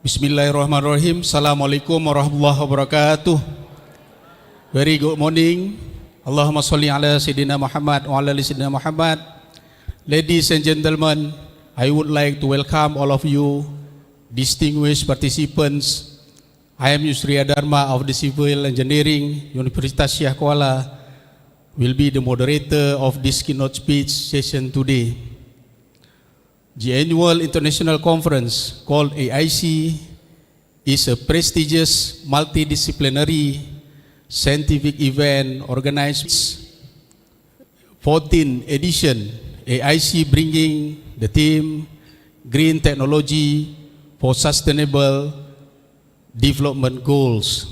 Bismillahirrahmanirrahim. Assalamualaikum warahmatullahi wabarakatuh. Very good morning. Allahumma salli ala Sayyidina Muhammad wa ala ali Sayyidina Muhammad. Ladies and gentlemen, I would like to welcome all of you, distinguished participants. I am Yusri Dharma of the Civil Engineering, Universitas Syah Kuala, will be the moderator of this keynote speech session today. The annual international conference called AIC is a prestigious multidisciplinary scientific event organized 14th edition. AIC bringing the theme Green Technology for Sustainable Development Goals.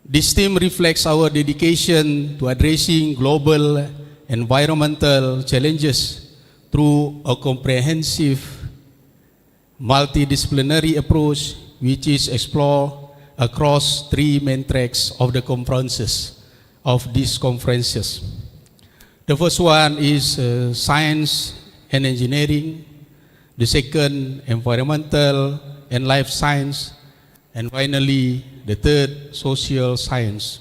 This theme reflects our dedication to addressing global environmental challenges through a comprehensive multidisciplinary approach which is explored across three main tracks of the conferences of these conferences. The first one is science and engineering, the second environmental and life science, and finally the third social science.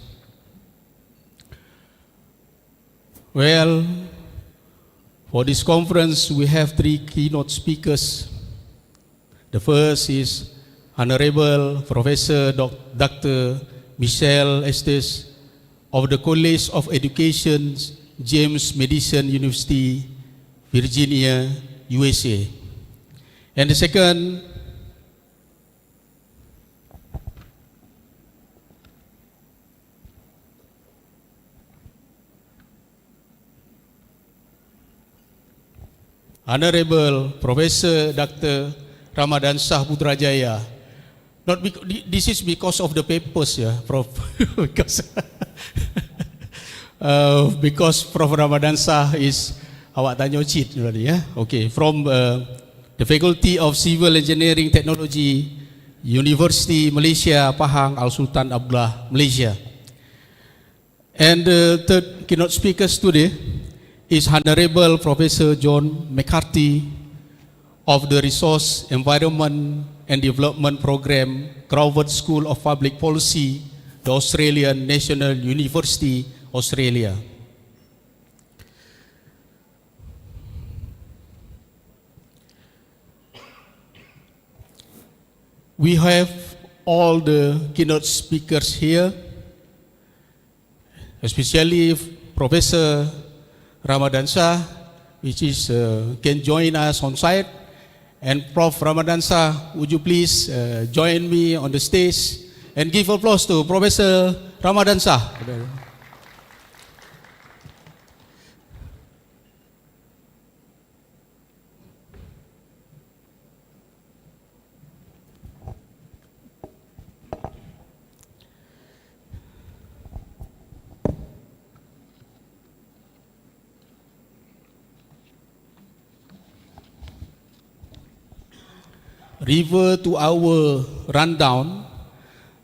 Well, for this conference, we have three keynote speakers. The first is Honorable Professor Dr. Michelle Estes of the College of Education, James Madison University, Virginia, USA. And the second, Honorable Professor Dr. Ramadan Shah Putrajaya. Not this is because of the papers, yeah, Prof. because Prof. Ramadan Shah is awak tanya cheat already, yeah. Okay, from the Faculty of Civil Engineering Technology, University Malaysia, Pahang, Al Sultan Abdullah, Malaysia. And the third keynote speakers today is Honorable Professor John McCarthy of the Resource, Environment and Development Program, Crawford School of Public Policy, the Australian National University, Australia. We have all the keynote speakers here, especially Professor Ramadan Shah, which is can join us on site. And Prof. Ramadan Shah, would you please join me on the stage and give applause to Professor Ramadan Shah. Refer to our rundown,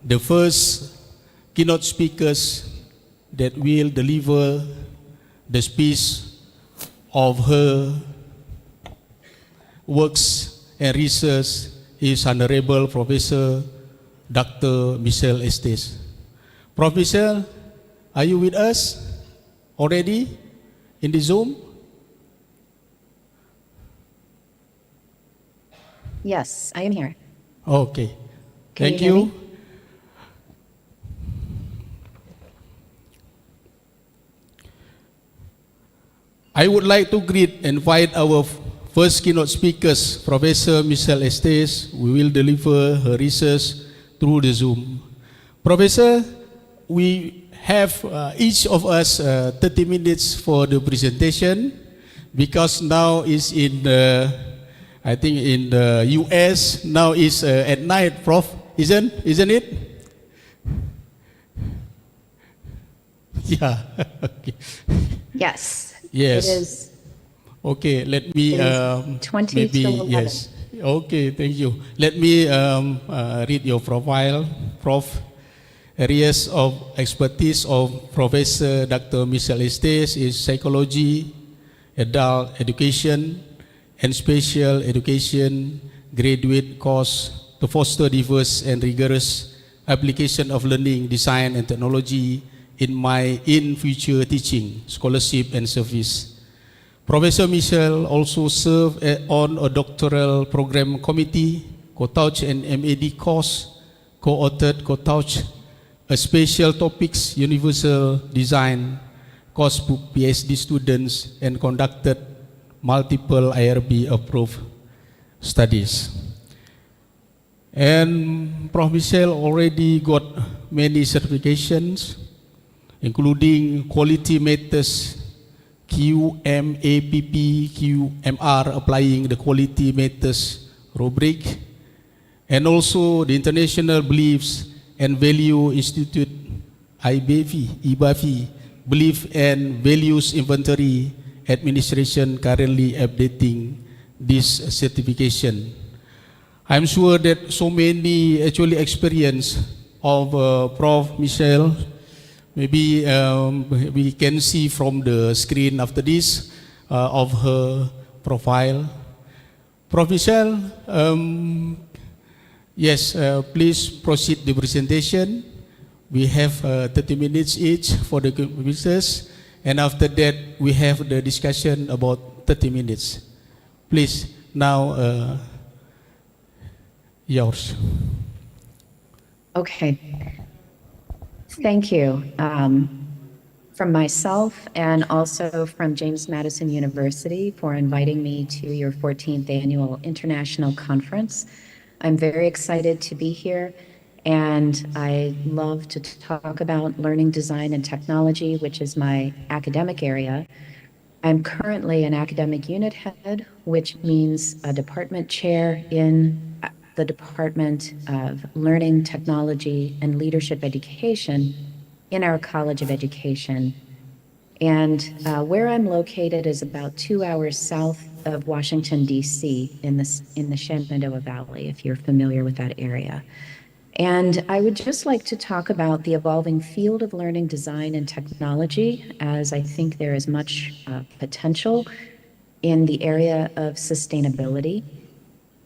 the first keynote speakers that will deliver the speech of her works and research is Honorable Professor Dr. Michelle Estes. Professor, are you with us already in the Zoom? Yes, I am here. Okay. Can Thank you hear you. me? I would like to invite our first keynote speakers, Professor Michelle Estes, who will deliver her research through the Zoom. Professor, we have each of us 30 minutes for the presentation because now is in I think in the US now is at night, Prof. Isn't it? Yeah. Okay. Yes. Yes. It is. Okay. Let me It is 20 maybe till 11. yes. Okay. Thank you. Let me read your profile, Prof. Areas of expertise of Professor Dr. Michelle Estes is psychology, adult education, and special education, graduate course to foster diverse and rigorous application of learning, design, and technology in future teaching, scholarship, and service. Professor Michel also served on a doctoral program committee, co-taught an MAD course, co-authored, co-taught a special topics, universal design course for PhD students, and conducted multiple IRB approved studies. And Prof. Michel already got many certifications, including Quality Matters QMAPP, QMR, applying the Quality Matters rubric, and also the International Beliefs and Value Institute, IBV, Belief and Values Inventory Administration, currently updating this certification. I'm sure that so many actually experience of Prof. Michel. Maybe we can see from the screen after this of her profile. Prof. Michel, yes, please proceed the presentation. We have 30 minutes each for the visitors, and after that we have the discussion about 30 minutes. Please, now yours. Okay. Thank you. From myself and also from James Madison University for inviting me to your 14th annual international conference. I'm very excited to be here, and I love to talk about learning design and technology, which is my academic area. I'm currently an academic unit head, which means a department chair in the Department of Learning, Technology, and Leadership Education in our College of Education. And where I'm located is about 2 hours south of Washington, D.C., in the Shenandoah Valley, if you're familiar with that area. And I would just like to talk about the evolving field of learning design and technology, as I think there is much potential in the area of sustainability.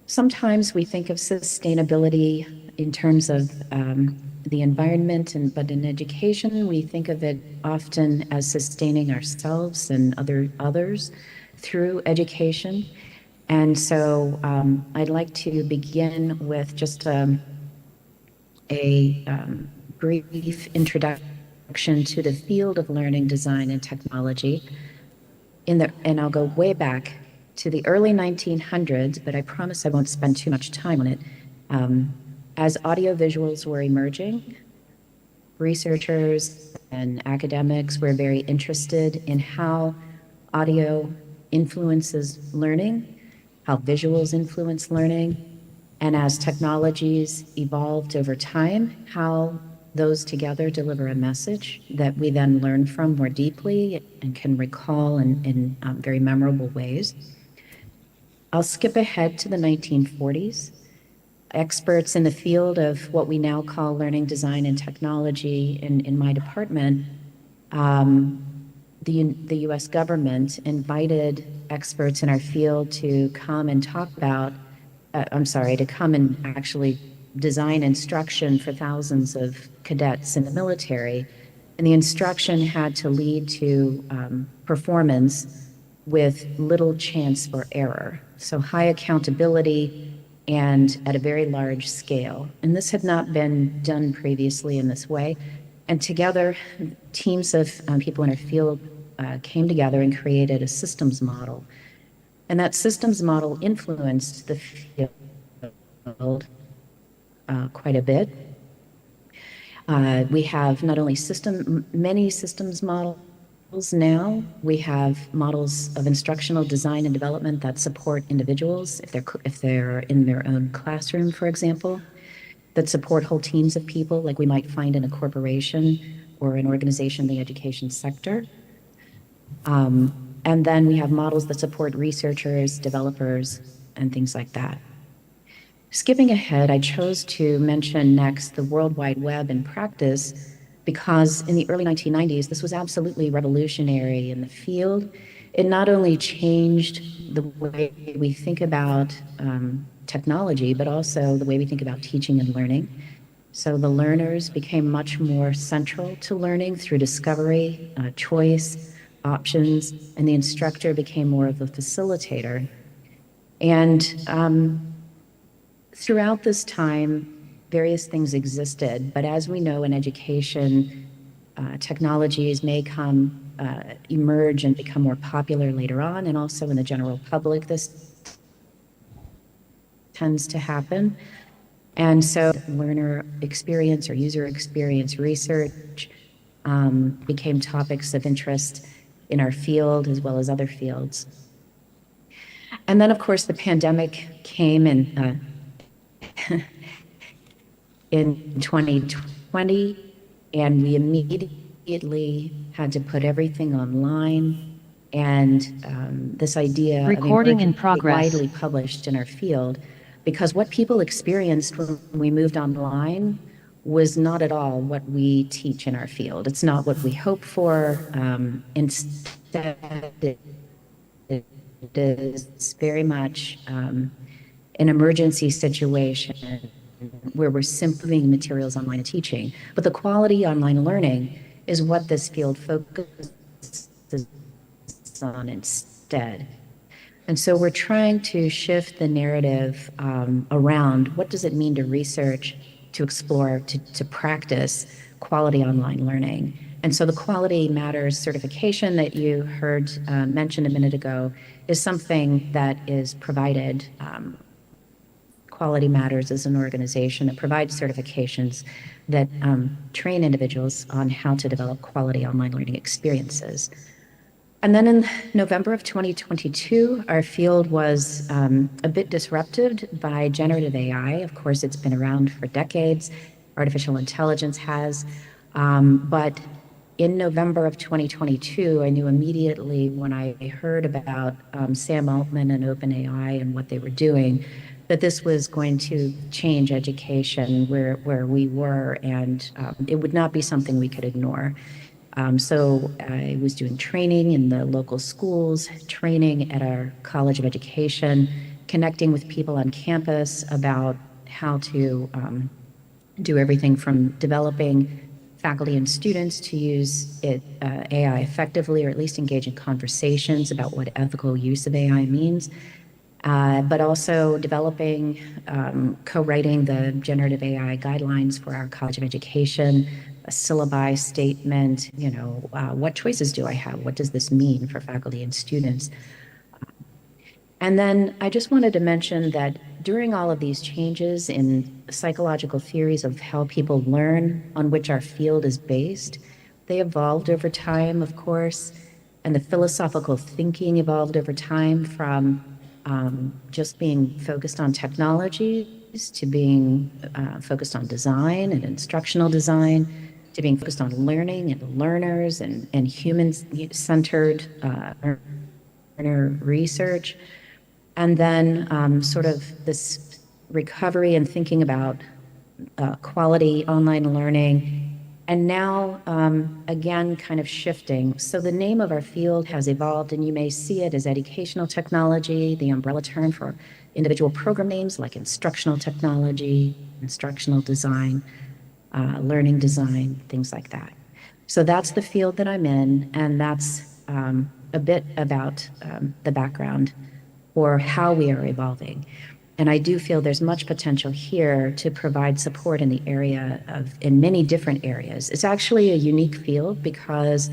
Sometimes we think of sustainability in terms of the environment, but in education, we think of it often as sustaining ourselves and others through education. And so I'd like to begin with just a brief introduction to the field of learning design and technology. And I'll go way back to the early 1900s, but I promise I won't spend too much time on it. As audiovisuals were emerging, researchers and academics were very interested in how audio influences learning, how visuals influence learning, and as technologies evolved over time, how those together deliver a message that we then learn from more deeply and can recall in very memorable ways. I'll skip ahead to the 1940s. Experts in the field of what we now call learning design and technology in my department, the US government invited experts in our field to come and talk about, to come and actually design instruction for thousands of cadets in the military. And the instruction had to lead to performance with little chance for error. So high accountability and at a very large scale. And this had not been done previously in this way. And together, teams of people in our field came together and created a systems model. And that systems model influenced the field quite a bit. We have not only many systems models now, we have models of instructional design and development that support individuals if they're in their own classroom, for example, that support whole teams of people like we might find in a corporation or an organization in the education sector. And then we have models that support researchers, developers, and things like that. Skipping ahead, I chose to mention next the World Wide Web in practice because in the early 1990s, this was absolutely revolutionary in the field. It not only changed the way we think about technology, but also the way we think about teaching and learning. So the learners became much more central to learning through discovery, choice, options, and the instructor became more of a facilitator. And throughout this time, various things existed, but as we know in education, technologies may emerge and become more popular later on, and also in the general public, this tends to happen. And so learner experience or user experience research became topics of interest in our field as well as other fields. And then, of course, the pandemic came in 2020, and we immediately had to put everything online. And this idea Recording in of progress. widely published in our field, because what people experienced when we moved online was not at all what we teach in our field. It's not what we hope for. Instead, it is very much an emergency situation where we're simply materials online and teaching. But the quality online learning is what this field focuses on instead. And so we're trying to shift the narrative around what does it mean to research, to explore, to practice quality online learning. And so the Quality Matters certification that you heard mentioned a minute ago is something that is provided. Quality Matters is an organization that provides certifications that train individuals on how to develop quality online learning experiences. And then in November of 2022, our field was a bit disrupted by generative AI. Of course, it's been around for decades. Artificial intelligence has. But in November of 2022, I knew immediately when I heard about Sam Altman and OpenAI and what they were doing, that this was going to change education where we were, and it would not be something we could ignore. So I was doing training in the local schools, training at our College of Education, connecting with people on campus about how to do everything from developing faculty and students to use AI effectively, or at least engage in conversations about what ethical use of AI means. But also developing, co-writing the generative AI guidelines for our College of Education, a syllabi statement, what choices do I have? What does this mean for faculty and students? And then I just wanted to mention that during all of these changes in psychological theories of how people learn, on which our field is based, they evolved over time, of course, and the philosophical thinking evolved over time from just being focused on technologies to being focused on design and instructional design, to being focused on learning and learners and human-centered learner research. And then sort of this recovery and thinking about quality online learning. And now, again, kind of shifting. So the name of our field has evolved, and you may see it as educational technology, the umbrella term for individual program names like instructional technology, instructional design, learning design, things like that. So that's the field that I'm in, and that's a bit about the background or how we are evolving. And I do feel there's much potential here to provide support in the area in many different areas. It's actually a unique field because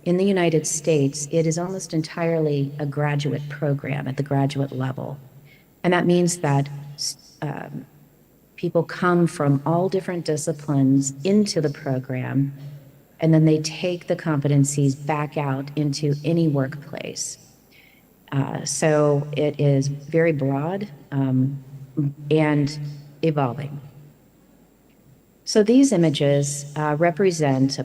in the United States, it is almost entirely a graduate program at the graduate level. And that means that people come from all different disciplines into the program, and then they take the competencies back out into any workplace. So it is very broad and evolving. So these images represent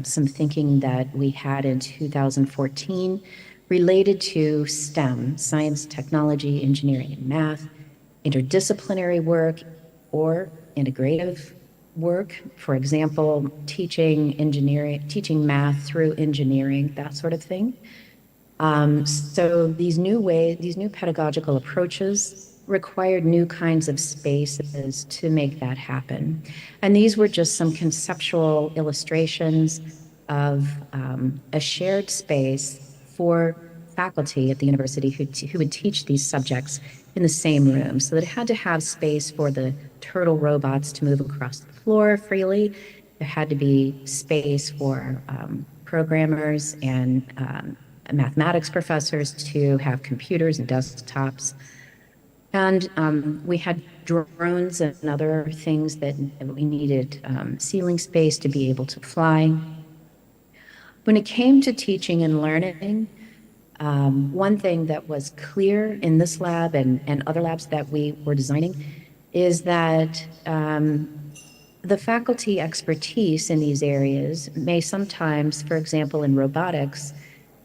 some thinking that we had in 2014 related to STEM, science, technology, engineering, and math, interdisciplinary work, or integrative work. For example, teaching math through engineering, that sort of thing. So these new pedagogical approaches required new kinds of spaces to make that happen. And these were just some conceptual illustrations of a shared space for faculty at the university who would teach these subjects in the same room. So that it had to have space for the turtle robots to move across the floor freely. There had to be space for programmers and mathematics professors to have computers and desktops. And we had drones and other things that we needed ceiling space to be able to fly. When it came to teaching and learning, one thing that was clear in this lab and other labs that we were designing is that the faculty expertise in these areas may sometimes, for example, in robotics,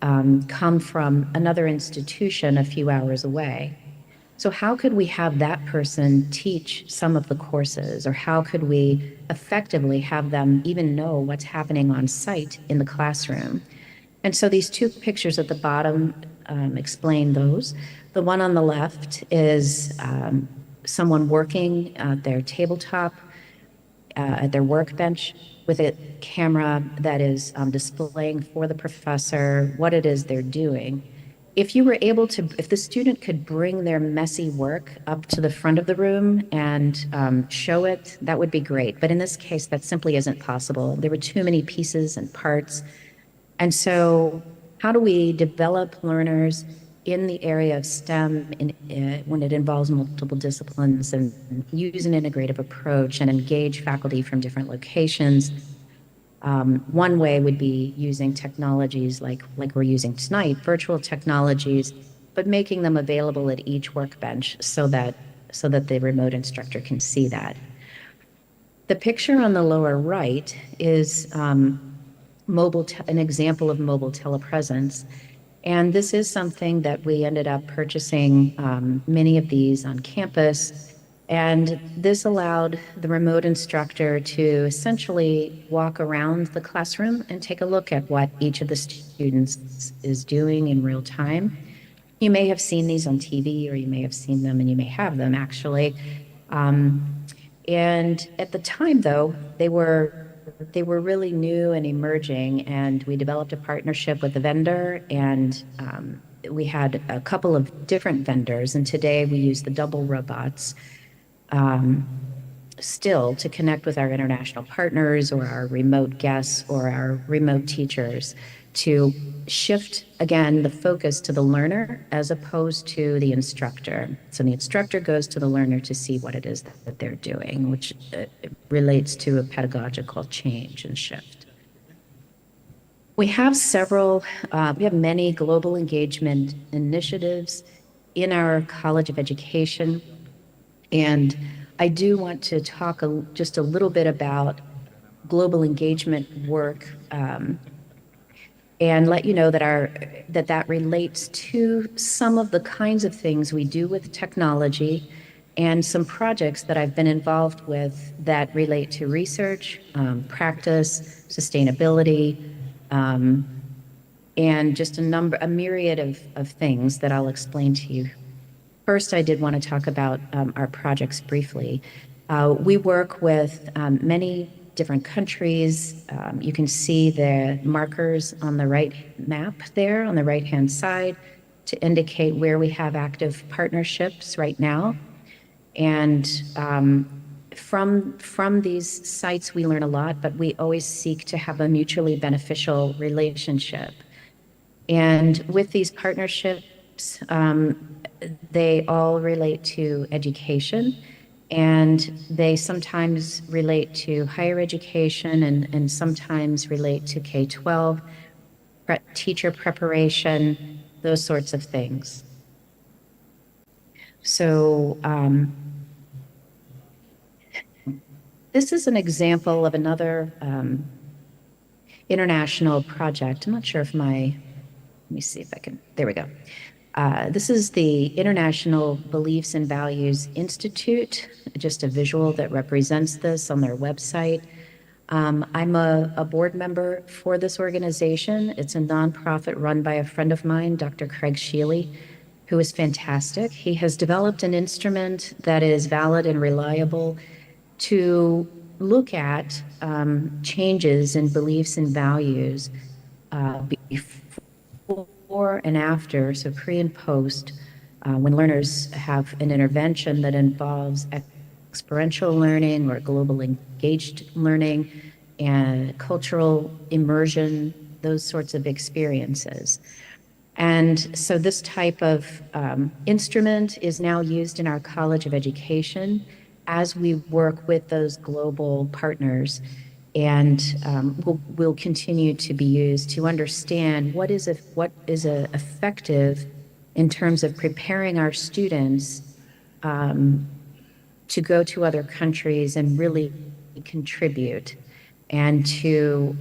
come from another institution a few hours away. So how could we have that person teach some of the courses, or how could we effectively have them even know what's happening on site in the classroom? And so these two pictures at the bottom explain those. The one on the left is someone working at their tabletop, at their workbench, with a camera that is displaying for the professor what it is they're doing. If you were able to, if the student could bring their messy work up to the front of the room and show it, that would be great. But in this case, that simply isn't possible. There were too many pieces and parts. And so how do we develop learners in the area of STEM when it involves multiple disciplines and use an integrative approach and engage faculty from different locations? One way would be using technologies like we're using tonight, virtual technologies, but making them available at each workbench so that the remote instructor can see that. The picture on the lower right is an example of mobile telepresence. And this is something that we ended up purchasing many of these on campus. And this allowed the remote instructor to essentially walk around the classroom and take a look at what each of the students is doing in real time. You may have seen these on TV, or you may have seen them, and you may have them actually. And at the time, though, they were really new and emerging, and we developed a partnership with a vendor, and we had a couple of different vendors, and today we use the double robots still to connect with our international partners or our remote guests or our remote teachers to shift, again, the focus to the learner as opposed to the instructor. So the instructor goes to the learner to see what it is that they're doing, which relates to a pedagogical change and shift. We have many global engagement initiatives in our College of Education. And I do want to talk just a little bit about global engagement work and let you know that that relates to some of the kinds of things we do with technology and some projects that I've been involved with that relate to research, practice, sustainability, and just a myriad of things that I'll explain to you. First, I did want to talk about our projects briefly. We work with many different countries. You can see the markers on the right map there on the right-hand side to indicate where we have active partnerships right now. And from these sites, we learn a lot, but we always seek to have a mutually beneficial relationship. And with these partnerships, they all relate to education, and they sometimes relate to higher education and sometimes relate to K-12, teacher preparation, those sorts of things. So this is an example of another international project. I'm not sure if let me see if I can, there we go. This is the International Beliefs and Values Institute, just a visual that represents this on their website. I'm a board member for this organization. It's a nonprofit run by a friend of mine, Dr. Craig Shealy, who is fantastic. He has developed an instrument that is valid and reliable to look at changes in beliefs and values before and after, so pre and post, when learners have an intervention that involves experiential learning or global engaged learning and cultural immersion, those sorts of experiences. And so this type of instrument is now used in our College of Education as we work with those global partners, and will continue to be used to understand what is effective in terms of preparing our students to go to other countries and really contribute, and to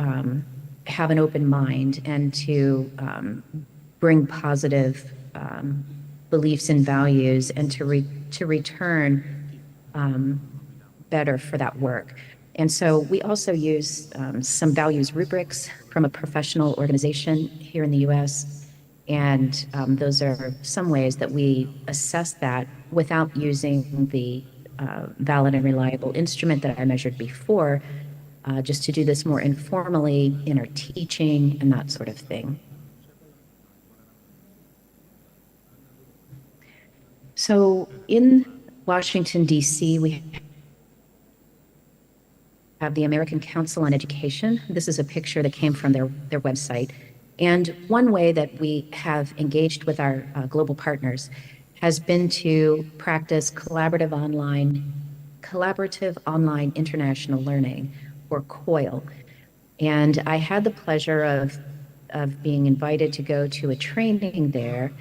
have an open mind, and to bring positive beliefs and values, and to return better for that work. And so we also use some values rubrics from a professional organization here in the US. And those are some ways that we assess that without using the valid and reliable instrument that I measured before, just to do this more informally in our teaching and that sort of thing. So in Washington, D.C., we have the American Council on Education. This is a picture that came from their website. And one way that we have engaged with our global partners has been to practice collaborative online international learning, or COIL. And I had the pleasure of being invited to go to a training there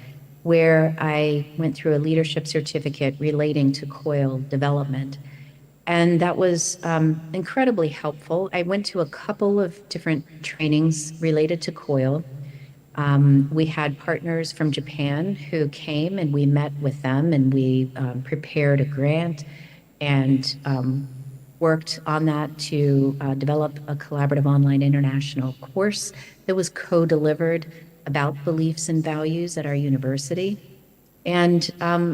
where I went through a leadership certificate relating to COIL development. And that was incredibly helpful. I went to a couple of different trainings related to COIL. We had partners from Japan who came, and we met with them, and we prepared a grant and worked on that to develop a collaborative online international course that was co-delivered about beliefs and values at our university. And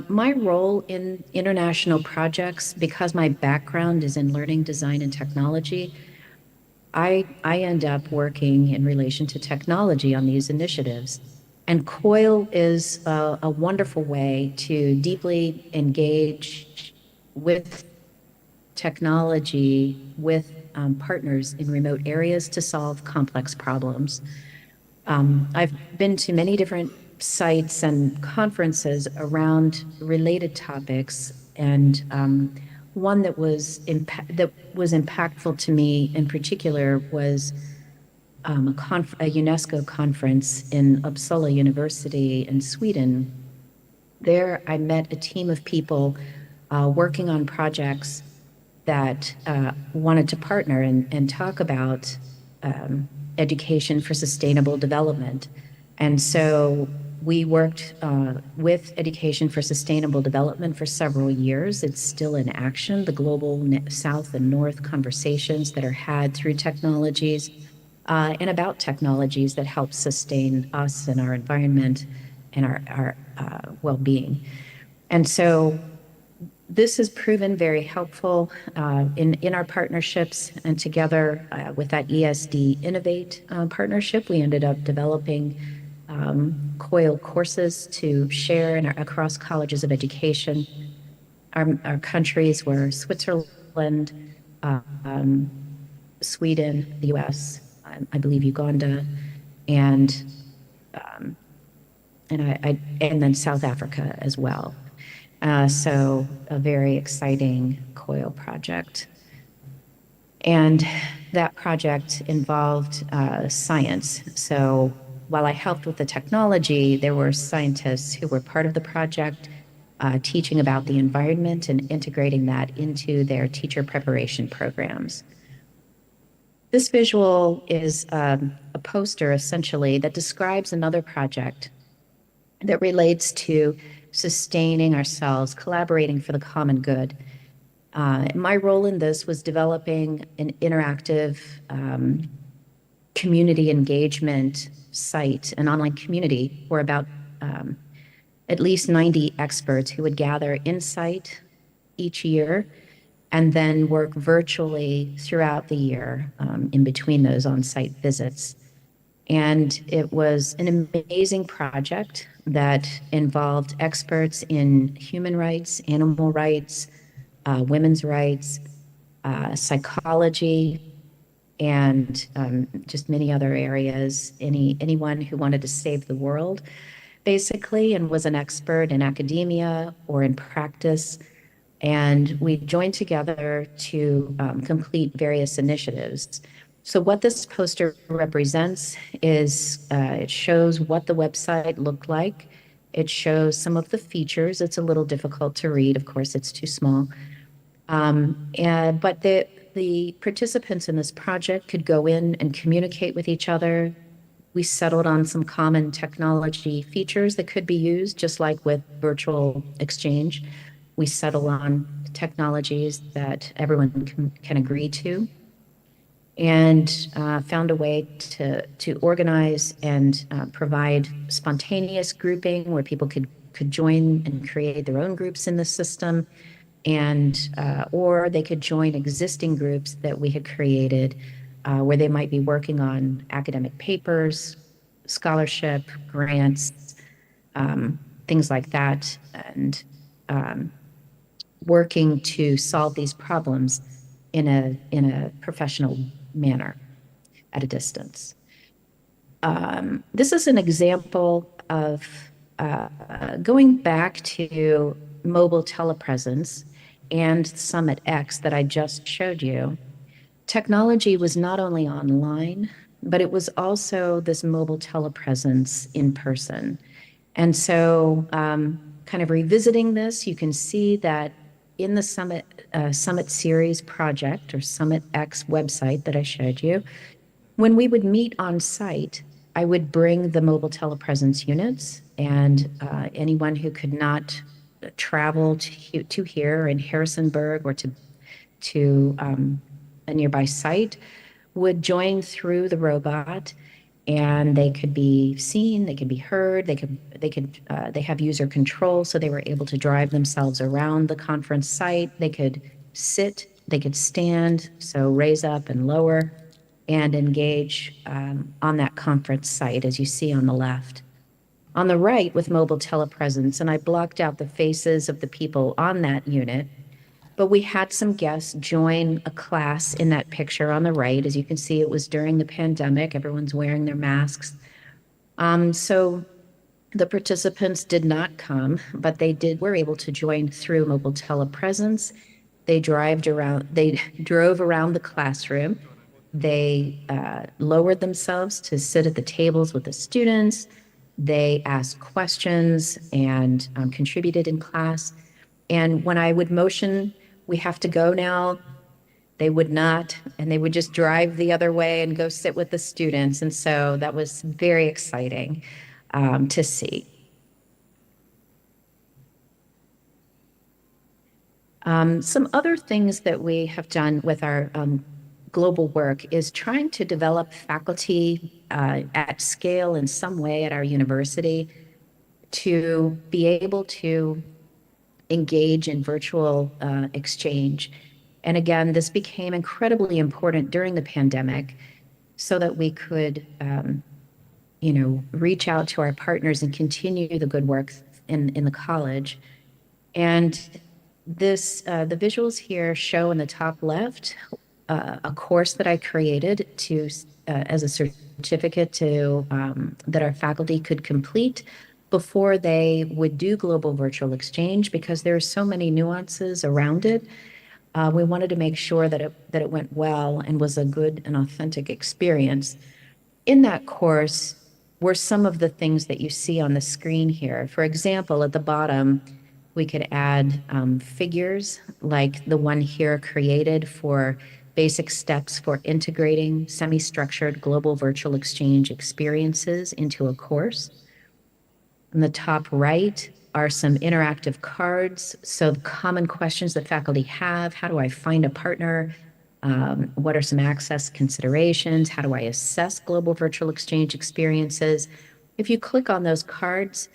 my role in international projects, because my background is in learning, design, and technology, I end up working in relation to technology on these initiatives. And COIL is a wonderful way to deeply engage with technology, with partners in remote areas to solve complex problems. I've been to many different sites and conferences around related topics, and one that was impactful to me in particular was a UNESCO conference in Uppsala University in Sweden. There, I met a team of people working on projects that wanted to partner and talk about education for sustainable development. And so we worked with Education for Sustainable Development for several years. It's still in action, the global South and North conversations that are had through technologies and about technologies that help sustain us and our environment and our well-being. And so this has proven very helpful in our partnerships, and together with that ESD Innovate partnership, we ended up developing COIL courses to share across colleges of education. Our countries were Switzerland, Sweden, the US, I believe Uganda, and then South Africa as well. So a very exciting COIL project. And that project involved science. So while I helped with the technology, there were scientists who were part of the project teaching about the environment and integrating that into their teacher preparation programs. This visual is a poster, essentially, that describes another project that relates to sustaining ourselves, collaborating for the common good. My role in this was developing an interactive community engagement site, an online community for about at least 90 experts who would gather in-site each year and then work virtually throughout the year in between those on-site visits. And it was an amazing project that involved experts in human rights, animal rights, women's rights, psychology, and just many other areas. Anyone who wanted to save the world, basically, and was an expert in academia or in practice. And we joined together to complete various initiatives. So what this poster represents is it shows what the website looked like. It shows some of the features. It's a little difficult to read. Of course, it's too small. But the participants in this project could go in and communicate with each other. We settled on some common technology features that could be used, just like with virtual exchange. We settle on technologies that everyone can agree to, and found a way to organize and provide spontaneous grouping where people could join and create their own groups in the system, and or they could join existing groups that we had created where they might be working on academic papers, scholarship, grants, things like that, and working to solve these problems in a professional manner at a distance. This is an example of going back to mobile telepresence and Summit X that I just showed you. Technology was not only online, but it was also this mobile telepresence in person. And so, kind of revisiting this, you can see that in the Summit Series project or Summit X website that I showed you, when we would meet on site, I would bring the mobile telepresence units, and anyone who could not travel to here in Harrisonburg or to a nearby site would join through the robot, and they could be seen, they could be heard, they have user control, so they were able to drive themselves around the conference site. They could sit, they could stand, so raise up and lower, and engage on that conference site, as you see on the left. On the right, with mobile telepresence, and I blocked out the faces of the people on that unit, but we had some guests join a class in that picture on the right. As you can see, it was during the pandemic. Everyone's wearing their masks. So the participants did not come, but were able to join through mobile telepresence. They drove around the classroom. They lowered themselves to sit at the tables with the students. They asked questions and contributed in class. And when I would motion, we have to go now, they would not, and they would just drive the other way and go sit with the students. And so that was very exciting to see. Some other things that we have done with our global work is trying to develop faculty at scale in some way at our university to be able to engage in virtual exchange. And again, this became incredibly important during the pandemic so that we could, reach out to our partners and continue the good work in the college. And the visuals here show in the top left a course that I created as a certificate that our faculty could complete before they would do global virtual exchange, because there are so many nuances around it. We wanted to make sure that it went well and was a good and authentic experience. In that course were some of the things that you see on the screen here. For example, at the bottom, we could add figures like the one here created for basic steps for integrating semi-structured global virtual exchange experiences into a course. On the top right are some interactive cards. So the common questions that faculty have: how do I find a partner? What are some access considerations? How do I assess global virtual exchange experiences? If you click on those cards,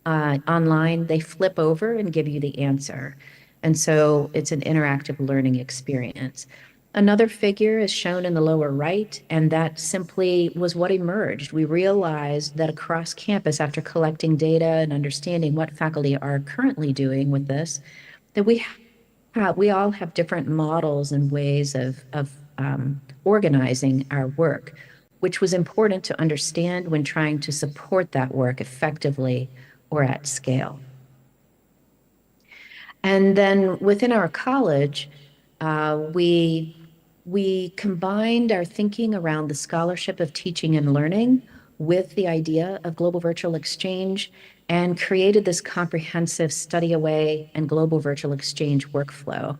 online, they flip over and give you the answer. And so it's an interactive learning experience. Another figure is shown in the lower right, and that simply was what emerged. We realized that across campus, after collecting data and understanding what faculty are currently doing with this, that we all have different models and ways of organizing our work, which was important to understand when trying to support that work effectively or at scale. And then within our college, we combined our thinking around the scholarship of teaching and learning with the idea of global virtual exchange and created this comprehensive study away and global virtual exchange workflow.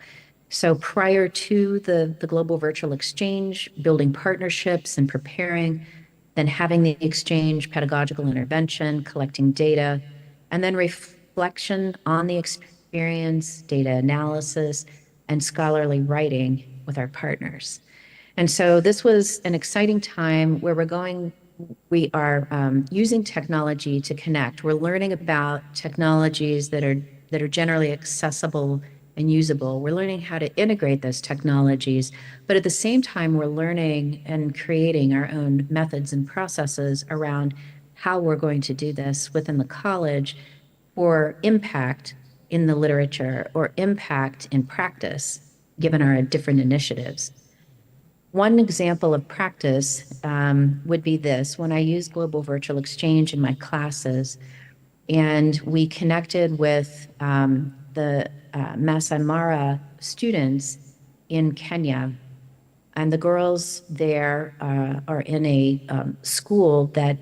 So prior to the global virtual exchange, building partnerships and preparing, then having the exchange, pedagogical intervention, collecting data, and then reflection on the experience, data analysis, and scholarly writing with our partners. And so this was an exciting time where we are using technology to connect. We're learning about technologies that are generally accessible and usable. We're learning how to integrate those technologies, but at the same time, we're learning and creating our own methods and processes around how we're going to do this within the college for impact in the literature or impact in practice, given our different initiatives. One example of practice would be this. When I use global virtual exchange in my classes, and we connected with the Masai Mara students in Kenya, and the girls there are in a school that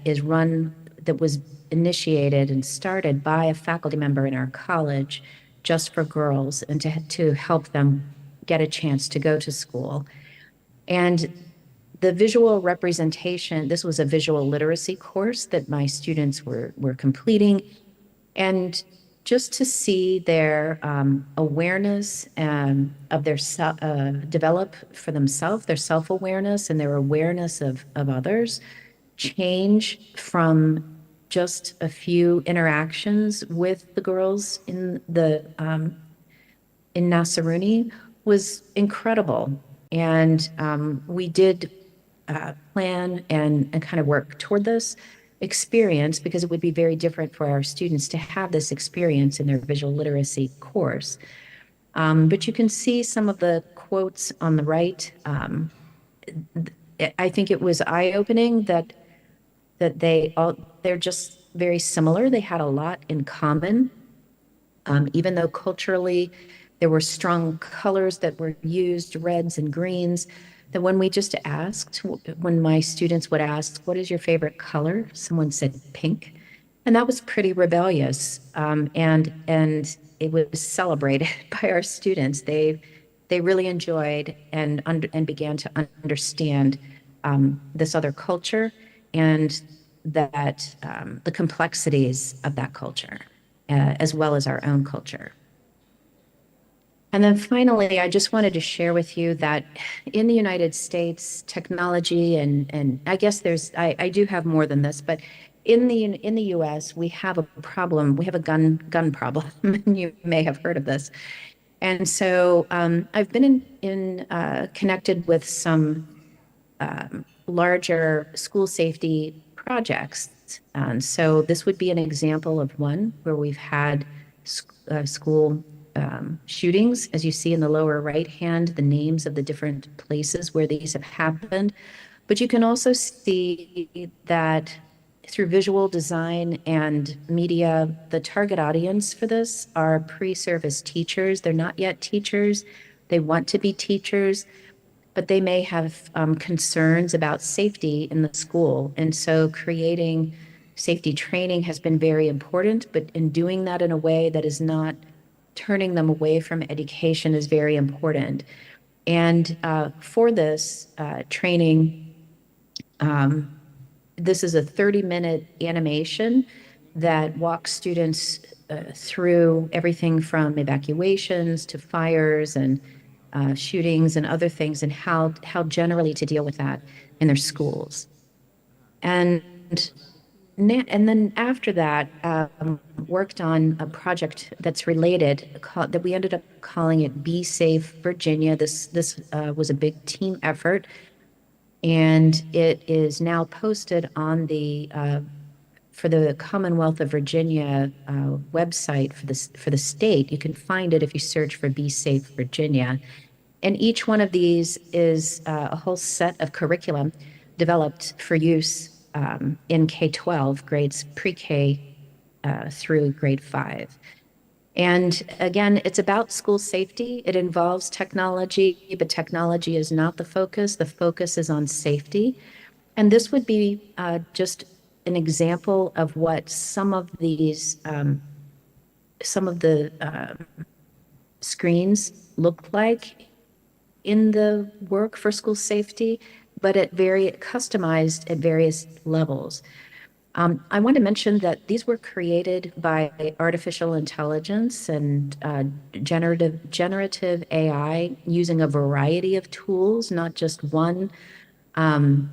was initiated and started by a faculty member in our college just for girls and to help them get a chance to go to school. And the visual representation, this was a visual literacy course that my students were completing. And just to see their awareness of their develop for themselves, their self-awareness and their awareness of others change from just a few interactions with the girls in Nasaruni was incredible. And we did plan and kind of work toward this experience because it would be very different for our students to have this experience in their visual literacy course. But you can see some of the quotes on the right. I think it was eye-opening that they're just very similar. They had a lot in common. Even though culturally there were strong colors that were used, reds and greens, that when we just asked, when my students would ask, what is your favorite color? Someone said pink. And that was pretty rebellious. And it was celebrated by our students. They really enjoyed and began to understand this other culture and that the complexities of that culture, as well as our own culture. And then finally, I just wanted to share with you that in the United States, technology and I guess I do have more than this, but in the US, we have a problem. We have a gun problem, and you may have heard of this. And so I've been connected with some larger school safety projects. So this would be an example of one where we've had school shootings, as you see in the lower right hand, the names of the different places where these have happened. But you can also see that through visual design and media, the target audience for this are pre-service teachers. They're not yet teachers. They want to be teachers, but they may have concerns about safety in the school. And so creating safety training has been very important, but in doing that in a way that is not turning them away from education is very important. And for this training, this is a 30-minute animation that walks students through everything from evacuations to fires and shootings and other things, and how generally to deal with that in their schools. And and then after that, worked on a project that's related that we ended up calling it Be Safe Virginia. This was a big team effort, and it is now posted on the for the Commonwealth of Virginia website for the state. You can find it if you search for Be Safe Virginia. And each one of these is a whole set of curriculum developed for use in K-12 grades, pre-K through grade 5. And again, it's about school safety. It involves technology, but technology is not the focus. The focus is on safety. And this would be just an example of what some of the screens look like in the work for school safety, but customized at various levels. I want to mention that these were created by artificial intelligence and generative AI using a variety of tools, not just one. And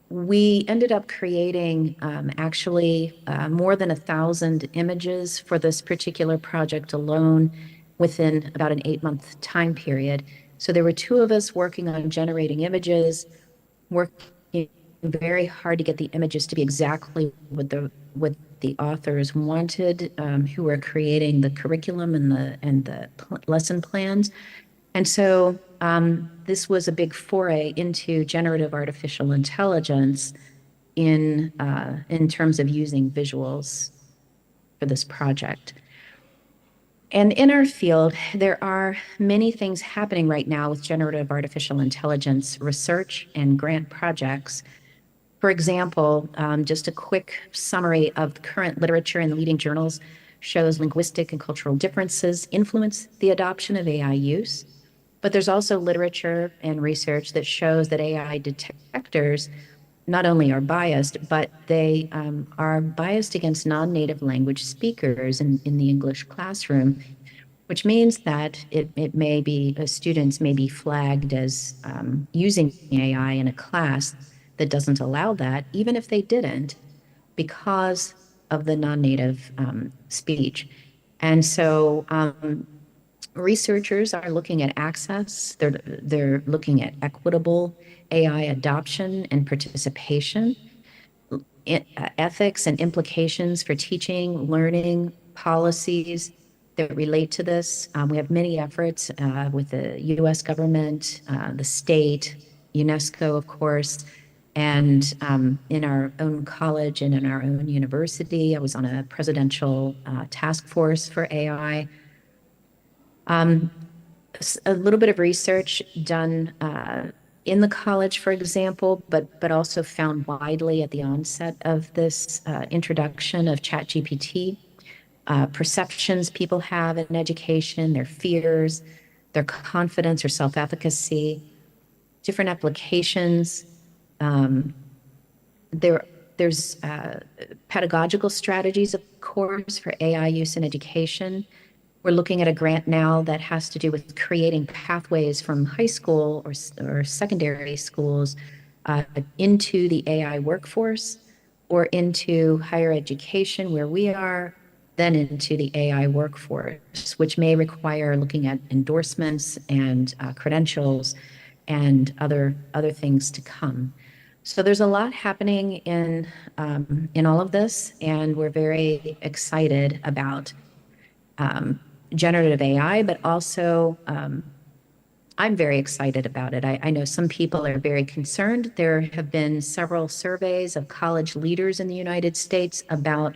we ended up creating actually more than 1,000 images for this particular project alone within about an 8-month time period. So there were two of us working on generating images, working very hard to get the images to be exactly what the authors wanted, who were creating the curriculum and the lesson plans. And so this was a big foray into generative artificial intelligence in terms of using visuals for this project. And in our field, there are many things happening right now with generative artificial intelligence research and grant projects. For example, just a quick summary of the current literature in the leading journals shows linguistic and cultural differences influence the adoption of AI use. But there's also literature and research that shows that AI detectors not only are biased, but they are biased against non-native language speakers in the English classroom, which means that it may be, students may be flagged as using AI in a class that doesn't allow that, even if they didn't, because of the non-native speech. And so researchers are looking at access. They're looking at equitable AI adoption and participation, ethics and implications for teaching, learning, policies that relate to this. We have many efforts with the U.S. government, the state, UNESCO, of course, and in our own college and in our own university. I was on a presidential task force for AI. A little bit of research done in the college, for example, but also found widely at the onset of this introduction of ChatGPT, perceptions people have in education, their fears, their confidence or self-efficacy, different applications. There's pedagogical strategies, of course, for AI use in education. We're looking at a grant now that has to do with creating pathways from high school or secondary schools into the AI workforce or into higher education where we are, then into the AI workforce, which may require looking at endorsements and credentials and other things to come. So there's a lot happening in all of this, and we're very excited about generative AI, but also I'm very excited about it. I know some people are very concerned. There have been several surveys of college leaders in the United States about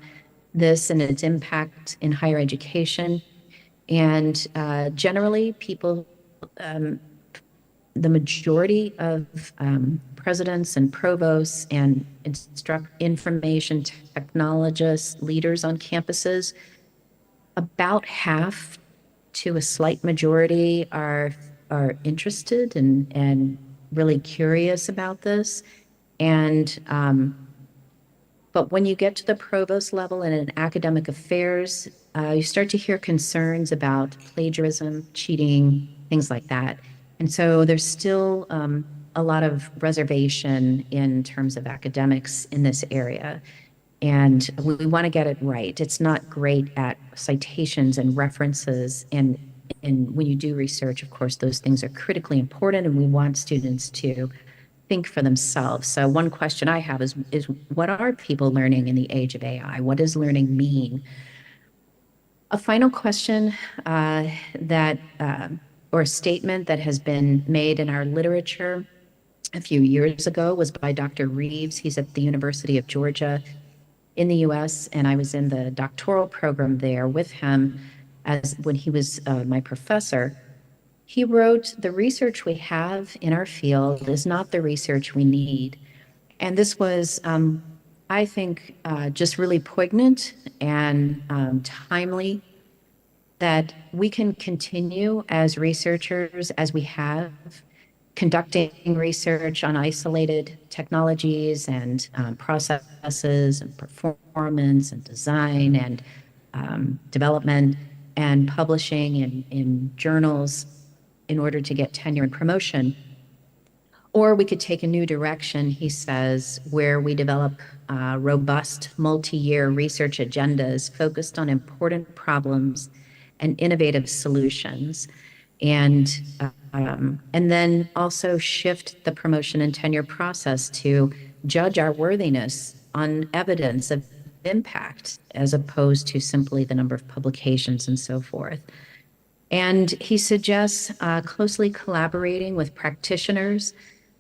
this and its impact in higher education. And generally, people, the majority of presidents and provosts and information technologists, leaders on campuses, about half to a slight majority are interested and really curious about this. And but when you get to the provost level and in academic affairs, you start to hear concerns about plagiarism, cheating, things like that. And so there's still a lot of reservation in terms of academics in this area. And we want to get it right. It's not great at citations and references. And when you do research, of course, those things are critically important, and we want students to think for themselves. So one question I have is what are people learning in the age of AI? What does learning mean? A final question or statement that has been made in our literature a few years ago was by Dr. Reeves. He's at the University of Georgia in the US, and I was in the doctoral program there with him when he was my professor. He wrote, "The research we have in our field is not the research we need." And this was, I think, just really poignant and timely, that we can continue as researchers, as we have, conducting research on isolated technologies and processes and performance and design and development and publishing in journals in order to get tenure and promotion. Or we could take a new direction, he says, where we develop robust multi-year research agendas focused on important problems and innovative solutions. And then also shift the promotion and tenure process to judge our worthiness on evidence of impact as opposed to simply the number of publications and so forth. And he suggests closely collaborating with practitioners,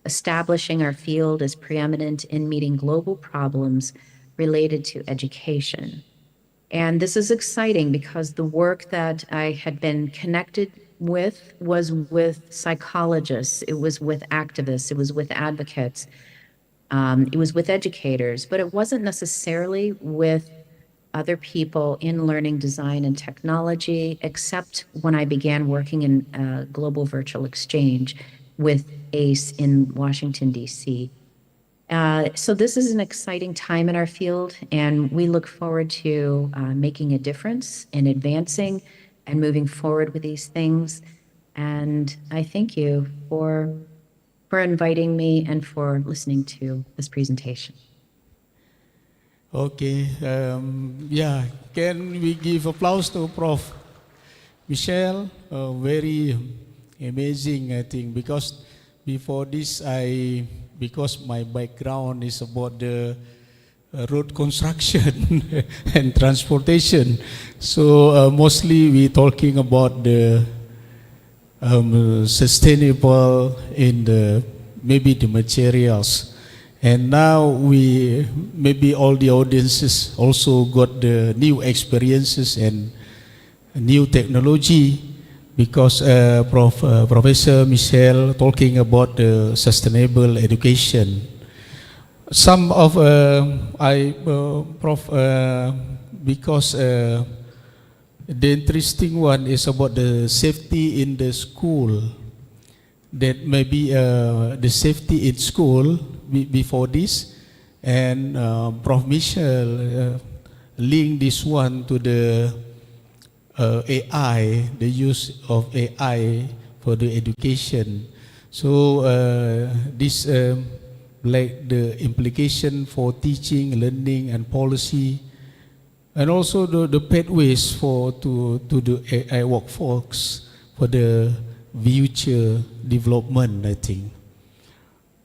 establishing our field as preeminent in meeting global problems related to education. And this is exciting because the work that I had been connected with was with psychologists, it was with activists, it was with advocates, it was with educators, but it wasn't necessarily with other people in learning design and technology, except when I began working in global virtual exchange with AIC in Washington, D.C. So this is an exciting time in our field, and we look forward to making a difference in advancing and moving forward with these things. And I thank you for inviting me and for listening to this presentation. Okay, yeah, can we give applause to Prof. Michelle? Very amazing, I think, because before this, because my background is about the road construction and transportation, so mostly we talking about the sustainable in the maybe the materials. And now maybe all the audiences also got the new experiences and new technology, because Professor Michelle talking about the sustainable education. Some of because the interesting one is about the safety in the school. That maybe the safety in school before this, and Prof. Michelle link this one to the AI, the use of AI for the education. So this like the implication for teaching, learning, and policy, and also the pathways to the AI workforce for the future development, I think.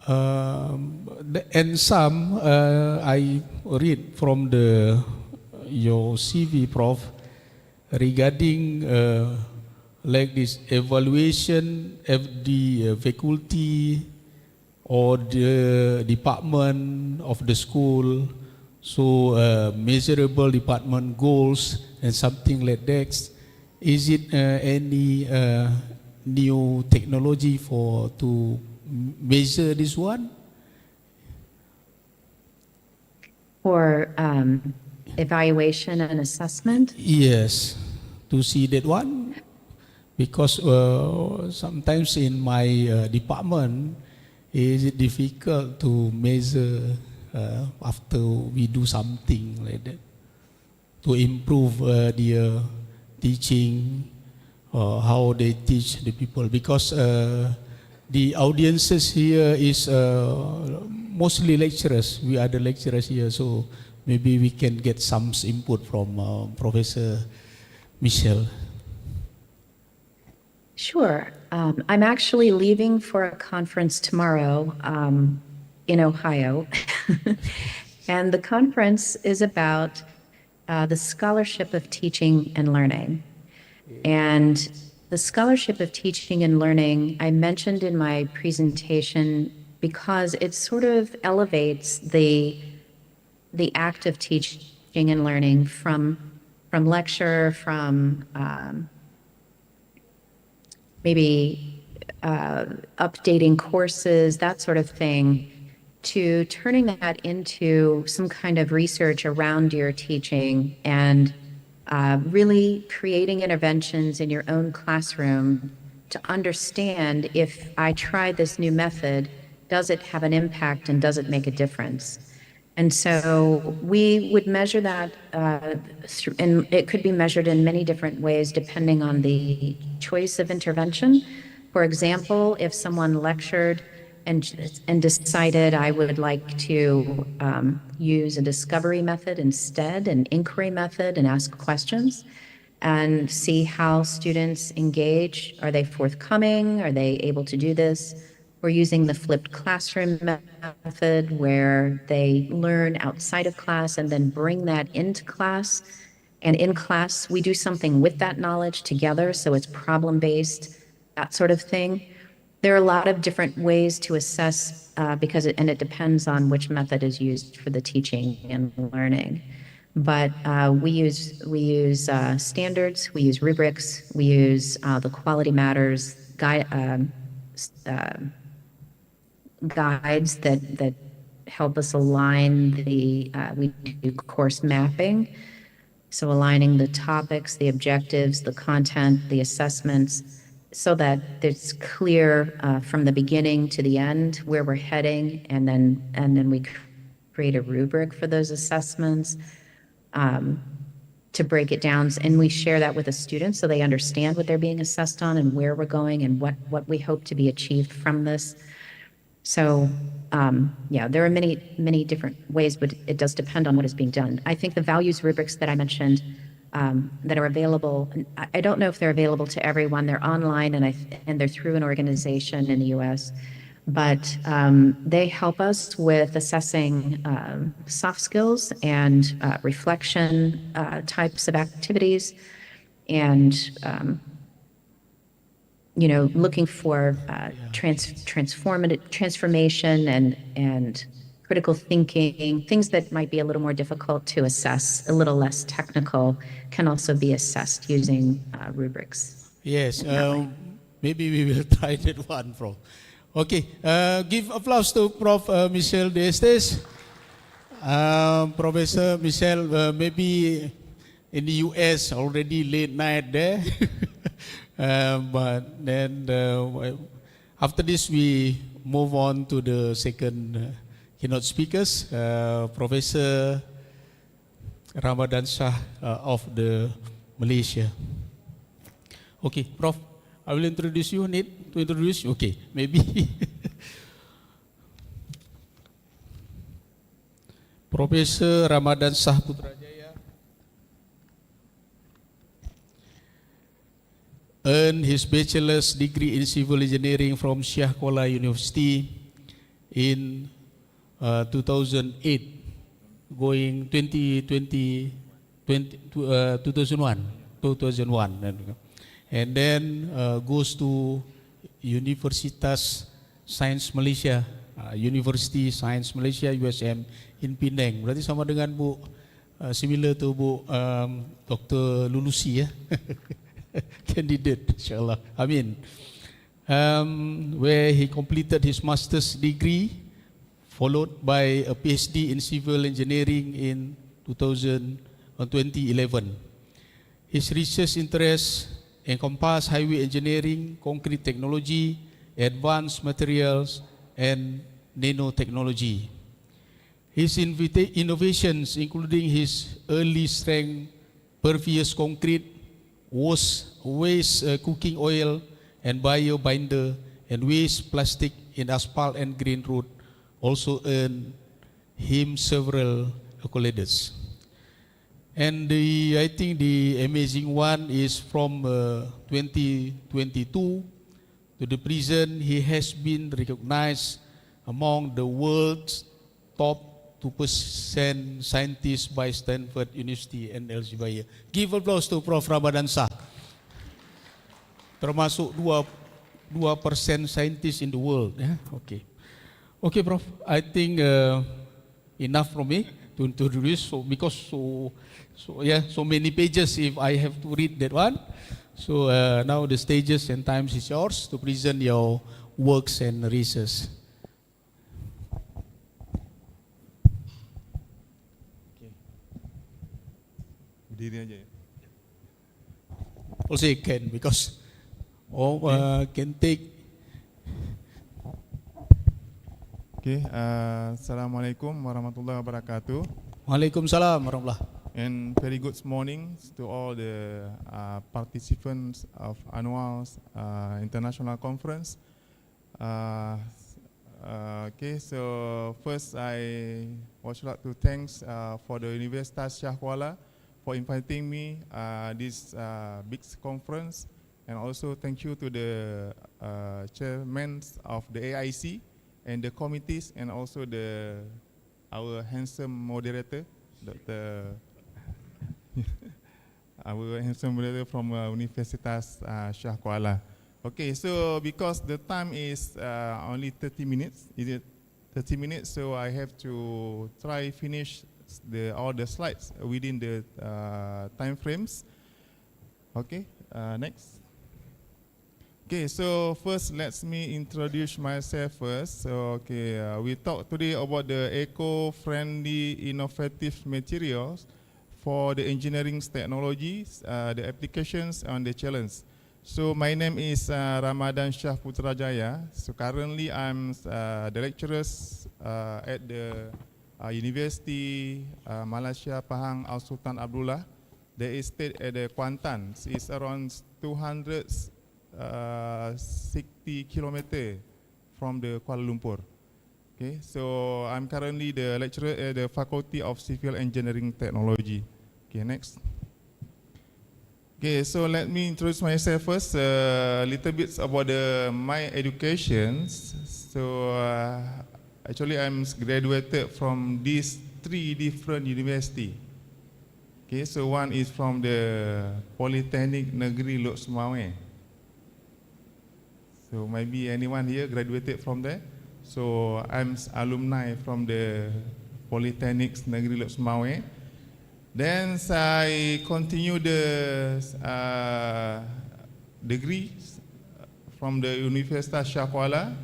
And some I read from your CV, Prof, regarding like this evaluation of the faculty or the department of the school, so measurable department goals and something like that. Is it any new technology to measure this one? For evaluation and assessment? Yes, to see that one, because sometimes in my department it is difficult to measure after we do something like that, to improve their teaching, how they teach the people, because the audiences here is mostly lecturers. We are the lecturers here, so maybe we can get some input from Professor Michelle. Sure. I'm actually leaving for a conference tomorrow in Ohio. And the conference is about the scholarship of teaching and learning. And the scholarship of teaching and learning, I mentioned in my presentation because it sort of elevates the act of teaching and learning from lecture, from maybe updating courses, that sort of thing, to turning that into some kind of research around your teaching and really creating interventions in your own classroom to understand if I try this new method, does it have an impact and does it make a difference? And so we would measure that, and it could be measured in many different ways depending on the choice of intervention. For example, if someone lectured and decided I would like to use a discovery method instead, an inquiry method, and ask questions and see how students engage. Are they forthcoming? Are they able to do this? We're using the flipped classroom method where they learn outside of class and then bring that into class. And in class, we do something with that knowledge together, so it's problem-based, that sort of thing. There are a lot of different ways to assess and it depends on which method is used for the teaching and learning. But we use standards, we use rubrics, we use the Quality Matters guides that help us align we do course mapping. So aligning the topics, the objectives, the content, the assessments, so that it's clear from the beginning to the end where we're heading, and then we create a rubric for those assessments to break it down, and we share that with the students so they understand what they're being assessed on and where we're going and what we hope to be achieved from this. So there are many different ways, but it does depend on what is being done. I think the values rubrics that I mentioned that are available, I don't know if they're available to everyone. They're online and they're through an organization in the U.S., but they help us with assessing soft skills and reflection types of activities, and looking for transformation and critical thinking, things that might be a little more difficult to assess, a little less technical, can also be assessed using rubrics. Yes, maybe we will try that one, Prof. Okay, give applause to Prof. Michelle Destes. Professor Michelle, maybe in the US already late night there. But then after this we move on to the second keynote speakers, Professor Ramadan Shah of the Malaysia. Okay, Prof, I will introduce you. Need to introduce you? Okay, maybe. Professor Ramadan Shah Putrajaya earned his bachelor's degree in civil engineering from Syekh Kuala University in 2008, going 2001, and then goes to Universitas Sains Malaysia, University Science Malaysia USM in Penang. Berarti sama dengan Bu, similar to Bu Dr. Lulusi ya. Candidate, inshallah. Amin. Where he completed his master's degree, followed by a PhD in civil engineering in 2011. His research interests encompass highway engineering, concrete technology, advanced materials, and nanotechnology. His innovations, including his early strength pervious concrete, waste cooking oil, and bio binder, and waste plastic in asphalt and green road also earned him several accolades. And I think the amazing one is from 2022 to the prison. He has been recognized among the world's top 2% scientists by Stanford University and Elsevier. Give applause to Prof. Ramadan Shah. Termasuk 2% scientists in the world. Yeah? Okay. Okay, Prof. I think enough from me to introduce. So because so many pages if I have to read that one. So now the stages and times is yours to present your works and research. Berdiri aja ya. Also you can because can take. Okay, Assalamualaikum warahmatullahi wabarakatuh. Waalaikumsalam warahmatullahi. And very good morning to all the participants of annual international conference. Okay, so first I would like to thanks for the Universitas Shah Kuala for inviting me this big conference, and also thank you to the chairmen of the AIC and the committees, and also our handsome moderator, Dr. our handsome moderator from Universitas Shah Kuala. Okay, so because the time is only 30 minutes, is it 30 minutes? So I have to try finish all the slides within the time frames. Okay, next. Okay, so first let me introduce myself first. So okay, we talk today about the eco-friendly innovative materials for the engineering technologies, the applications and the challenge. So my name is Ramadan Shah Putrajaya. So currently I'm the lecturer at the University Malaysia Pahang Al Sultan Abdullah. There is state at the Kuantan. It's around 260 kilometers from the Kuala Lumpur. Okay, so I'm currently the lecturer at the Faculty of Civil Engineering Technology. Okay, next. Okay, so let me introduce myself first, a little bit about my education. So actually I'm graduated from these 3 different universities. Okay, so one is from the Polytechnic Negeri Lok Sumawe. So maybe anyone here graduated from there? So I'm alumni from the Polytechnic Negeri Lok Sumawe. Then I continue the degree from the Universitas Shah Kuala.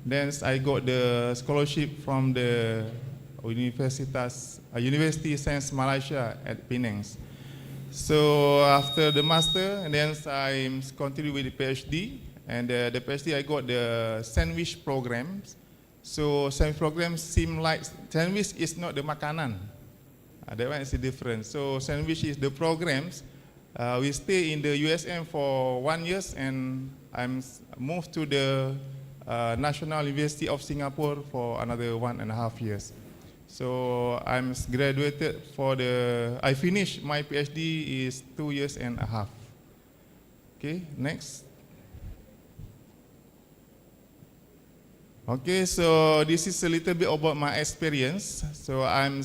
Then I got the scholarship from the University Science Malaysia at Penang. So after the master, and then I continue with the PhD. And the PhD I got the sandwich programs. So sandwich programs seem like sandwich is not the makanan. That one is different. So sandwich is the programs. We stay in the USM for 1 year, and I'm moved to the National University of Singapore for another 1.5 years. So I'm graduated I finished my PhD is 2.5 years. Okay, next. Okay, so this is a little bit about my experience. So I'm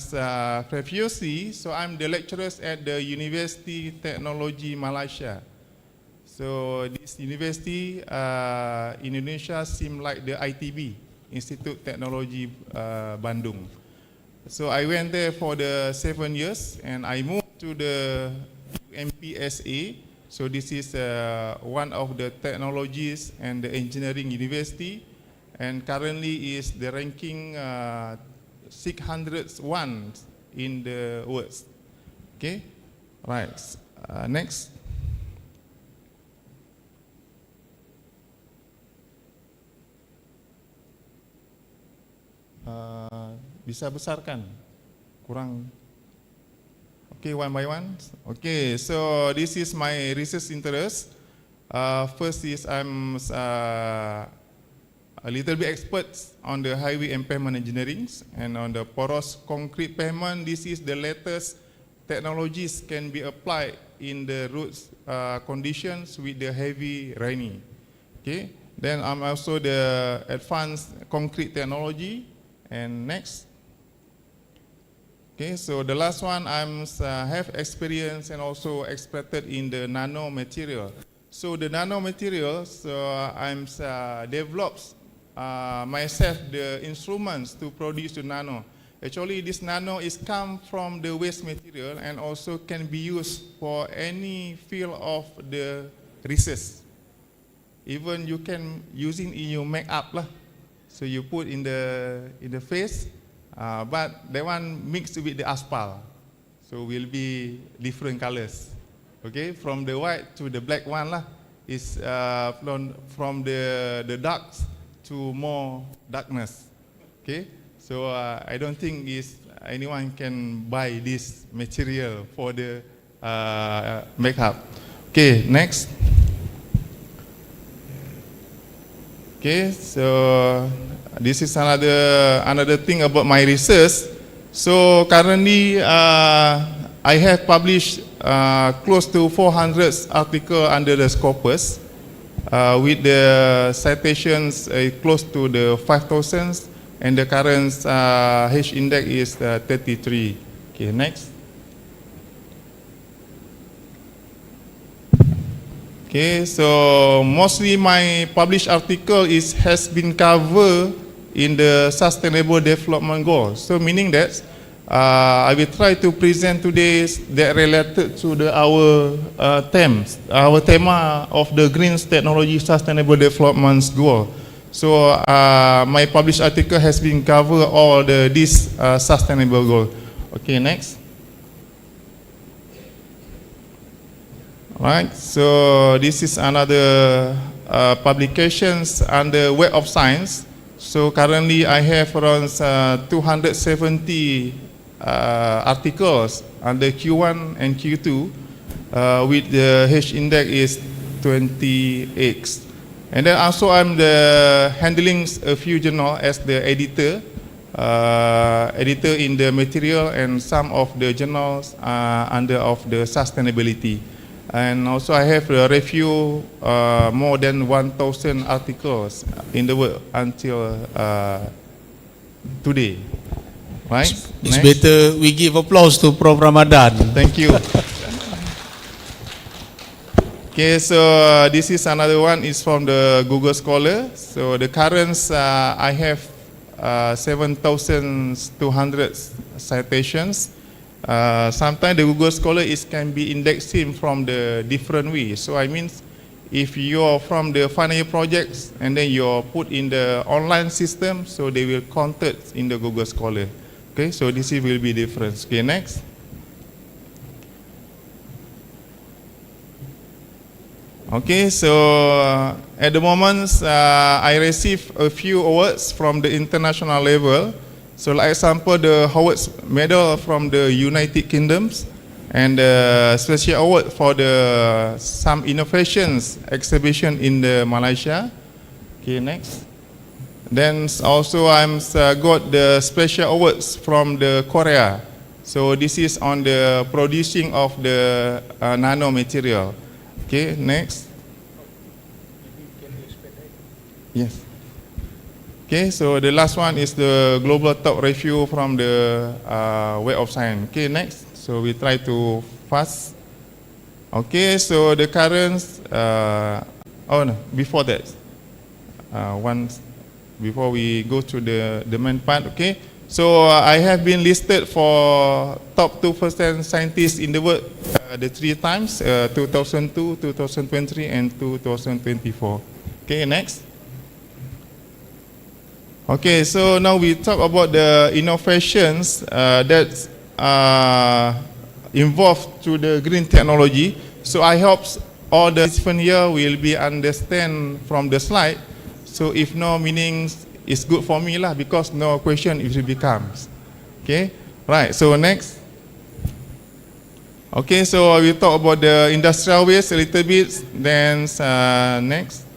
previously, I'm the lecturer at the University Technology Malaysia. So this university in Indonesia seems like the ITB, Institute Technology Bandung. So I went there for the 7 years, and I moved to the MPSA. So this is one of the technologies and the engineering university, and currently is the ranking 601 in the world. Okay, right. Next. Bisa besarkan, kurang. Okay, one by one. Okay, so this is my research interest. First is I'm a little bit expert on the highway and pavement engineering and on the porous concrete pavement. This is the latest technologies can be applied in the roads conditions with the heavy rainy. Okay. Then I'm also the advanced concrete technology. And next. Okay, so the last one I'm have experience and also experted in the nano material. So the nano materials, I'm develops myself the instruments to produce the nano. Actually, this nano is come from the waste material and also can be used for any field of the research. Even you can using in your makeup lah. So you put in the face, but that one mixed with the asphalt, so will be different colors. Okay, from the white to the black one lah. Is from the darks to more darkness. Okay, so I don't think anyone can buy this material for the makeup. Okay, next. Okay, so this is another thing about my research. So currently, I have published close to 400 articles under the Scopus, with the citations close to the 5,000, and the current H index is 33. Okay, next. Okay, so mostly my published article has been covered in the Sustainable Development Goals. So meaning that I will try to present today that related to our themes, our theme of the Green Technology Sustainable Development Goal. So my published article has been covered all these sustainable goals. Okay, next. Right, so this is another publications under Web of Science. So currently I have around 270 articles under Q1 and Q2 with the H index is 28. And then also I'm handling a few journals as the editor in the material and some of the journals under of the sustainability. And also I have review more than 1,000 articles in the world until today. Right? It's better we give applause to Prof. Ramadan. Thank you. Okay, so this is another one. Is from the Google Scholar. So the current I have 7,200 citations. Sometimes the Google Scholar can be indexing from the different ways. So I mean, if you're from the final projects and then you're put in the online system, so they will count it in the Google Scholar. Okay, so this will be different. Okay, next. Okay, so at the moment I receive a few awards from the international level. So like example, the Howard Medal from the United Kingdoms and the special award for the some innovations exhibition in the Malaysia. Okay, next. Then also I'm got the special awards from the Korea. So this is on the producing of the nano material. Okay, next. Yes. Okay, so the last one is the global top review from the Web of Science. Okay, next. So we try to fast. Okay, so the current. Oh no, before that, before we go to the main part. Okay, so I have been listed for top 2% scientists in the world the 3 times, 2002, 2023, and 2024. Okay, next. Okay, so now we talk about the innovations that involved to the green technology. So I hope all the participants here will be understand from the slide. So if no meanings, it's good for me lah, because no question if it becomes. Okay, right. So next. Okay, so we talk about the industrial waste a little bit. Then next,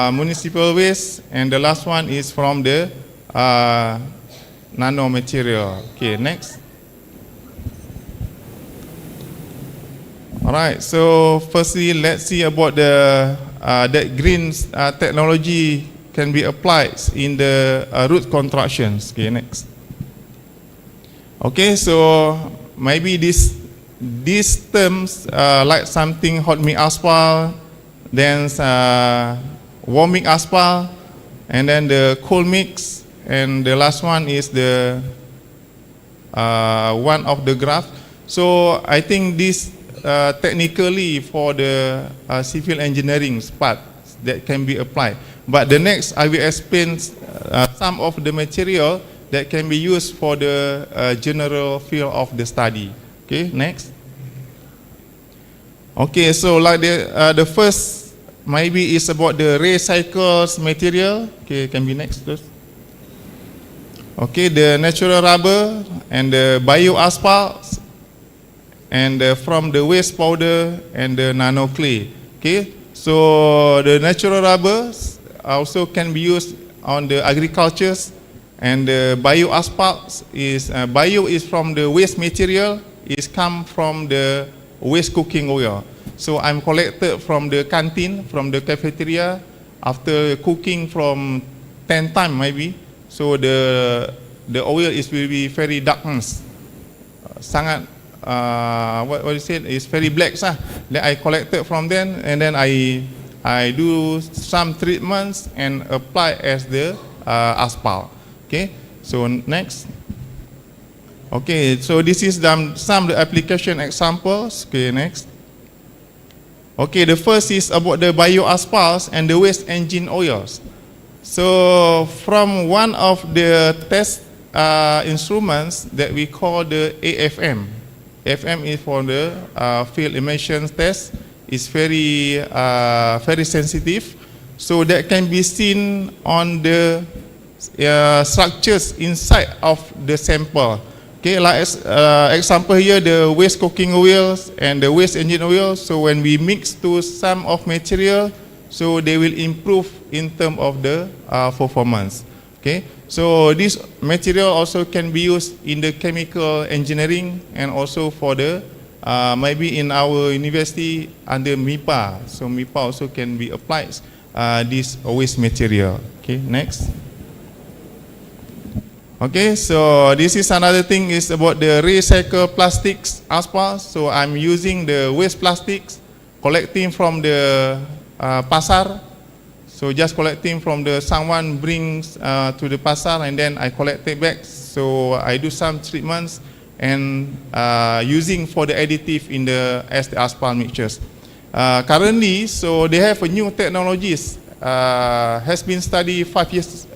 municipal waste, and the last one is from the nano material. Okay, next. All right. So firstly, let's see about the that green technology can be applied in the root constructions. Okay, next. Okay, so maybe these terms like something hot mix asphalt, then warm mix asphalt, and then the cold mix, and the last one is the one of the graph. So I think this technically for the civil engineering part that can be applied. But the next I will explain some of the material that can be used for the general field of the study. Okay, next. Okay, so like the first maybe is about the recycled material. Okay, can be next please. Okay, the natural rubber and the bio asphalt and from the waste powder and the nano clay. Okay, so the natural rubbers also can be used on the agricultures. And the bio asphalt is bio is from the waste material, is come from the waste cooking oil. So I'm collected from the canteen, from the cafeteria after cooking from 10 times maybe. So the oil is will be very darkness, sangat what you said is very black sah. Then I collected from them and then I do some treatments and apply as the asphalt. Okay, so next. Okay, so this is some of the application examples. Okay, next. Okay, the first is about the bio asphalts and the waste engine oils. So from one of the test instruments that we call the AFM. AFM is for the field emissions test. It's very sensitive, so that can be seen on the structures inside of the sample. Okay, like example here, the waste cooking oils and the waste engine oil. So when we mix to some of material, so they will improve in terms of the performance. Okay, so this material also can be used in the chemical engineering and also for the maybe in our university under MIPA. So MIPA also can be applied this waste material. Okay, next. Okay, so this is another thing is about the recycled plastics asphalt. So I'm using the waste plastics, collecting from the pasar. So just collecting from the someone brings to the pasar and then I collect it back. So I do some treatments and using for the additive in the as the asphalt mixtures. Currently, so they have a new technologies has been studied 5 years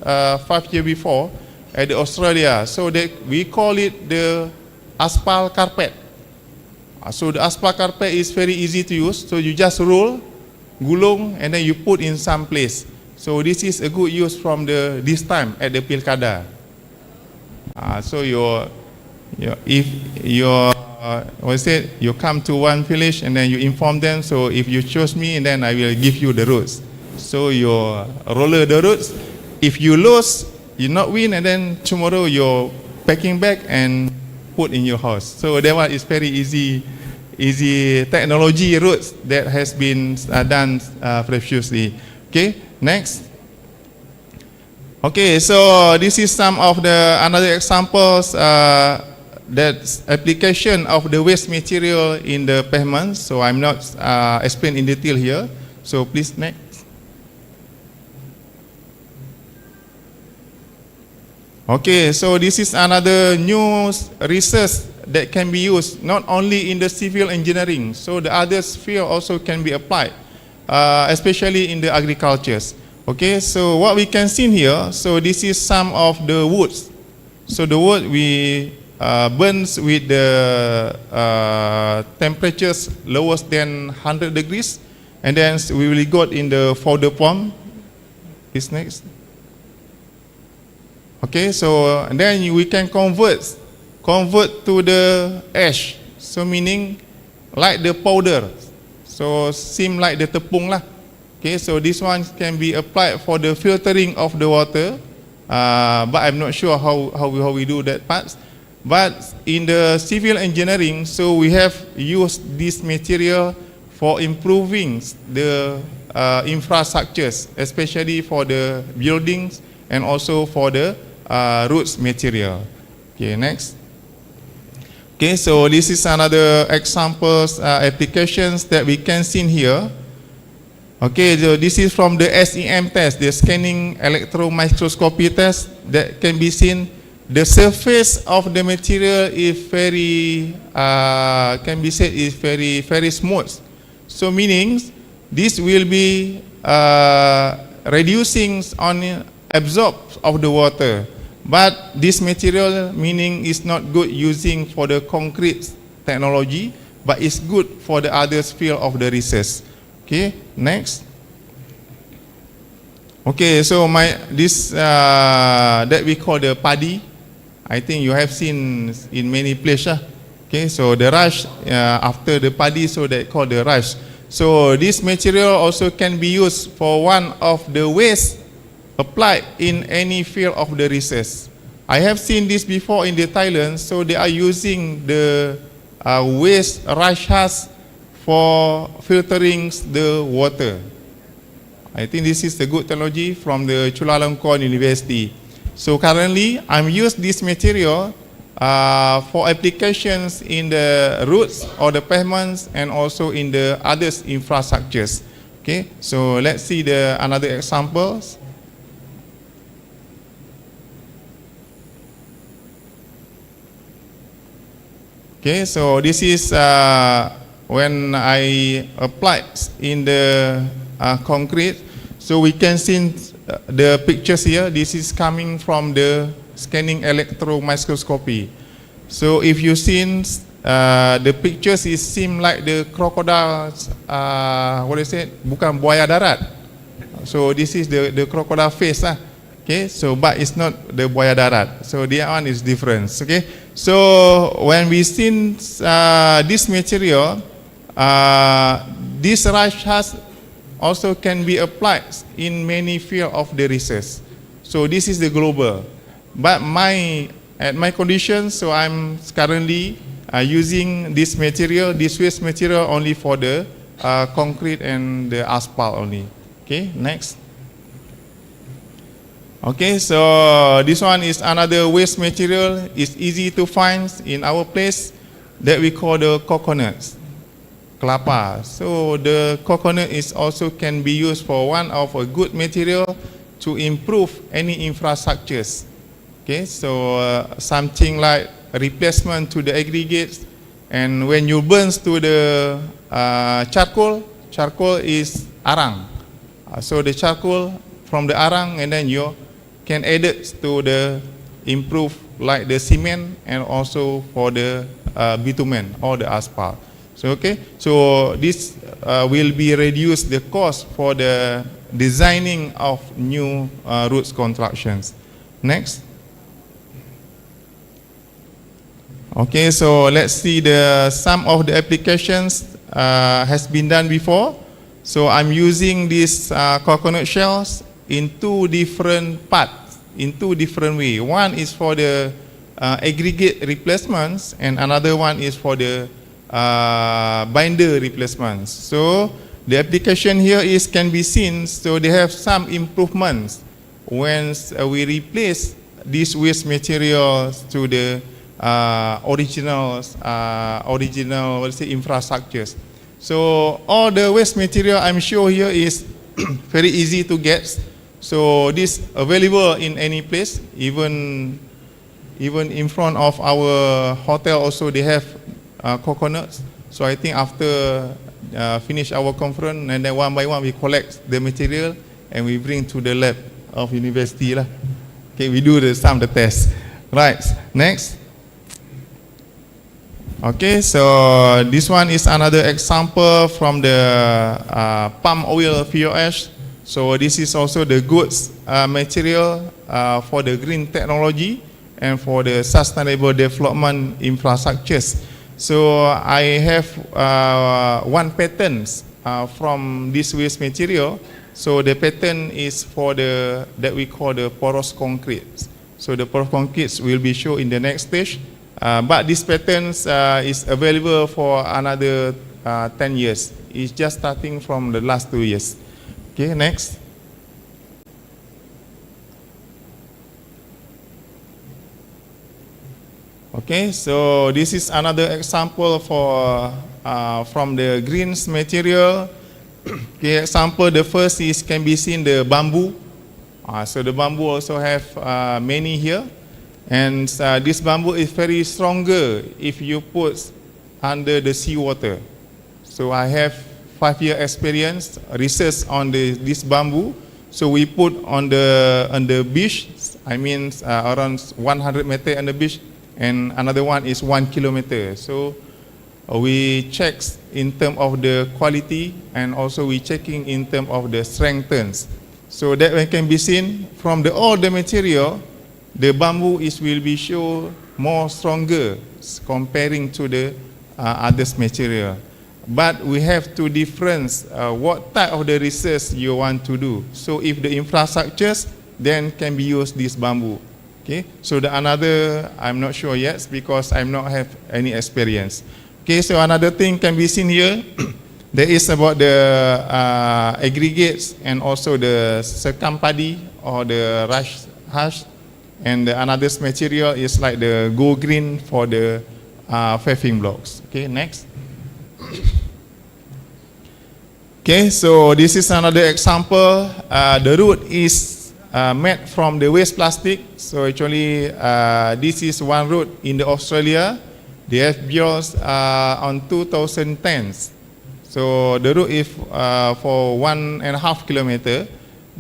before. At Australia, so we call it the asphalt carpet. So the asphalt carpet is very easy to use. So you just roll, gulung, and then you put in some place. So this is a good use from this time at the Pilkada. So if you come to one village and then you inform them. So if you choose me, and then I will give you the roads. So you roller the roads. If you lose, you not win, and then tomorrow you're packing back and put in your house. So that one is very easy technology routes that has been done previously. Okay, next. Okay, so this is some of the another examples that's application of the waste material in the pavement. So I'm not explain in detail here. So please next. Okay, so this is another new research that can be used not only in the civil engineering, so the other field also can be applied, especially in the agricultures. Okay, so what we can see here, so this is some of the woods. So the wood we burns with the temperatures lower than 100 degrees, and then we will go in the powder form. This next. Okay, so and then we can convert to the ash. So meaning like the powder. So seem like the tepung lah. Okay, so this one can be applied for the filtering of the water. But I'm not sure how we do that part. But in the civil engineering, so we have used this material for improving the infrastructures, especially for the buildings and also for the roots material. Okay, next. Okay, so this is another examples applications that we can see here. Okay, so this is from the SEM test, the scanning electron microscopy test that can be seen. The surface of the material is very, can be said is very smooth. So meaning this will be reducing on absorb of the water. But this material meaning is not good using for the concrete technology, but it's good for the other field of the research. Okay, next. Okay, so this that we call the padi, I think you have seen in many places. Okay, so the rush after the padi, so they call the rush. So this material also can be used for one of the ways applied in any field of the research. I have seen this before in the Thailand, so they are using the waste rush husk for filtering the water. I think this is the good technology from the Chulalongkorn University. So currently, I'm using this material for applications in the roads or the pavements and also in the other infrastructures. Okay, so let's see the another examples. Okay, so this is when I applied in the concrete. So we can see the pictures here. This is coming from the scanning electron microscopy. So if you see the pictures, it seem like the crocodiles, what is it? Bukan buaya darat. So this is the crocodile face lah. Okay, so but it's not the buaya darat. So the one is different. Okay, so when we see this material, this rush husk also can be applied in many fields of the research. So this is the global. But at my condition, so I'm currently using this material, this waste material only for the concrete and the asphalt only. Okay, next. Okay, so this one is another waste material. It's easy to find in our place that we call the coconuts, kelapa. So the coconut is also can be used for one of a good material to improve any infrastructures. Okay, so something like replacement to the aggregates, and when you burn to the charcoal is arang. So the charcoal from the arang, and then you can add it to the improve like the cement and also for the bitumen or the asphalt. So okay, so this will be reduce the cost for the designing of new roads constructions. Next. Okay, so let's see some of the applications has been done before. So I'm using these coconut shells in two different parts, in two different ways. One is for the aggregate replacements, and another one is for the binder replacements. So the application here can be seen. So they have some improvements when we replace these waste materials to the original let's say infrastructures. So all the waste material I'm sure here is very easy to get. So this available in any place, even in front of our hotel also they have coconuts. So I think after finish our conference, and then one by one we collect the material and we bring to the lab of university lah. Okay, we do some of the tests. Right, next. Okay, so this one is another example from the palm oil fuel ash. So this is also the goods material for the green technology and for the sustainable development infrastructures. So I have one patent from this waste material. So the patent is for the that we call the porous concrete. So the porous concrete will be shown in the next stage. But this patent is available for another 10 years. It's just starting from the last 2 years. Okay, next. Okay, so this is another example for from the greens material. Okay, example, the first is can be seen the bamboo. So the bamboo also have many here, and this bamboo is very stronger if you put under the seawater. So I have 5-year experience research on this bamboo. So we put on the beach. I mean around 100 meters on the beach. And another one is 1 kilometer. So we check in terms of the quality, and also we checking in terms of the strengths. So that one can be seen from all the material, the bamboo will be show more stronger comparing to the others material. But we have to difference what type of the research you want to do. So if the infrastructures, then can be used this bamboo. Okay, so the another, I'm not sure yet because I'm not have any experience. Okay, so another thing can be seen here. There is about the aggregates and also the circumpadi or the hash, and the another material is like the go green for the paving blocks. Okay, next. Okay, so this is another example. The root is made from the waste plastic. So actually, this is one route in the Australia. They have built on 2010. So the route is for 1.5 kilometers,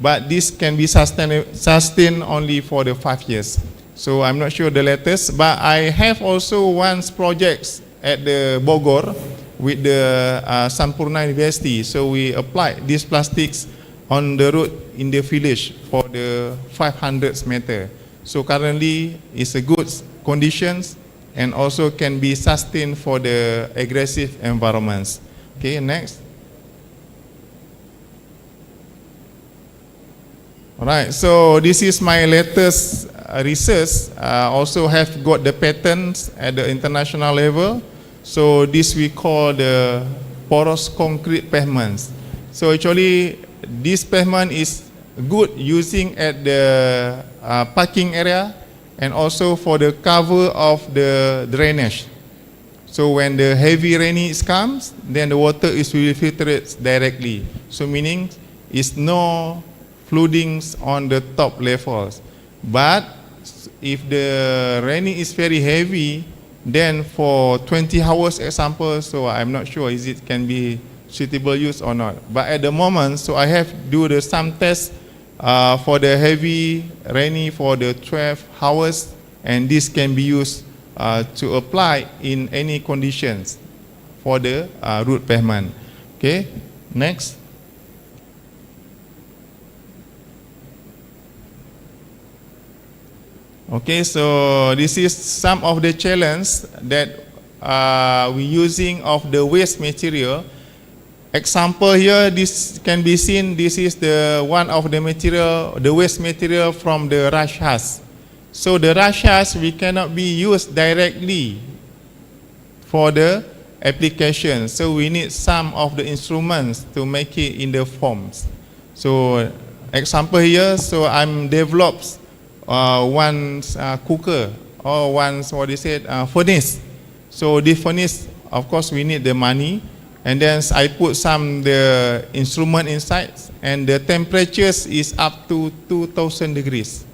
but this can be sustained only for the 5 years. So I'm not sure the latest, but I have also one project at the Bogor with the Sampurna University. So we applied these plastics on the road in the village for the 500 meter. So currently it's a good conditions and also can be sustained for the aggressive environments. Okay, next. All right, so this is my latest research. Also have got the patents at the international level. So this we call the porous concrete pavements. So actually this pavement is good using at the parking area and also for the cover of the drainage. So when the heavy rainy comes, then the water is will filtered directly. So meaning is no floodings on the top levels. But if the rainy is very heavy, then for 20 hours example, so I'm not sure is it can be suitable use or not. But at the moment, so I have do some tests for the heavy rainy for the 12 hours, and this can be used to apply in any conditions for the root pavement. Okay, next. Okay, so this is some of the challenge that we using of the waste material. Example here, this can be seen, this is the one of the material, the waste material from the rush house. So the rush house, we cannot be used directly for the application. So we need some of the instruments to make it in the forms. So example here, so I'm developed one cooker or one, what they said, furnace. So the furnace, of course, we need the money. And then I put some the instrument inside, and the temperatures is up to 2000 degrees.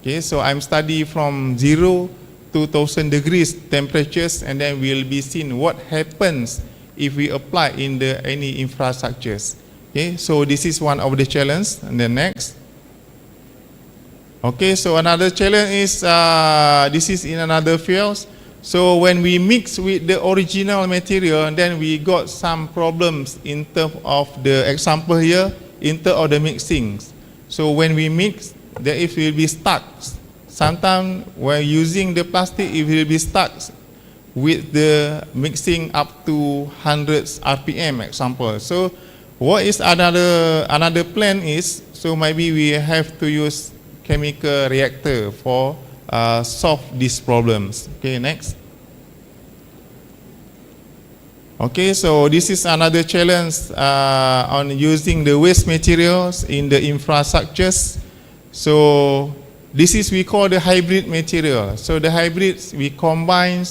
Okay, so I'm study from 0 to 2000 degrees temperatures, and then we'll be seeing what happens if we apply in the any infrastructures. Okay, so this is one of the challenge. And then next. Okay, so another challenge is this is in another field. So when we mix with the original material, then we got some problems in terms of the example here, in terms of the mixings. So when we mix, then it will be stuck. Sometimes when using the plastic, it will be stuck with the mixing up to hundreds RPM example. So what is another plan is, so maybe we have to use chemical reactor for solve these problems. Okay, next. Okay, so this is another challenge on using the waste materials in the infrastructures. So this is we call the hybrid material. So the hybrids, we combine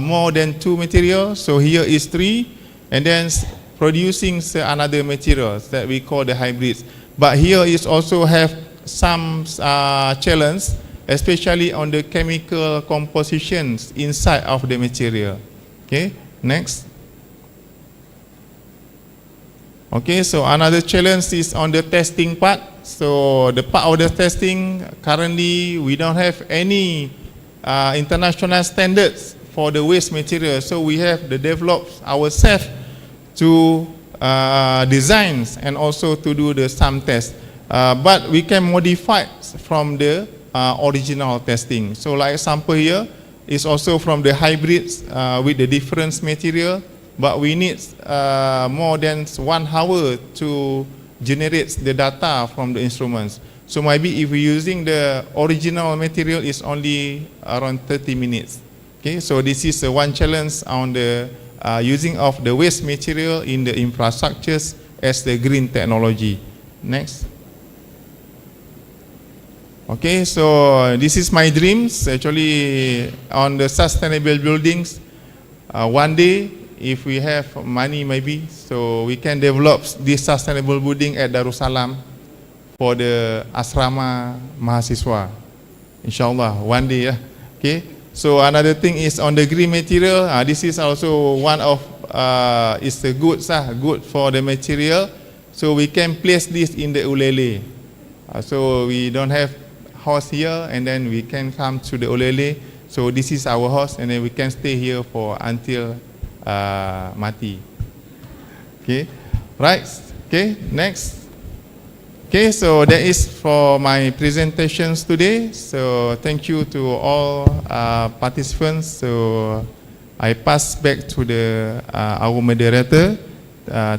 more than 2 materials. So here is 3, and then producing another materials that we call the hybrids. But here is also have some challenge, especially on the chemical compositions inside of the material. Okay, next. Okay, so another challenge is on the testing part. So the part of the testing, currently we don't have any international standards for the waste material. So we have to develop ourselves to design and also to do the some tests. But we can modify from the original testing. So like example here is also from the hybrids with the different material. But we need more than 1 hour to generate the data from the instruments. So maybe if we're using the original material, it's only around 30 minutes. Okay, so this is one challenge on the using of the waste material in the infrastructures as the green technology. Next. Okay, so this is my dreams actually on the sustainable buildings. One day, if we have money maybe, so we can develop this sustainable building at Darussalam for the asrama mahasiswa. Inshallah, one day, yeah. Okay. So another thing is on the green material. This is also one of is the good for the material. So we can place this in the Ulele. So we don't have house here, and then we can come to the Ulele. So this is our house, and then we can stay here for until mati. Okay, right. Okay, next. Okay, so that is for my presentations today. So thank you to all participants. So I pass back to the our moderator.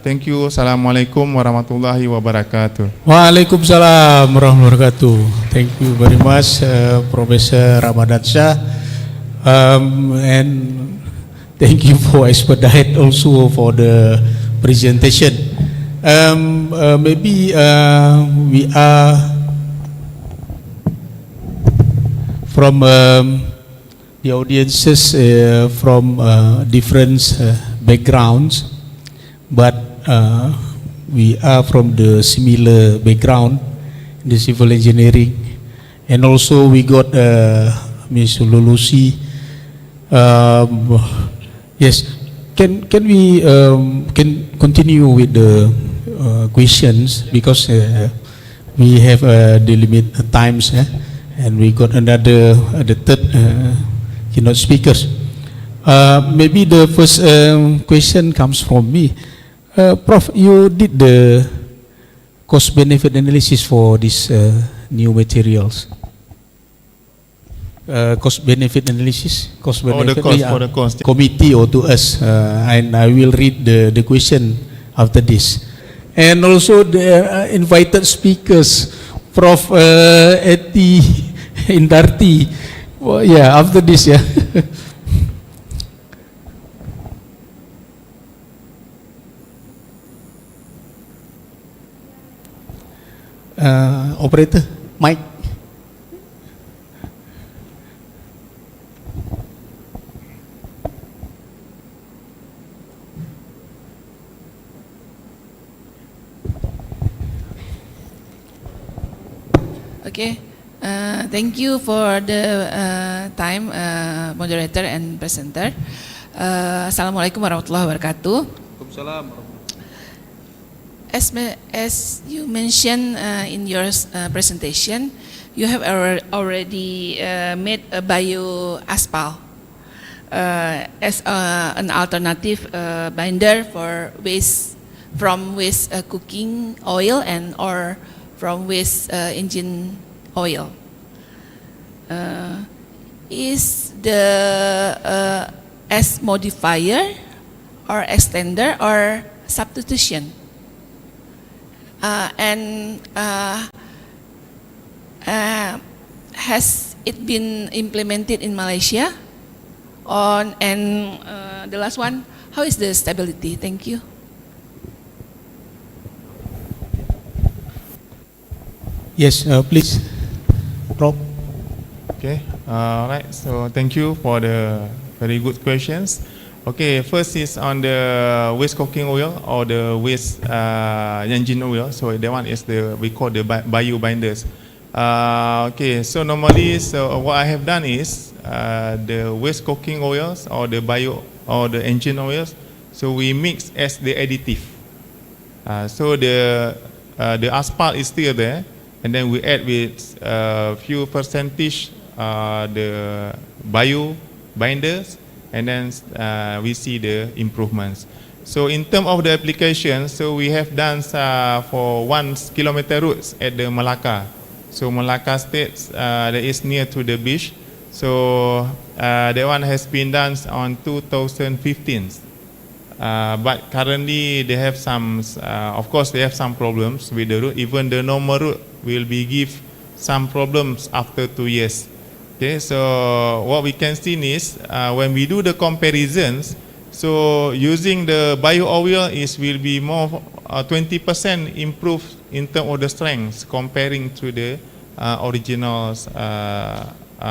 Thank you. Assalamualaikum warahmatullahi wabarakatuh. Waalaikumsalam warahmatullahi wabarakatuh. Thank you very much, Professor Ramadan Shah, and thank you for expedite also for the presentation. Maybe we are from the audiences from different backgrounds, but we are from the similar background, the civil engineering, and also we got Ms. Lulusi. Yes, can we can continue with the questions, because we have the limit times, and we got another the third keynote speakers. Maybe the first question comes from me. Prof, you did the cost benefit analysis for these new materials. Cost benefit analysis, cost benefit, the cost for the cost committee or to us, and I will read the question after this. And also the invited speakers, Prof. Eti Indarti. Well, yeah, after this, yeah. Operator, mic. Okay, thank you for the time, moderator and presenter. Assalamualaikum warahmatullahi wabarakatuh. As you mentioned in your presentation, you have already made a bio asphalt as an alternative binder for waste from waste cooking oil and or from waste engine oil. Is the as modifier or extender or substitution? Has it been implemented in Malaysia? The last one, how is the stability? Thank you. Yes, please, Prof. Okay, right. So thank you for the very good questions. Okay, first is on the waste cooking oil or the waste engine oil. So that one is we call the bio binders. Okay, so normally, so what I have done is the waste cooking oils or the bio or the engine oils. So we mix as the additive. So the asphalt is still there, and then we add with few percentage the bio binders, and then we see the improvements. So in terms of the application, so we have done for 1 kilometer routes at the Malacca. So Malacca State that is near to the beach. So that one has been done on 2015. But currently they have some, of course they have some problems with the route. Even the normal route will be give some problems after 2 years. Okay, so what we can see is when we do the comparisons, so using the bio oil will be more 20% improved in terms of the strength comparing to the original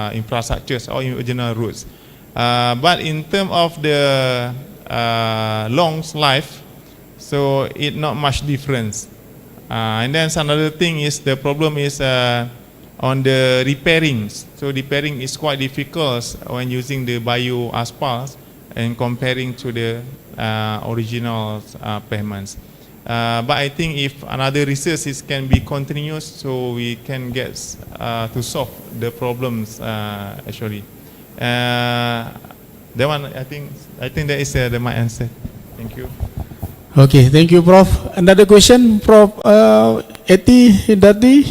infrastructures or original routes. But in terms of the long life, so it not much difference. And then another thing is the problem is on the repairing. So repairing is quite difficult when using the bio asphalt and comparing to the original pavements. But I think if another research can be continuous, so we can get to solve the problems actually. That one, I think that is my answer. Thank you. Okay, thank you, Prof. Another question, Prof. Eti Hidati.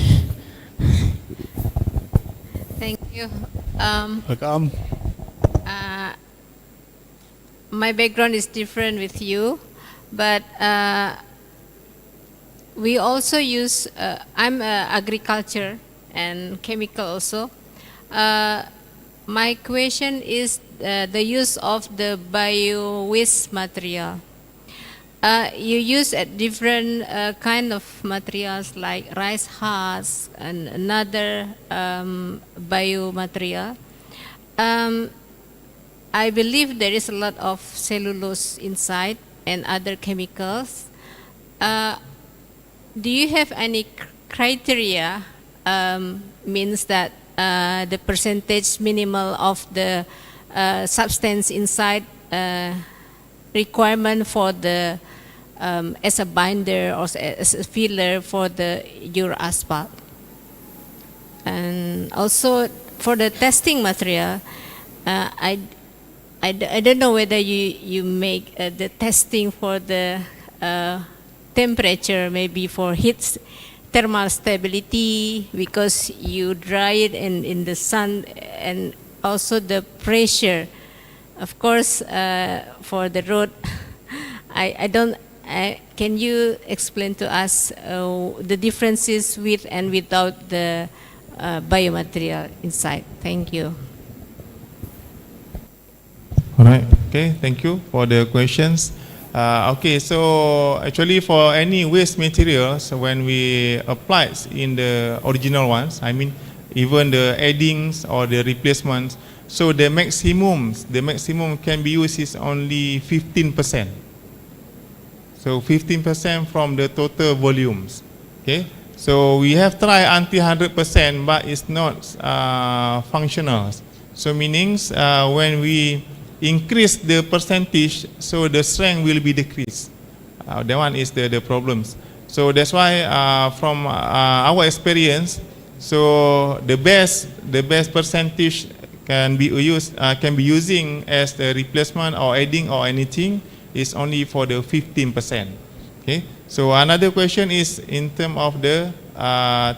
Thank you. Welcome. My background is different with you, but we also use, I'm agriculture and chemical also. My question is the use of the bio waste material. You use different kind of materials like rice husks and another bio material. I believe there is a lot of cellulose inside and other chemicals. Do you have any criteria, means that the percentage minimal of the substance inside requirement for the as a binder or as a filler for your asphalt? And also for the testing material, I don't know whether you make the testing for the temperature, maybe for heat thermal stability, because you dry it in the sun, and also the pressure. Of course, for the road, can you explain to us the differences with and without the biomaterial inside? Thank you. All right. Okay. Thank you for the questions. Okay. So actually, for any waste materials, when we apply in the original ones, I mean, even the addings or the replacements, so the maximum can be used is only 15%. So 15% from the total volumes. Okay. So we have tried until 100%, but it's not functional. So meanings when we increase the percentage, so the strength will be decreased. That one is the problems. So that's why from our experience, so the best percentage can be using as the replacement or adding or anything is only for the 15%. Okay. So another question is in terms of the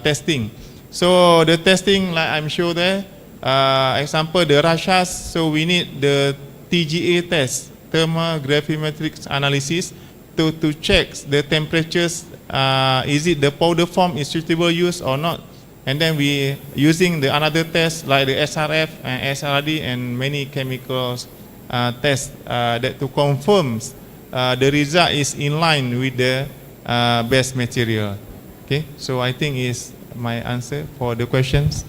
testing. So the testing, like I'm sure there, example the rashas. So we need the TGA test, thermal gravimetric analysis, to check the temperatures. Is it the powder form is suitable use or not? And then we using the another test like the SRF and SRD and many chemicals tests that to confirm the result is in line with the best material. Okay, so I think is my answer for the questions.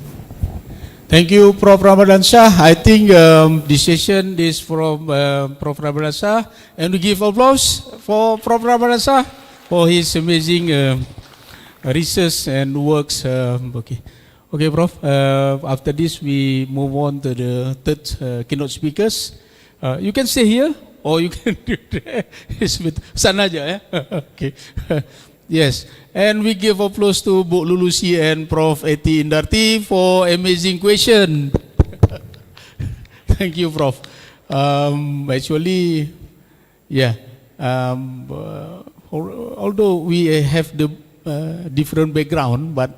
Thank you, Prof. Ramadan Shah. I think this session is from Prof. Ramadan Shah, and we give applause for Prof. Ramadan Shah for his amazing research and works. Okay, Prof. After this, we move on to the third keynote speakers. You can stay here, or you can do that. Sana aja, ya. Okay. Yes, and we give applause to Bu Lulusi and Prof. Eti Indarti for amazing question. Thank you, Prof. Actually, yeah. Although we have the different background, but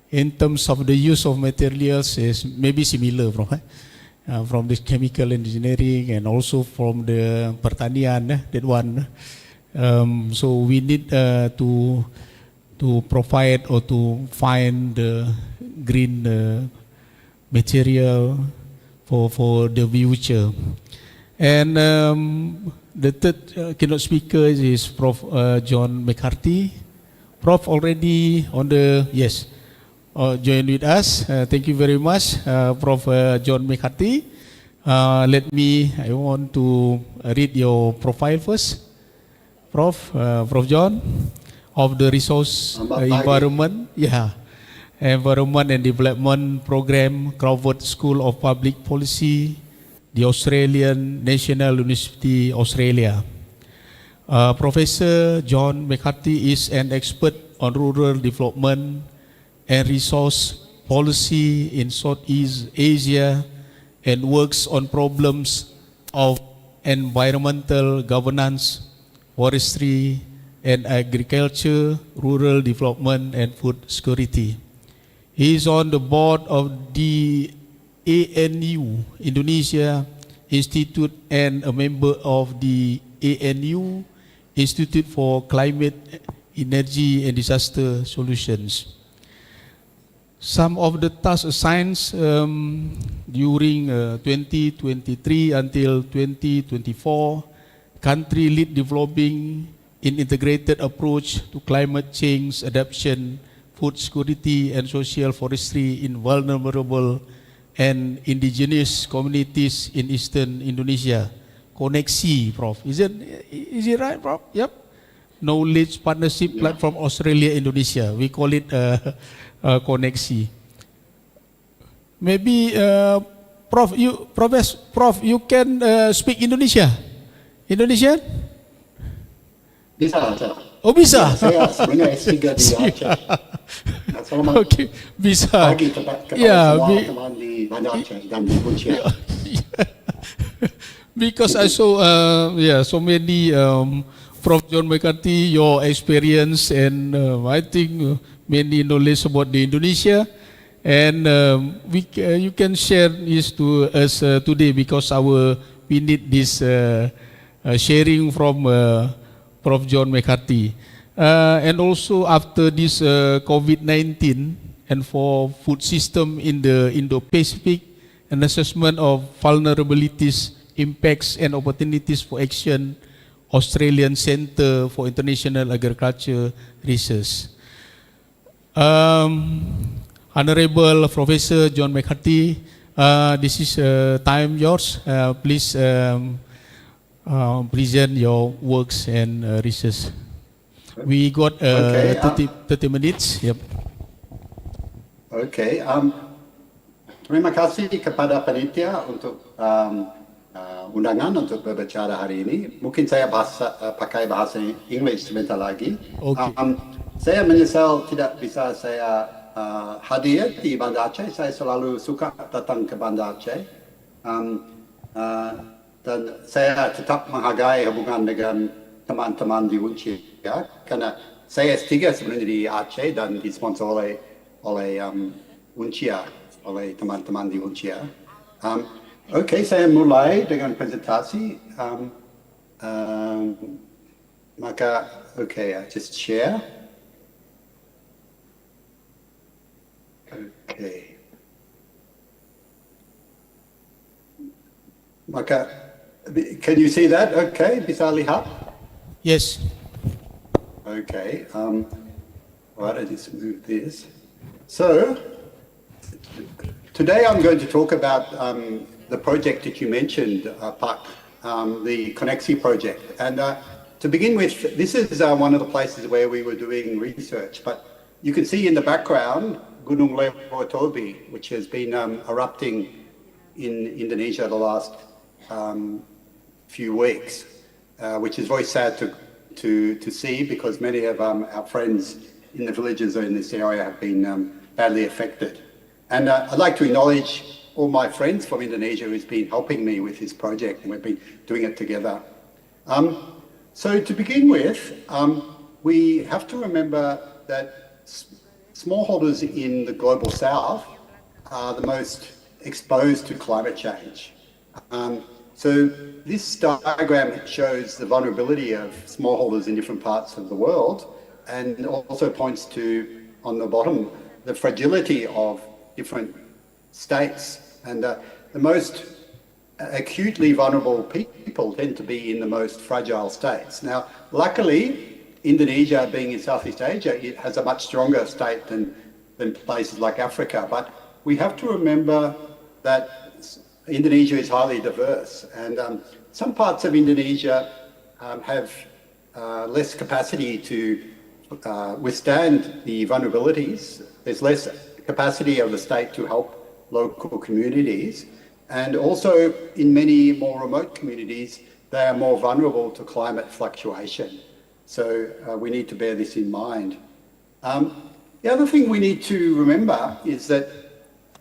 in terms of the use of materials is maybe similar, Prof. From the chemical engineering and also from the pertanian, that one. So we need to provide or to find the green material for the future. And the third keynote speaker is Prof. John McCarthy. Prof already on the, yes, join with us. Thank you very much, Prof. John McCarthy. I want to read your profile first. Prof. John, of the Resource Environment, Environment and Development Program, Crawford School of Public Policy, the Australian National University, Australia. Professor John McCarthy is an expert on rural development and resource policy in Southeast Asia and works on problems of environmental governance, forestry and agriculture, rural development and food security. He is on the board of the ANU, Indonesia Institute, and a member of the ANU, Institute for Climate, Energy and Disaster Solutions. Some of the tasks assigned during 2023 until 2024, country lead developing in integrated approach to climate change adaptation, food security and social forestry in vulnerable and indigenous communities in eastern Indonesia. Koneksi, Prof. Is it right, Prof? Yep. Knowledge Partnership Platform Australia Indonesia. We call it Koneksi. Maybe Prof, you can speak Indonesia. Indonesian? Bisa. Oh, bisa. Ya, saya sebenarnya S3 di Aceh. Selamat Okay, bisa. pagi kepada Yeah, semua teman di Banda Aceh dan di Kuching. Because I saw, so many Prof. John McCarthy, your experience and I think many knowledge about the Indonesia, and you can share this to us today because we need this sharing from Prof. John McCarthy. And also after this COVID-19 and for food system in the Indo-Pacific, an assessment of vulnerabilities, impacts and opportunities for action, Australian Centre for International Agriculture Research. Honorable Professor John McCarthy, this is time yours. Please present your works and research. We got 30 minutes. Yep. Okay. Terima kasih kepada panitia untuk undangan untuk berbicara hari ini. Mungkin saya pakai bahasa Inggeris sebentar lagi. Okay. Saya menyesal tidak bisa saya hadir di Banda Aceh. Saya selalu suka datang ke Banda Aceh. Dan saya tetap menghargai hubungan dengan teman-teman di Uncia, karena saya S3 sebenarnya di Aceh dan disponsor oleh Uncia, oleh teman-teman di Uncia. Okay, saya mulai dengan presentasi. Maka, okay, I just share. Okay. Maka, can you see that? Okay, bisa lihat? Yes. Okay. Right, I just move this. So, today I'm going to talk about the project that you mentioned, Pak, the Connexi project. And to begin with, this is one of the places where we were doing research. But you can see in the background, Gunung Lewotobi, which has been erupting in Indonesia the last few weeks, which is very sad to see because many of our friends in the villages in this area have been badly affected. And I'd like to acknowledge all my friends from Indonesia who's been helping me with this project, and we've been doing it together. So to begin with, we have to remember that smallholders in the global south are the most exposed to climate change. So this diagram shows the vulnerability of smallholders in different parts of the world, and also points to, on the bottom, the fragility of different states. And the most acutely vulnerable people tend to be in the most fragile states. Now, luckily, Indonesia, being in Southeast Asia, it has a much stronger state than places like Africa. But we have to remember that Indonesia is highly diverse, and some parts of Indonesia have less capacity to withstand the vulnerabilities. There's less capacity of the state to help local communities, and also in many more remote communities, they are more vulnerable to climate fluctuation. So we need to bear this in mind. The other thing we need to remember is that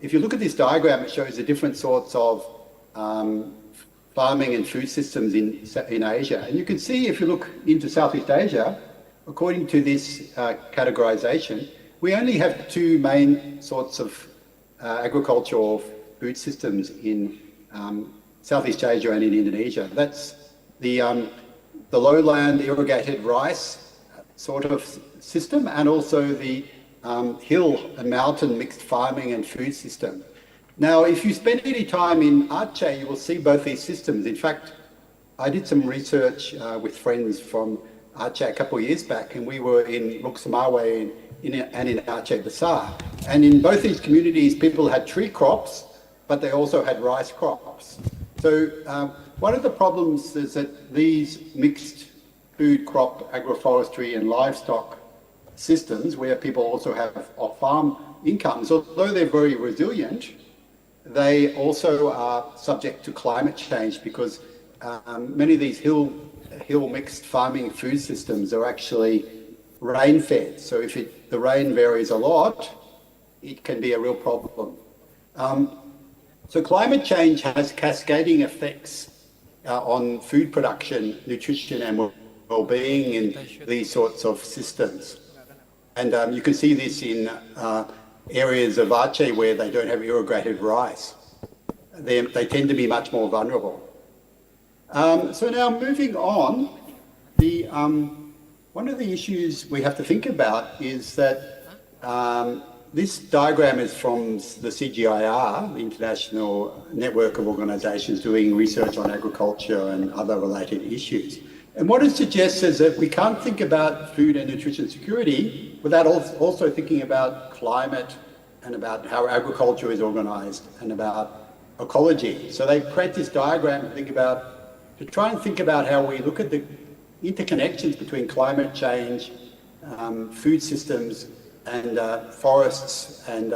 if you look at this diagram, it shows the different sorts of farming and food systems in Asia. And you can see if you look into Southeast Asia, according to this categorization, we only have two main sorts of agricultural food systems in Southeast Asia and in Indonesia. That's the lowland irrigated rice sort of system, and also the hill and mountain mixed farming and food system. Now, if you spend any time in Aceh, you will see both these systems. In fact, I did some research with friends from Aceh a couple of years back, and we were in Luxemawe and in Aceh Besar. And in both these communities, people had tree crops, but they also had rice crops. So one of the problems is that these mixed food crop, agroforestry and livestock systems, where people also have off-farm incomes, although they're very resilient, they also are subject to climate change, because many of these hill mixed farming food systems are actually rain-fed. So if the rain varies a lot, it can be a real problem. So climate change has cascading effects on food production, nutrition and well-being in these sorts of systems. And you can see this in areas of Aceh where they don't have irrigated rice. They tend to be much more vulnerable. So now moving on, one of the issues we have to think about is that this diagram is from the CGIR, the International Network of Organisations doing research on agriculture and other related issues. And what it suggests is that we can't think about food and nutrition security without also thinking about climate and about how agriculture is organised and about ecology. So they create this diagram to try and think about how we look at the interconnections between climate change, food systems, and forests, and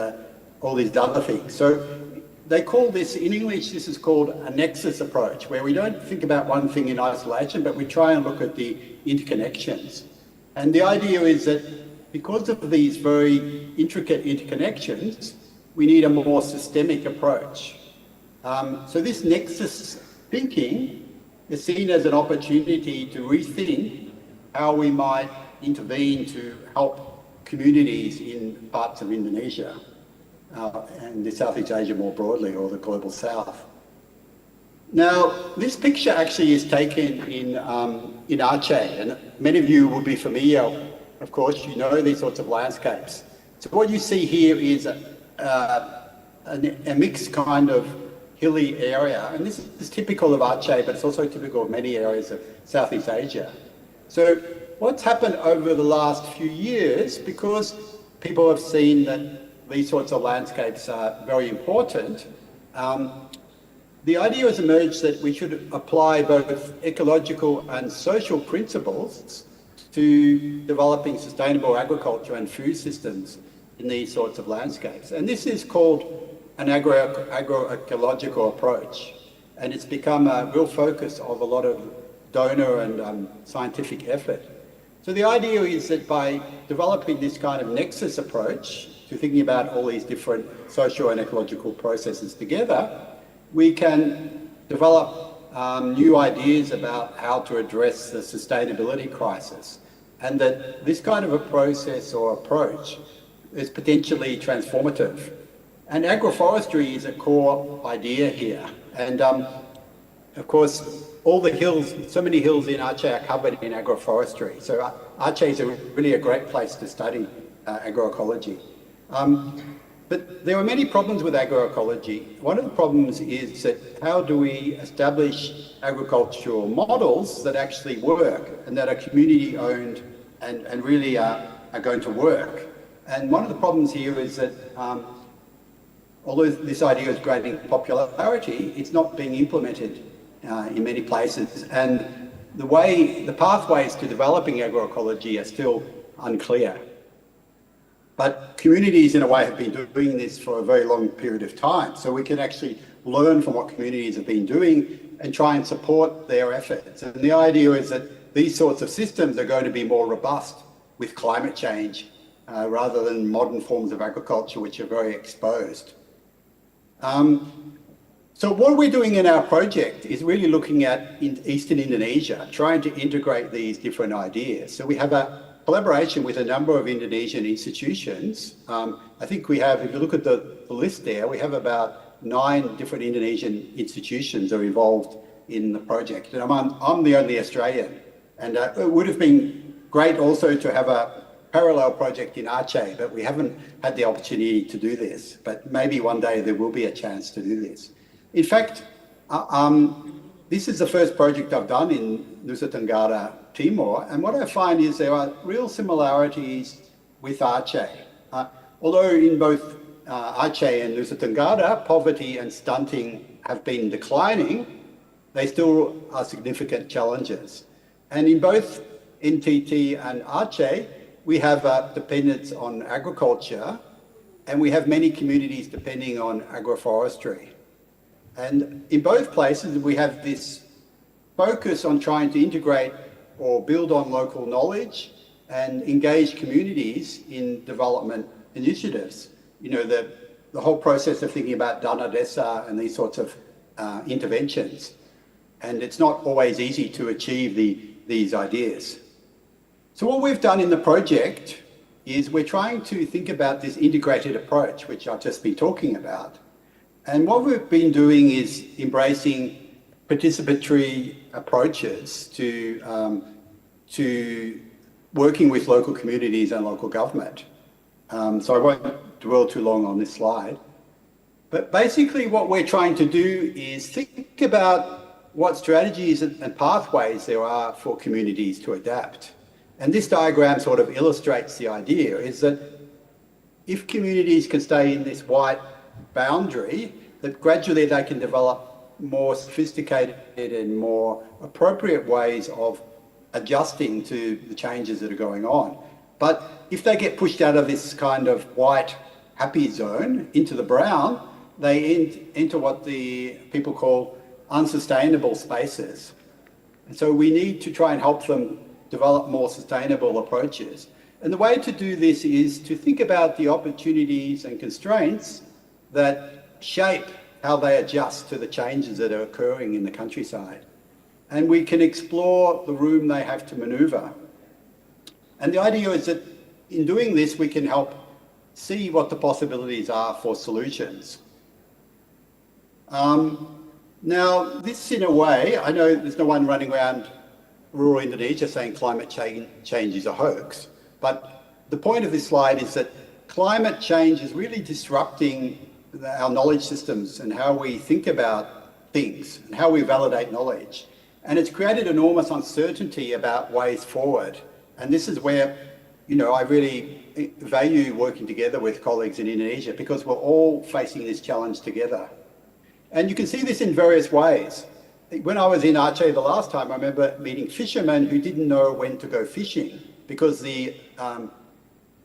all these other things. So they call this, in English, this is called a nexus approach, where we don't think about one thing in isolation, but we try and look at the interconnections. And the idea is that because of these very intricate interconnections, we need a more systemic approach. So this nexus thinking is seen as an opportunity to rethink how we might intervene to help communities in parts of Indonesia and the Southeast Asia more broadly, or the global south. Now, this picture actually is taken in Aceh, and many of you will be familiar, of course, you know these sorts of landscapes. So what you see here is a mixed kind of hilly area, and this is typical of Aceh, but it's also typical of many areas of Southeast Asia. So what's happened over the last few years, because people have seen that these sorts of landscapes are very important, the idea has emerged that we should apply both ecological and social principles to developing sustainable agriculture and food systems in these sorts of landscapes. And this is called an agroecological approach. And it's become a real focus of a lot of donor and scientific effort. So the idea is that by developing this kind of nexus approach to thinking about all these different social and ecological processes together, we can develop new ideas about how to address the sustainability crisis, and that this kind of a process or approach is potentially transformative. And agroforestry is a core idea here. And of course, all the hills, so many hills in Aceh are covered in agroforestry. So Aceh is really a great place to study agroecology. But there are many problems with agroecology. One of the problems is that how do we establish agricultural models that actually work and that are community owned and really are going to work? And one of the problems here is that although this idea is gaining popularity, it's not being implemented in many places. And the pathways to developing agroecology are still unclear. But communities, in a way, have been doing this for a very long period of time. So we can actually learn from what communities have been doing and try and support their efforts. And the idea is that these sorts of systems are going to be more robust with climate change rather than modern forms of agriculture, which are very exposed. So what we're doing in our project is really looking at Eastern Indonesia, trying to integrate these different ideas. So we have a collaboration with a number of Indonesian institutions. I think we have, if you look at the list there, we have about 9 different Indonesian institutions are involved in the project. And I'm the only Australian. And it would have been great also to have a parallel project in Aceh, but we haven't had the opportunity to do this. But maybe one day there will be a chance to do this. In fact, this is the first project I've done in Nusa Tenggara Timor, and what I find is there are real similarities with Aceh. Although in both Aceh and Nusa Tenggara, poverty and stunting have been declining, they still are significant challenges. And in both NTT and Aceh, we have dependence on agriculture, and we have many communities depending on agroforestry. And in both places, we have this focus on trying to integrate or build on local knowledge and engage communities in development initiatives. You know, the whole process of thinking about dana desa and these sorts of interventions. And it's not always easy to achieve these ideas. So what we've done in the project is we're trying to think about this integrated approach, which I've just been talking about. And what we've been doing is embracing participatory approaches to working with local communities and local government. So I won't dwell too long on this slide. But basically what we're trying to do is think about what strategies and pathways there are for communities to adapt. And this diagram sort of illustrates the idea is that if communities can stay in this white boundary, that gradually they can develop more sophisticated and more appropriate ways of adjusting to the changes that are going on. But if they get pushed out of this kind of white happy zone into the brown, they enter what the people call unsustainable spaces. And so we need to try and help them develop more sustainable approaches. And the way to do this is to think about the opportunities and constraints that shape how they adjust to the changes that are occurring in the countryside. And we can explore the room they have to maneuver. And the idea is that in doing this, we can help see what the possibilities are for solutions. Now, this in a way, I know there's no one running around rural Indonesia saying climate change is a hoax, but the point of this slide is that climate change is really disrupting our knowledge systems and how we think about things and how we validate knowledge. And it's created enormous uncertainty about ways forward. And this is where, I really value working together with colleagues in Indonesia, because we're all facing this challenge together. And you can see this in various ways. When I was in Aceh the last time, I remember meeting fishermen who didn't know when to go fishing because the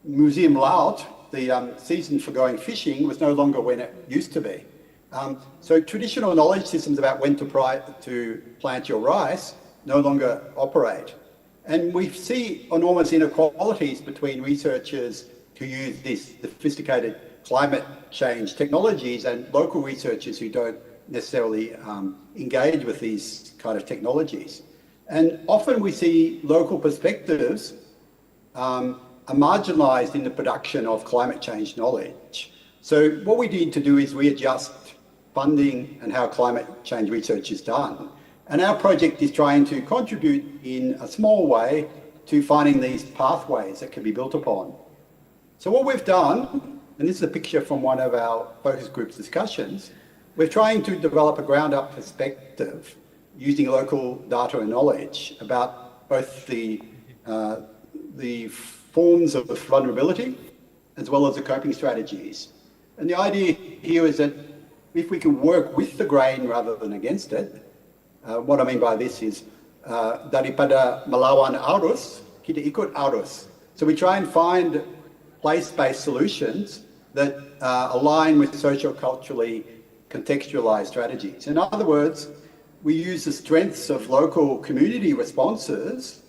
Museum Laut, the season for going fishing, was no longer when it used to be. So traditional knowledge systems about when to plant your rice no longer operate. And we see enormous inequalities between researchers who use these sophisticated climate change technologies and local researchers who don't necessarily engage with these kind of technologies. And often we see local perspectives are marginalised in the production of climate change knowledge. So what we need to do is readjust funding and how climate change research is done. And our project is trying to contribute in a small way to finding these pathways that can be built upon. So what we've done, and this is a picture from one of our focus groups discussions, we're trying to develop a ground-up perspective using local data and knowledge about both the forms of vulnerability as well as the coping strategies. And the idea here is that if we can work with the grain rather than against it, what I mean by this is daripada melawan arus, kita ikut arus. So we try and find place-based solutions that align with socio-culturally contextualized strategies. In other words, we use the strengths of local community responses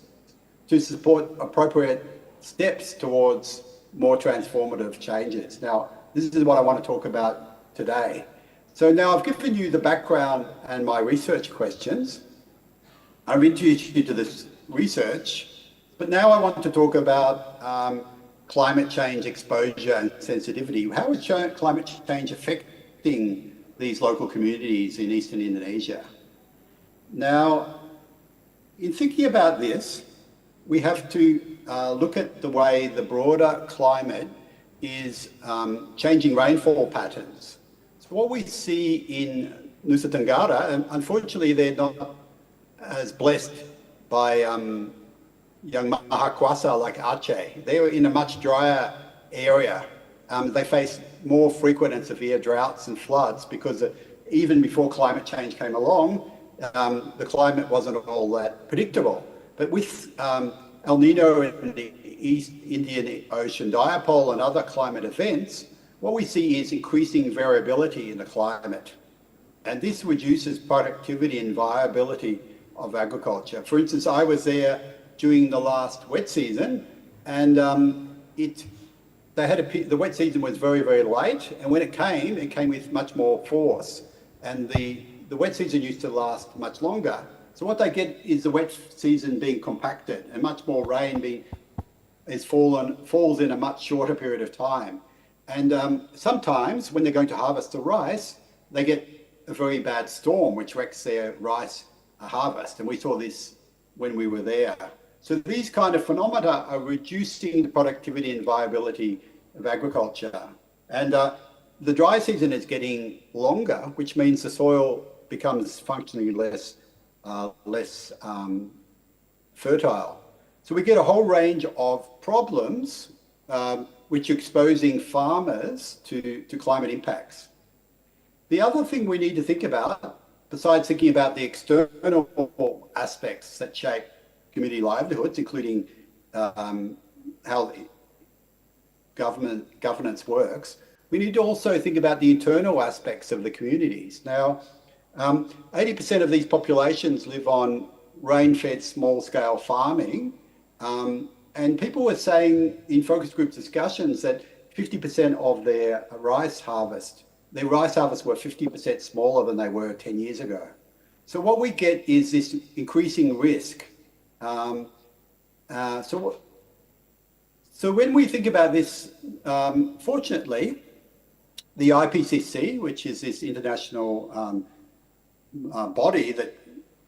to support appropriate steps towards more transformative changes. Now, this is what I want to talk about today. So now I've given you the background and my research questions. I've introduced you to this research, but now I want to talk about climate change exposure and sensitivity. How is climate change affecting these local communities in eastern Indonesia? Now, in thinking about this, we have to look at the way the broader climate is changing rainfall patterns. So what we see in Nusa Tenggara, and unfortunately they're not as blessed by Yang Maha Kuasa like Aceh. They were in a much drier area. They face more frequent and severe droughts and floods because even before climate change came along, the climate wasn't all that predictable. But with El Nino and the East Indian Ocean dipole and other climate events, what we see is increasing variability in the climate. And this reduces productivity and viability of agriculture. For instance, I was there during the last wet season, and the wet season was very, very late, and when it came with much more force. And the wet season used to last much longer. So what they get is the wet season being compacted and much more rain falls in a much shorter period of time. And sometimes when they're going to harvest the rice, they get a very bad storm which wrecks their rice harvest. And we saw this when we were there. So these kind of phenomena are reducing the productivity and viability of agriculture. And the dry season is getting longer, which means the soil becomes functionally less fertile. So we get a whole range of problems which are exposing farmers to climate impacts. The other thing we need to think about, besides thinking about the external aspects that shape community livelihoods, including how governance works, we need to also think about the internal aspects of the communities. Now, 80% of these populations live on rain-fed small-scale farming, and people were saying in focus group discussions that 50% of their rice harvests were 50% smaller than they were 10 years ago. So what we get is this increasing risk. So when we think about this, fortunately, the IPCC, which is this international body that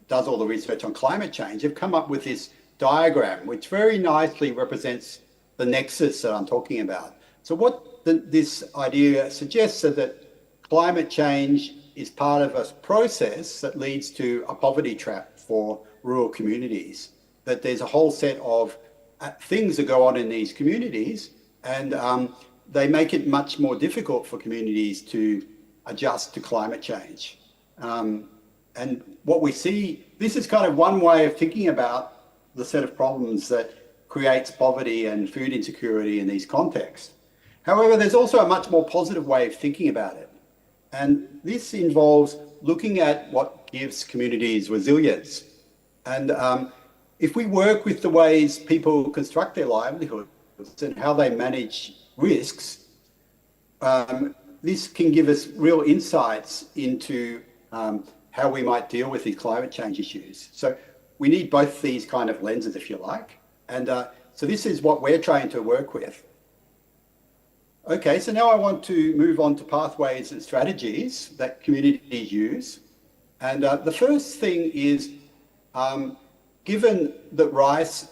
does all the research on climate change have come up with this diagram, which very nicely represents the nexus that I'm talking about. So what this idea suggests is that climate change is part of a process that leads to a poverty trap for rural communities, that there's a whole set of things that go on in these communities, and they make it much more difficult for communities to adjust to climate change. And what we see, this is kind of one way of thinking about the set of problems that creates poverty and food insecurity in these contexts. However, there's also a much more positive way of thinking about it. And this involves looking at what gives communities resilience. And if we work with the ways people construct their livelihoods and how they manage risks, this can give us real insights into how we might deal with these climate change issues. So we need both these kind of lenses, if you like. And so this is what we're trying to work with. Okay, so now I want to move on to pathways and strategies that communities use. And the first thing is, given that rice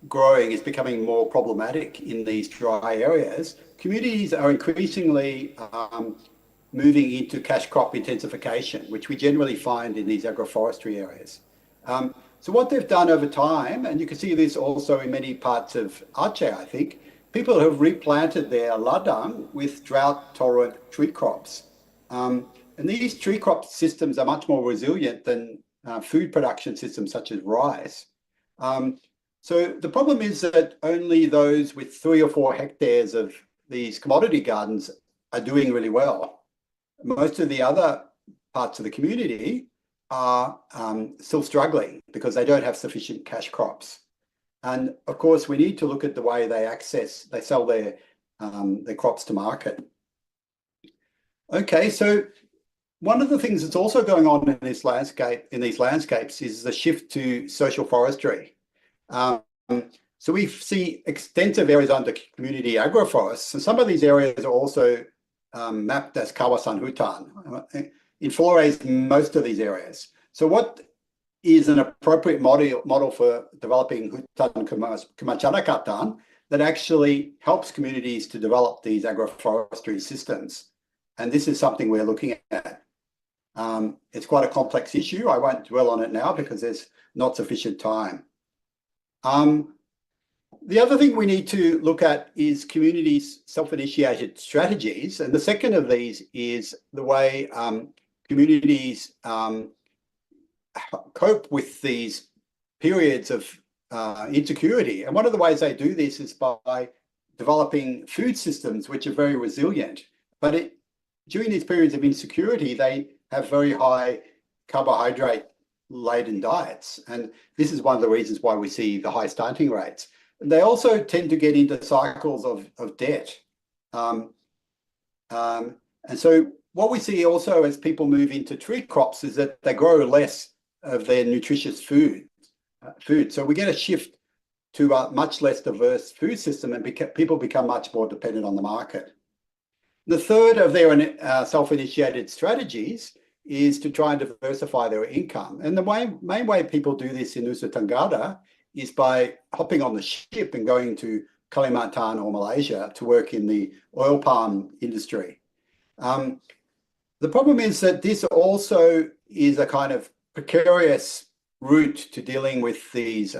growing is becoming more problematic in these dry areas, communities are increasingly moving into cash crop intensification, which we generally find in these agroforestry areas. So what they've done over time, and you can see this also in many parts of Aceh, I think, people have replanted their ladang with drought-tolerant tree crops. And these tree crop systems are much more resilient than food production systems such as rice. So the problem is that only those with 3 or 4 hectares of these commodity gardens are doing really well. Most of the other parts of the community are still struggling because they don't have sufficient cash crops. And of course, we need to look at the way they sell their crops to market. Okay, so one of the things that's also going on in these landscapes is the shift to social forestry. So we see extensive areas under community agroforests, and some of these areas are also mapped as kawasan hutan. In Flores, most of these areas. So what is an appropriate model for developing hutan kemasyarakatan that actually helps communities to develop these agroforestry systems? And this is something we're looking at. It's quite a complex issue. I won't dwell on it now because there's not sufficient time. The other thing we need to look at is communities' self-initiated strategies. And the second of these is the way communities cope with these periods of insecurity. And one of the ways they do this is by developing food systems which are very resilient. But during these periods of insecurity, they have very high carbohydrate-laden diets. And this is one of the reasons why we see the high stunting rates. And they also tend to get into cycles of debt. And so what we see also as people move into tree crops is that they grow less of their nutritious food. So we get a shift to a much less diverse food system, and people become much more dependent on the market. The third of their self-initiated strategies is to try and diversify their income. And the main way people do this in Nusa Tenggara is by hopping on the ship and going to Kalimantan or Malaysia to work in the oil palm industry. The problem is that this also is a kind of precarious route to dealing with these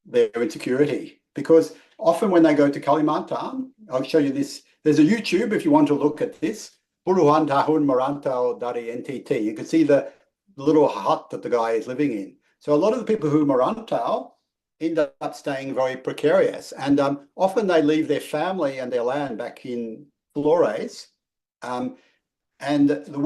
their insecurity, because often when they go to Kalimantan, I'll show you this. There's a YouTube if you want to look at this. Puluhan tahun merantau dari NTT. You can see the little hut that the guy is living in. So a lot of the people who merantau end up staying very precarious, and often they leave their family and their land back in Flores. And the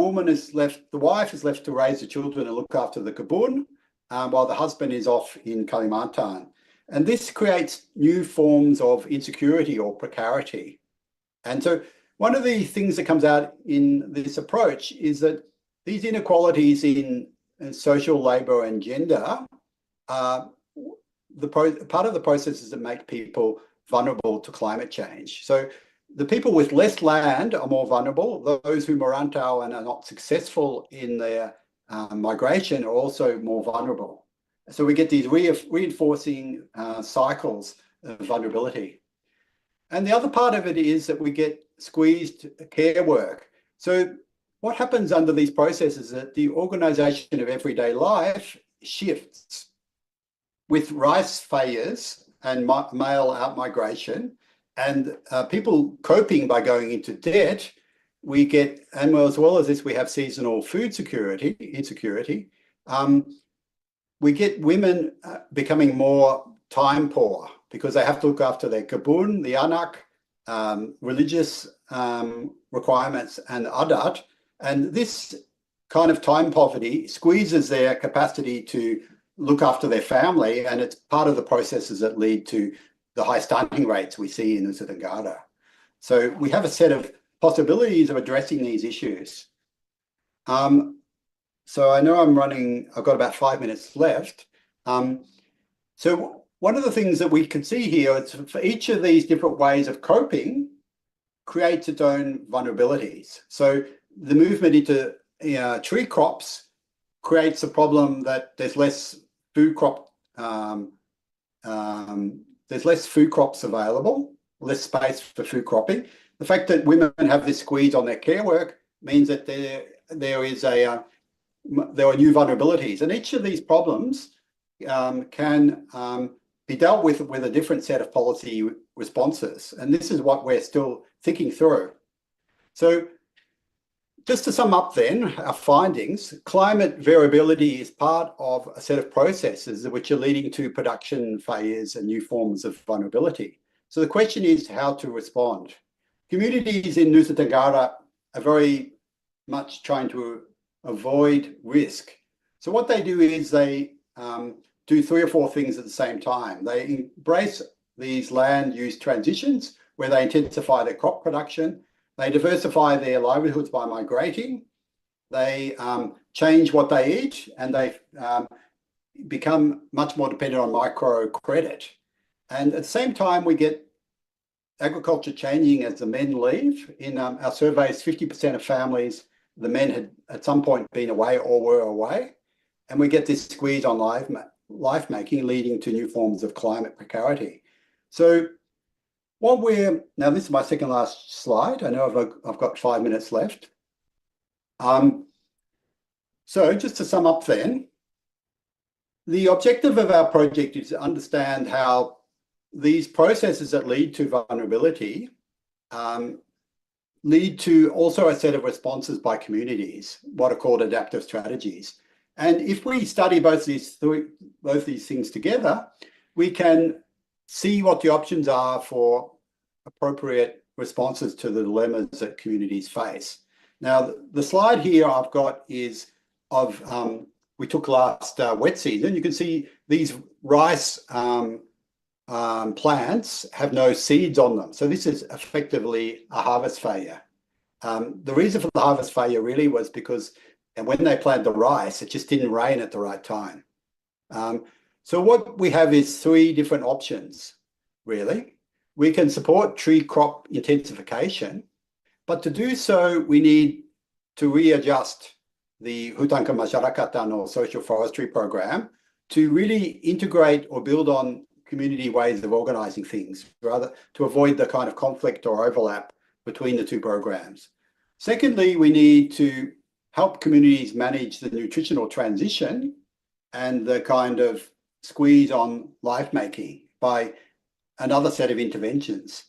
wife is left to raise the children and look after the kebun, while the husband is off in Kalimantan. And this creates new forms of insecurity or precarity. And so one of the things that comes out in this approach is that these inequalities in social labor and gender are part of the processes that make people vulnerable to climate change. So the people with less land are more vulnerable. Those who merantau and are not successful in their migration are also more vulnerable. So we get these reinforcing cycles of vulnerability. And the other part of it is that we get squeezed care work. So what happens under these processes is that the organisation of everyday life shifts. With rice failures and male out-migration and people coping by going into debt, we get, and as well as this, we have seasonal food insecurity. We get women becoming more time poor because they have to look after their kabun, the anak, religious requirements and adat. And this kind of time poverty squeezes their capacity to look after their family, and it's part of the processes that lead to the high stunting rates we see in Nusa Tenggara. So we have a set of possibilities of addressing these issues. So I know I've got about 5 minutes left. So one of the things that we can see here is for each of these different ways of coping creates its own vulnerabilities. So the movement into tree crops creates a problem that there's less food crops available, less space for food cropping. The fact that women have this squeeze on their care work means that there are new vulnerabilities, and each of these problems can be dealt with a different set of policy responses, and this is what we're still thinking through. So just to sum up then, our findings, climate variability is part of a set of processes which are leading to production failures and new forms of vulnerability. So the question is how to respond. Communities in Nusa Tenggara are very much trying to avoid risk. So what they do is they do 3 or 4 things at the same time. They embrace these land use transitions where they intensify their crop production. They diversify their livelihoods by migrating. They change what they eat, and they become much more dependent on microcredit. And at the same time, we get agriculture changing as the men leave. In our surveys, 50% of families, the men had at some point been away or were away. And we get this squeeze on life making, leading to new forms of climate precarity. So now this is my second last slide. I know I've got 5 minutes left. So just to sum up then, the objective of our project is to understand how these processes that lead to vulnerability lead to also a set of responses by communities, what are called adaptive strategies. And if we study both these things together, we can see what the options are for appropriate responses to the dilemmas that communities face. Now, the slide here I've got is of, we took last wet season. You can see these rice plants have no seeds on them. So this is effectively a harvest failure. The reason for the harvest failure really was because when they planted the rice, it just didn't rain at the right time. So what we have is 3 different options, really. We can support tree crop intensification, but to do so, we need to readjust the Hutan Kemasyarakatan or social forestry program to really integrate or build on community ways of organizing things, rather to avoid the kind of conflict or overlap between the 2 programs. Secondly, we need to help communities manage the nutritional transition and the kind of squeeze on life making by another set of interventions,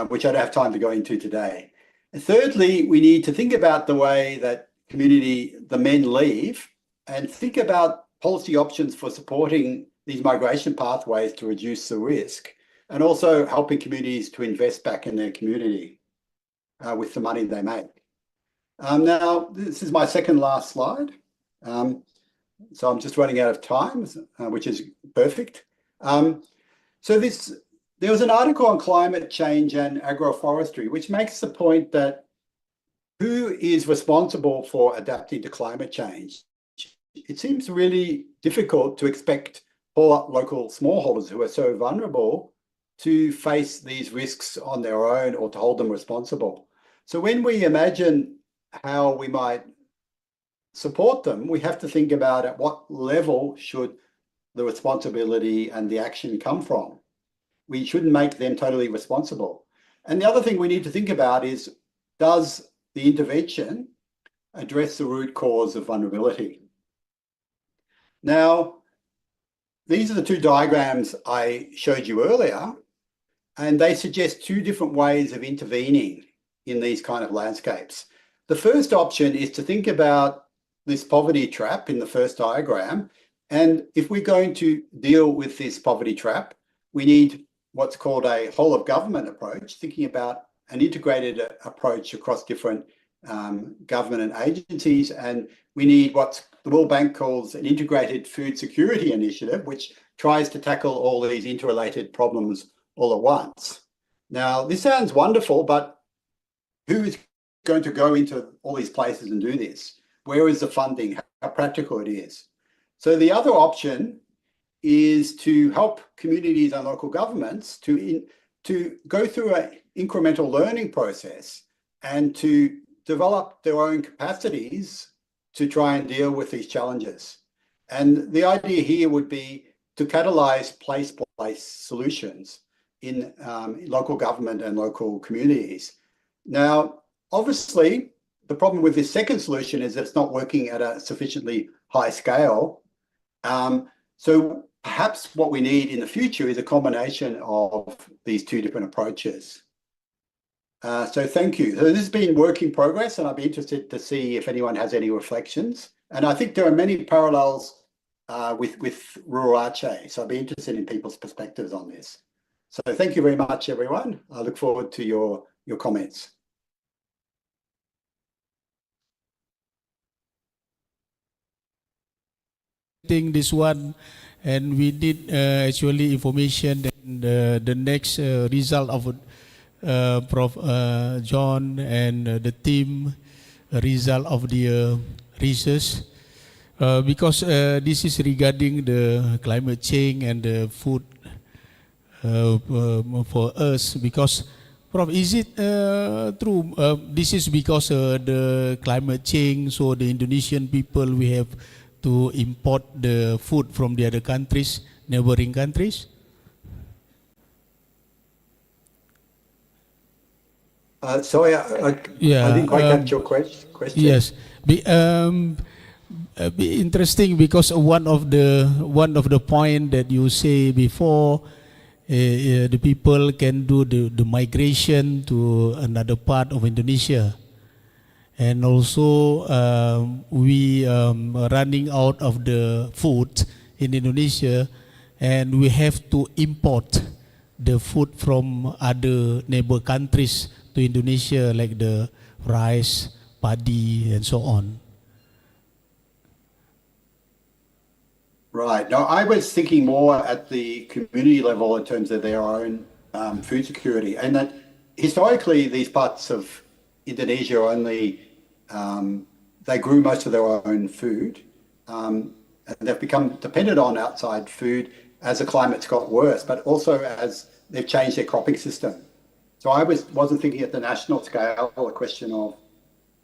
which I don't have time to go into today. And thirdly, we need to think about the way that the men leave, and think about policy options for supporting these migration pathways to reduce the risk, and also helping communities to invest back in their community with the money they make. Now, this is my second last slide. So I'm just running out of time, which is perfect. So there was an article on climate change and agroforestry, which makes the point that who is responsible for adapting to climate change? It seems really difficult to expect poor local smallholders who are so vulnerable to face these risks on their own or to hold them responsible. So when we imagine how we might support them, we have to think about at what level should the responsibility and the action come from. We shouldn't make them totally responsible. And the other thing we need to think about is, does the intervention address the root cause of vulnerability? Now, these are the two diagrams I showed you earlier, and they suggest two different ways of intervening in these kind of landscapes. The first option is to think about this poverty trap in the first diagram. And if we're going to deal with this poverty trap, we need what's called a whole of government approach, thinking about an integrated approach across different government and agencies. And we need what the World Bank calls an integrated food security initiative, which tries to tackle all these interrelated problems all at once. Now, this sounds wonderful, but who is going to go into all these places and do this? Where is the funding? How practical it is? So the other option is to help communities and local governments to go through an incremental learning process and to develop their own capacities to try and deal with these challenges. And the idea here would be to catalyze place-based solutions in local government and local communities. Now, obviously, the problem with this second solution is that it's not working at a sufficiently high scale. So perhaps what we need in the future is a combination of these two different approaches. So thank you. So this has been work in progress, and I'd be interested to see if anyone has any reflections. And I think there are many parallels with rural Aceh. So I'd be interested in people's perspectives on this. So thank you very much, everyone. I look forward to your comments. This one, and we did actually information and the next result of Prof. John and the team result of the research, because this is regarding the climate change and the food for us. Because, Prof, is it true? This is because the climate change, so the Indonesian people, we have to import the food from the other countries, neighboring countries? Sorry, I didn't quite catch your question. Yes, be interesting because one of the point that you say before, the people can do the migration to another part of Indonesia. And also, we running out of the food in Indonesia, and we have to import the food from other neighbor countries to Indonesia, like the rice, paddy, and so on. Right. No, I was thinking more at the community level in terms of their own food security, and that historically these parts of Indonesia only they grew most of their own food, and they've become dependent on outside food as the climate's got worse, but also as they've changed their cropping system. So I wasn't thinking at the national scale a question of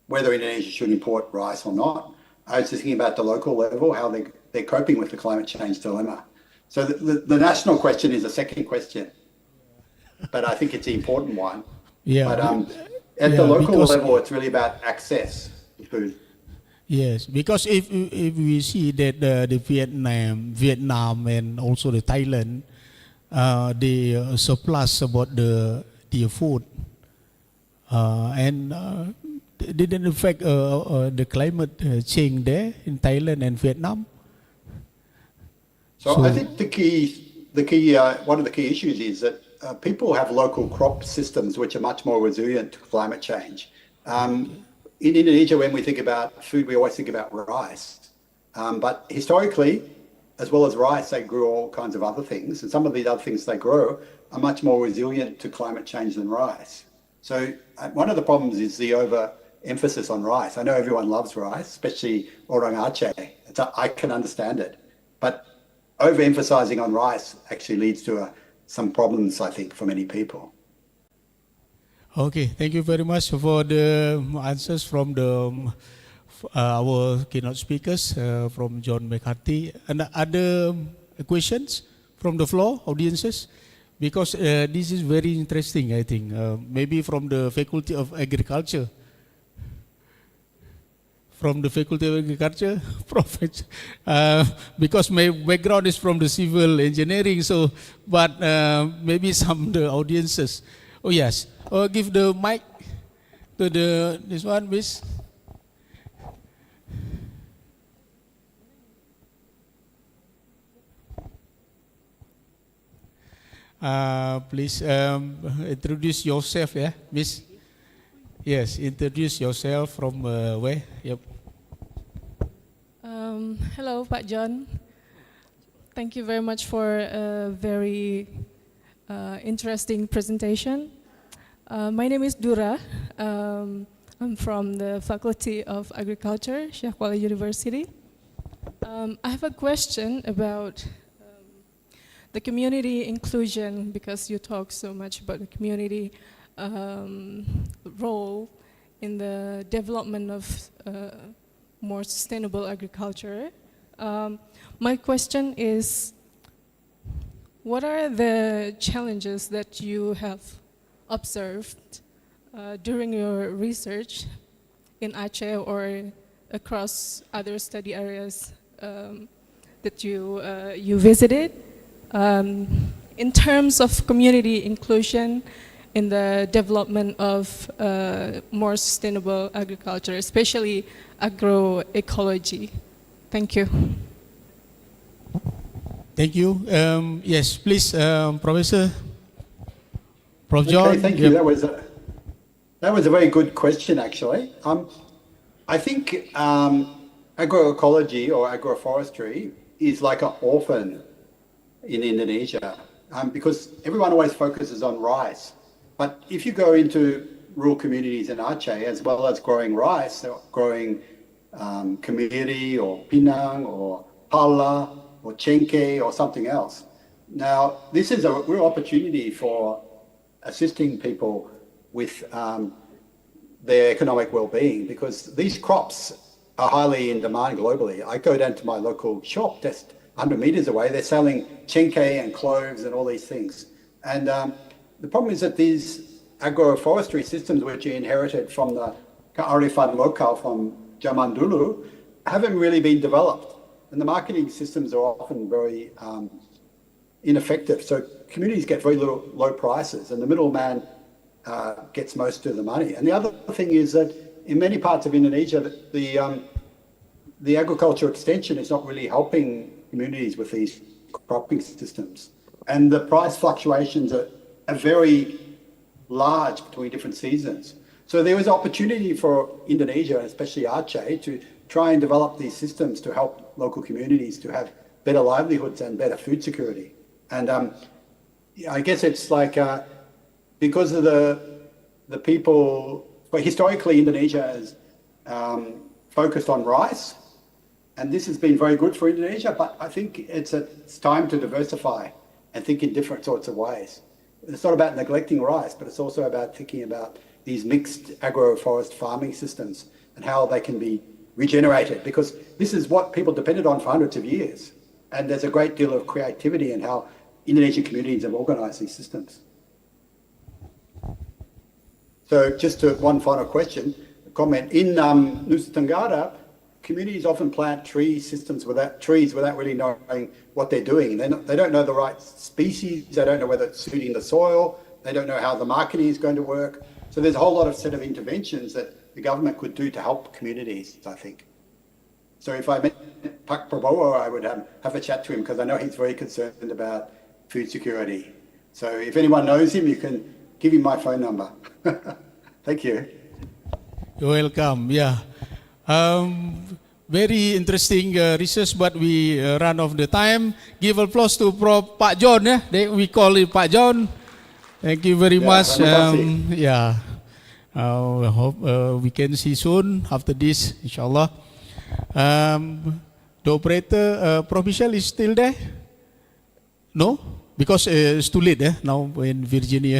whether Indonesia should import rice or not. I was just thinking about the local level, how they're coping with the climate change dilemma. So the national question is a second question, but I think it's the important one. Yeah. But at the local level, it's really about access to food. Yes, because if we see that the Vietnam and also the Thailand, the surplus about the food, and didn't affect the climate change there in Thailand and Vietnam. So I think the key one of the key issues is that people have local crop systems which are much more resilient to climate change. In Indonesia, when we think about food, we always think about rice. But historically, as well as rice, they grew all kinds of other things. And some of these other things they grow are much more resilient to climate change than rice. So one of the problems is the overemphasis on rice. I know everyone loves rice, especially orang Aceh. I can understand it. But overemphasizing on rice actually leads to some problems, I think, for many people. Okay, thank you very much for the answers from our keynote speakers from John McCarthy. And other questions from the floor, audiences? Because this is very interesting, I think. Maybe from the Faculty of Agriculture. From the Faculty of Agriculture, Prophet, because my background is from the civil engineering, so, but maybe some of the audiences. Oh yes, give the mic to this one, please. Please introduce yourself, yeah, Miss. Yes, introduce yourself from where? Yep. Hello, Pak John. Thank you very much for a very interesting presentation. My name is Dura. I'm from the Faculty of Agriculture, Syekh Kuala University. I have a question about the community inclusion, because you talk so much about the community role in the development of more sustainable agriculture. My question is, what are the challenges that you have observed during your research in Aceh or across other study areas that you visited, in terms of community inclusion in the development of more sustainable agriculture, especially agroecology? Thank you. Thank you. Yes, please, Professor. Prof. John. Okay, thank you. That was a very good question, actually. I think agroecology or agroforestry is like an orphan in Indonesia, because everyone always focuses on rice. But if you go into rural communities in Aceh, as well as growing rice, or growing kemiri or pinang or pala or cengkeh or something else. Now, this is a real opportunity for assisting people with their economic well-being, because these crops are highly in demand globally. I go down to my local shop just 100 meters away. They're selling cengkeh and cloves and all these things. And the problem is that these agroforestry systems, which are inherited from the kearifan lokal from zaman dulu, haven't really been developed. And the marketing systems are often very ineffective. So communities get very low prices, and the middleman gets most of the money. And the other thing is that in many parts of Indonesia, the agriculture extension is not really helping communities with these cropping systems. And the price fluctuations are very large between different seasons. So there is opportunity for Indonesia, especially Aceh, to try and develop these systems to help local communities to have better livelihoods and better food security. And I guess it's like because of the people, but historically Indonesia has focused on rice, and this has been very good for Indonesia, but I think it's time to diversify and think in different sorts of ways. It's not about neglecting rice, but it's also about thinking about these mixed agroforest farming systems and how they can be regenerated, because this is what people depended on for hundreds of years. And there's a great deal of creativity in how Indonesian communities have organized these systems. So just one final question, comment. In Nusa Tenggara, communities often plant trees without really knowing what they're doing. They don't know the right species, they don't know whether it's suiting the soil, they don't know how the marketing is going to work. So there's a whole lot of set of interventions that the government could do to help communities, I think. So if I met Pak Prabowo, I would have a chat to him, because I know he's very concerned about food security. So if anyone knows him, you can give him my phone number. Thank you. You're welcome. Yeah. Very interesting research, but we run off the time. Give applause to Pak John. We call him Pak John. Thank you very much. I hope we can see soon after this, inshallah. The operator, Provincial, is still there? No? Because it's too late now in Virginia,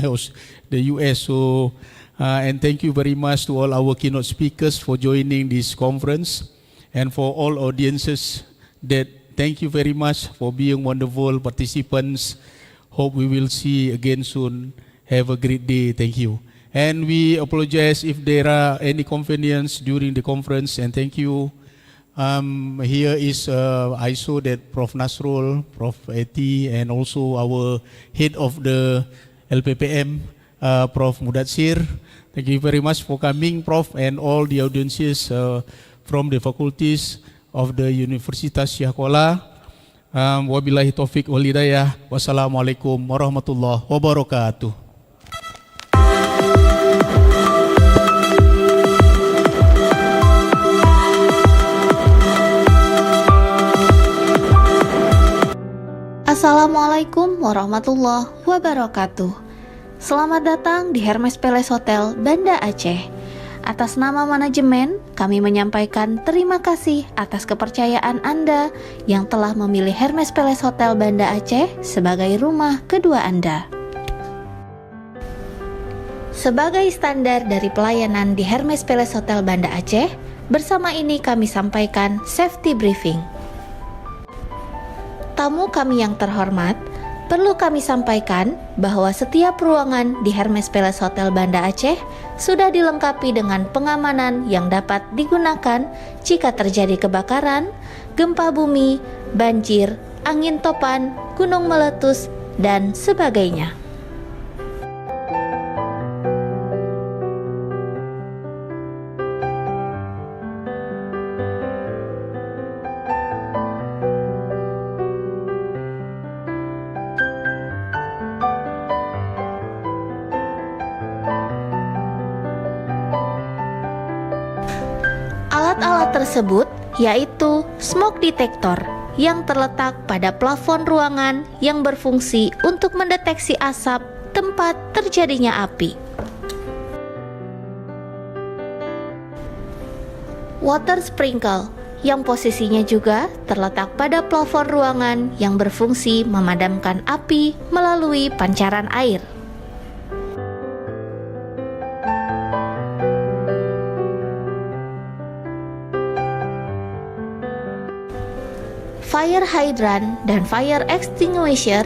the US. So And thank you very much to all our keynote speakers for joining this conference, and for all audiences that thank you very much for being wonderful participants. Hope we will see again soon. Have a great day. Thank you. And we apologize if there are any inconvenience during the conference, and thank you. Here is, I saw that Prof. Nasrul, Prof. Eti, and also our head of the LPPM, Prof. Mudatsir. Thank you very much for coming, Prof, and all the audiences from the faculties of the Universitas Syakola. Wabillahi taufiq wal hidayah. Wassalamualaikum warahmatullahi wabarakatuh. Assalamualaikum warahmatullahi wabarakatuh. Selamat datang di Hermes Palace Hotel Banda Aceh. Atas nama manajemen, kami menyampaikan terima kasih atas kepercayaan Anda yang telah memilih Hermes Palace Hotel Banda Aceh sebagai rumah kedua Anda. Sebagai standar dari pelayanan di Hermes Palace Hotel Banda Aceh, bersama ini kami sampaikan safety briefing. Tamu kami yang terhormat, perlu kami sampaikan bahwa setiap ruangan di Hermes Palace Hotel Banda Aceh sudah dilengkapi dengan pengamanan yang dapat digunakan jika terjadi kebakaran, gempa bumi, banjir, angin topan, gunung meletus, dan sebagainya. Alat-alat tersebut yaitu smoke detector yang terletak pada plafon ruangan yang berfungsi untuk mendeteksi asap tempat terjadinya api. Water sprinkle yang posisinya juga terletak pada plafon ruangan yang berfungsi memadamkan api melalui pancaran air. Fire hydrant dan fire extinguisher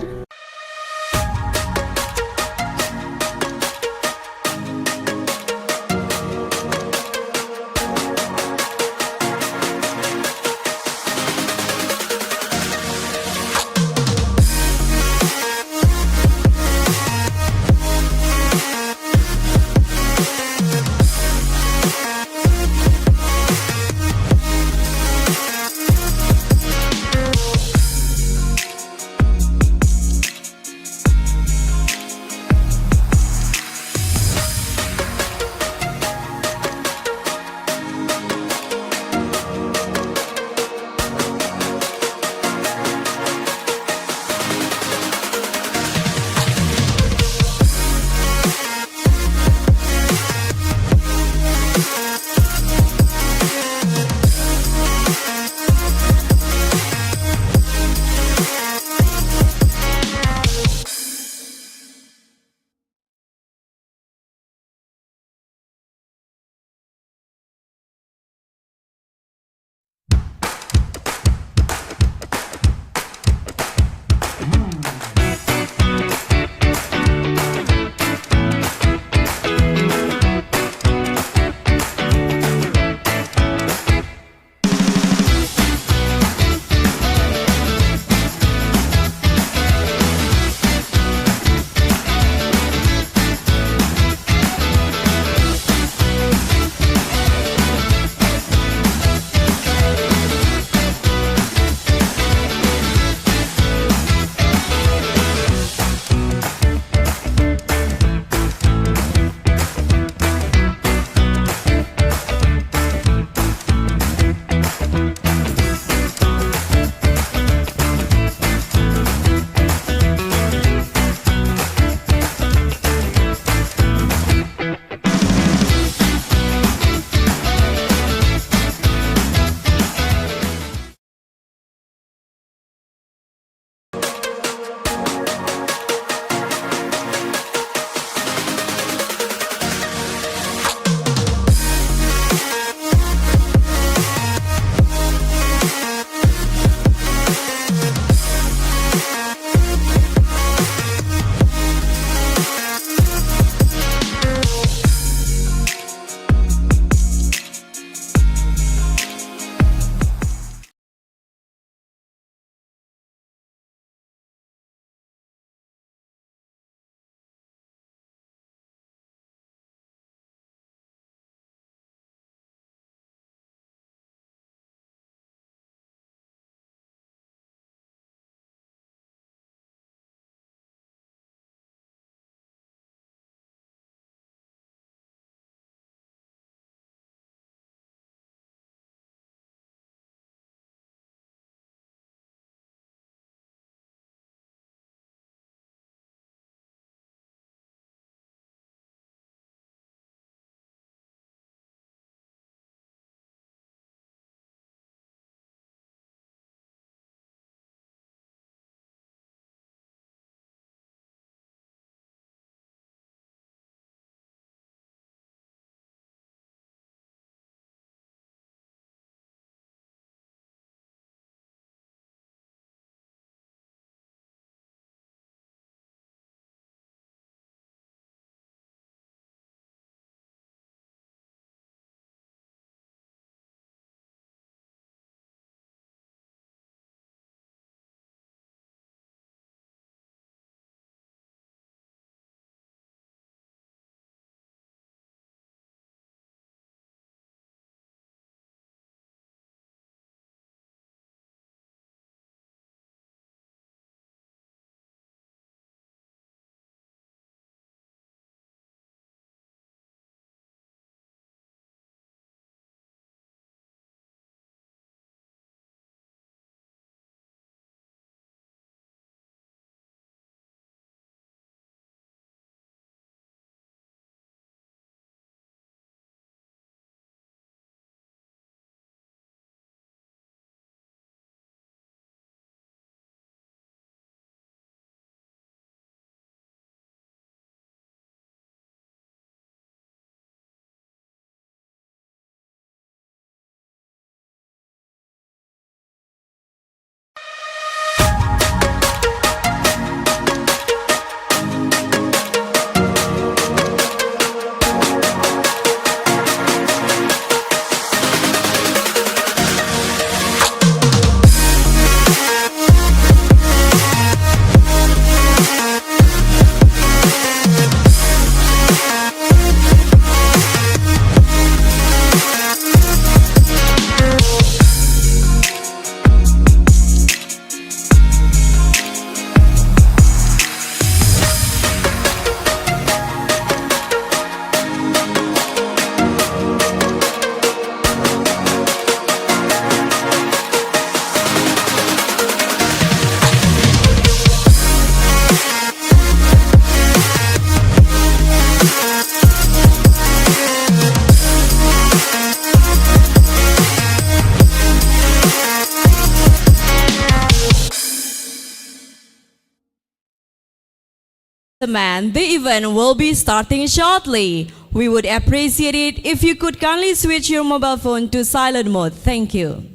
The event will be starting shortly. We would appreciate it if you could kindly switch your mobile phone to silent mode. Thank you.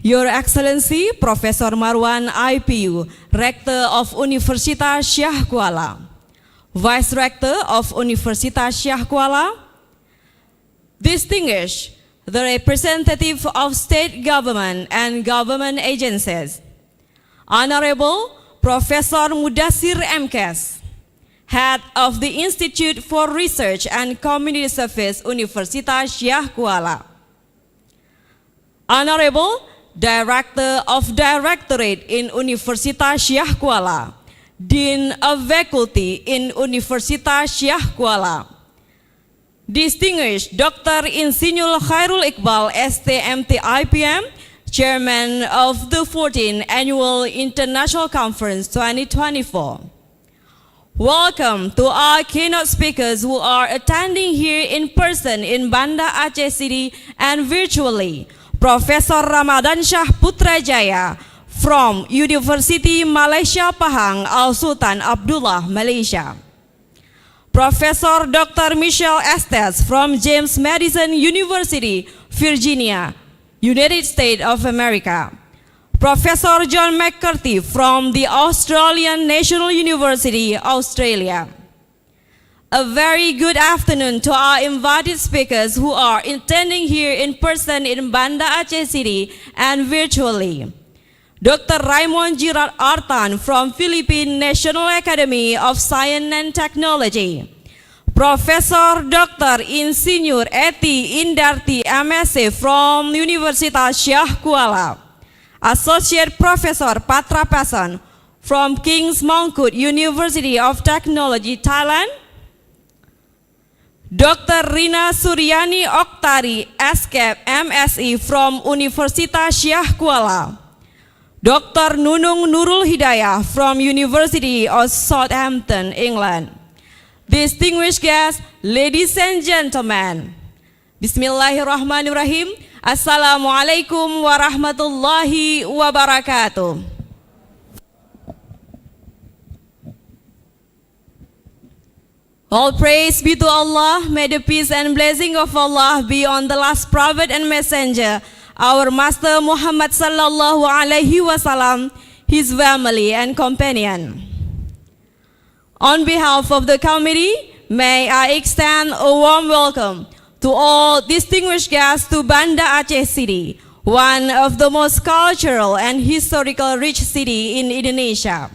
Your Excellency Professor Marwan IPU, Rector of Universitas Syah Kuala, Vice Rector of Universitas Syah Kuala, distinguished the representative of state government and government agencies, Honorable Professor Mudassir MKes, Head of the Institute for Research and Community Service Universitas Syah Kuala, Honorable Director of Directorate in Universitas Syah Kuala, Dean of Faculty in Universitas Syah Kuala, distinguished Dr. Insinyur Khairul Iqbal STMT IPM, Chairman of the 14th Annual International Conference 2024. Welcome to our keynote speakers who are attending here in person in Banda Aceh City and virtually. Professor Ramadan Shah Putrajaya from University Malaysia Pahang Al Sultan Abdullah, Malaysia. Professor Dr. Michelle Estes from James Madison University, Virginia, United States of America. Professor John McCarthy from the Australian National University, Australia. A very good afternoon to our invited speakers who are attending here in person in Banda Aceh City and virtually. Dr. Raymond Girard Artan from Philippine National Academy of Science and Technology. Professor Dr. Insinyur Eti Indarti MSc from Universitas Syah Kuala. Associate Professor Patra Pasan from King's Mongkut University of Technology, Thailand. Dr. Rina Suryani Oktari, SCAP MSc from Universitas Syah Kuala. Dr. Nunung Nurul Hidayah from University of Southampton, England. Distinguished guests, ladies and gentlemen. Bismillahirrahmanirrahim. Assalamualaikum warahmatullahi wabarakatuh. All praise be to Allah. May the peace and blessing of Allah be on the last prophet and messenger, our Master Muhammad sallallahu alaihi wasallam, his family and companion. On behalf of the committee, may I extend a warm welcome to all distinguished guests to Banda Aceh City, one of the most cultural and historical rich city in Indonesia.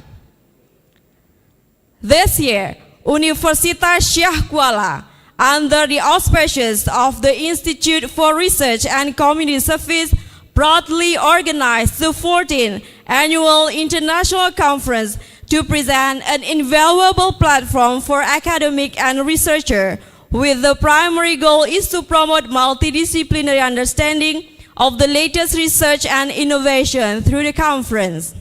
This year, Universitas Syah Kuala, under the auspices of the Institute for Research and Community Service, proudly organized the 14th Annual International Conference to present an invaluable platform for academic and researcher, with the primary goal is to promote multidisciplinary understanding of the latest research and innovation through the conference.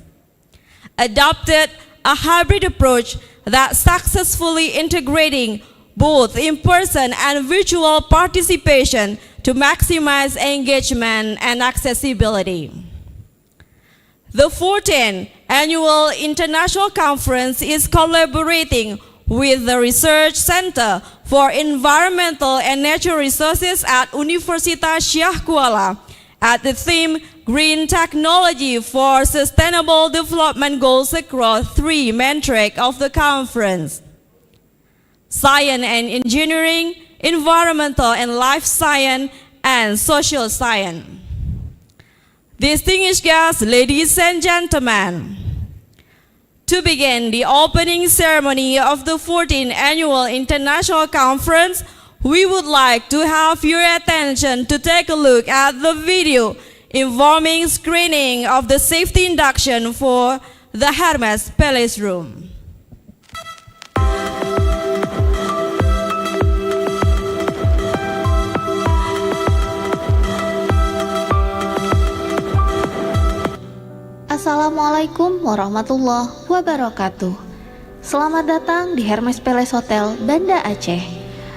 Adopted a hybrid approach that successfully integrating both in-person and virtual participation to maximize engagement and accessibility. The 14th Annual International Conference is collaborating with the Research Center for Environmental and Natural Resources at Universitas Syah Kuala at the theme Green Technology for Sustainable Development Goals across three main tracks of the conference: Science and Engineering, Environmental and Life Science, and Social Science. Distinguished guests, ladies and gentlemen, to begin the opening ceremony of the 14th Annual International Conference, we would like to have your attention to take a look at the video informing screening of the safety induction for the Hermes Palace Room. Assalamualaikum warahmatullahi wabarakatuh. Selamat datang di Hermes Palace Hotel Banda Aceh.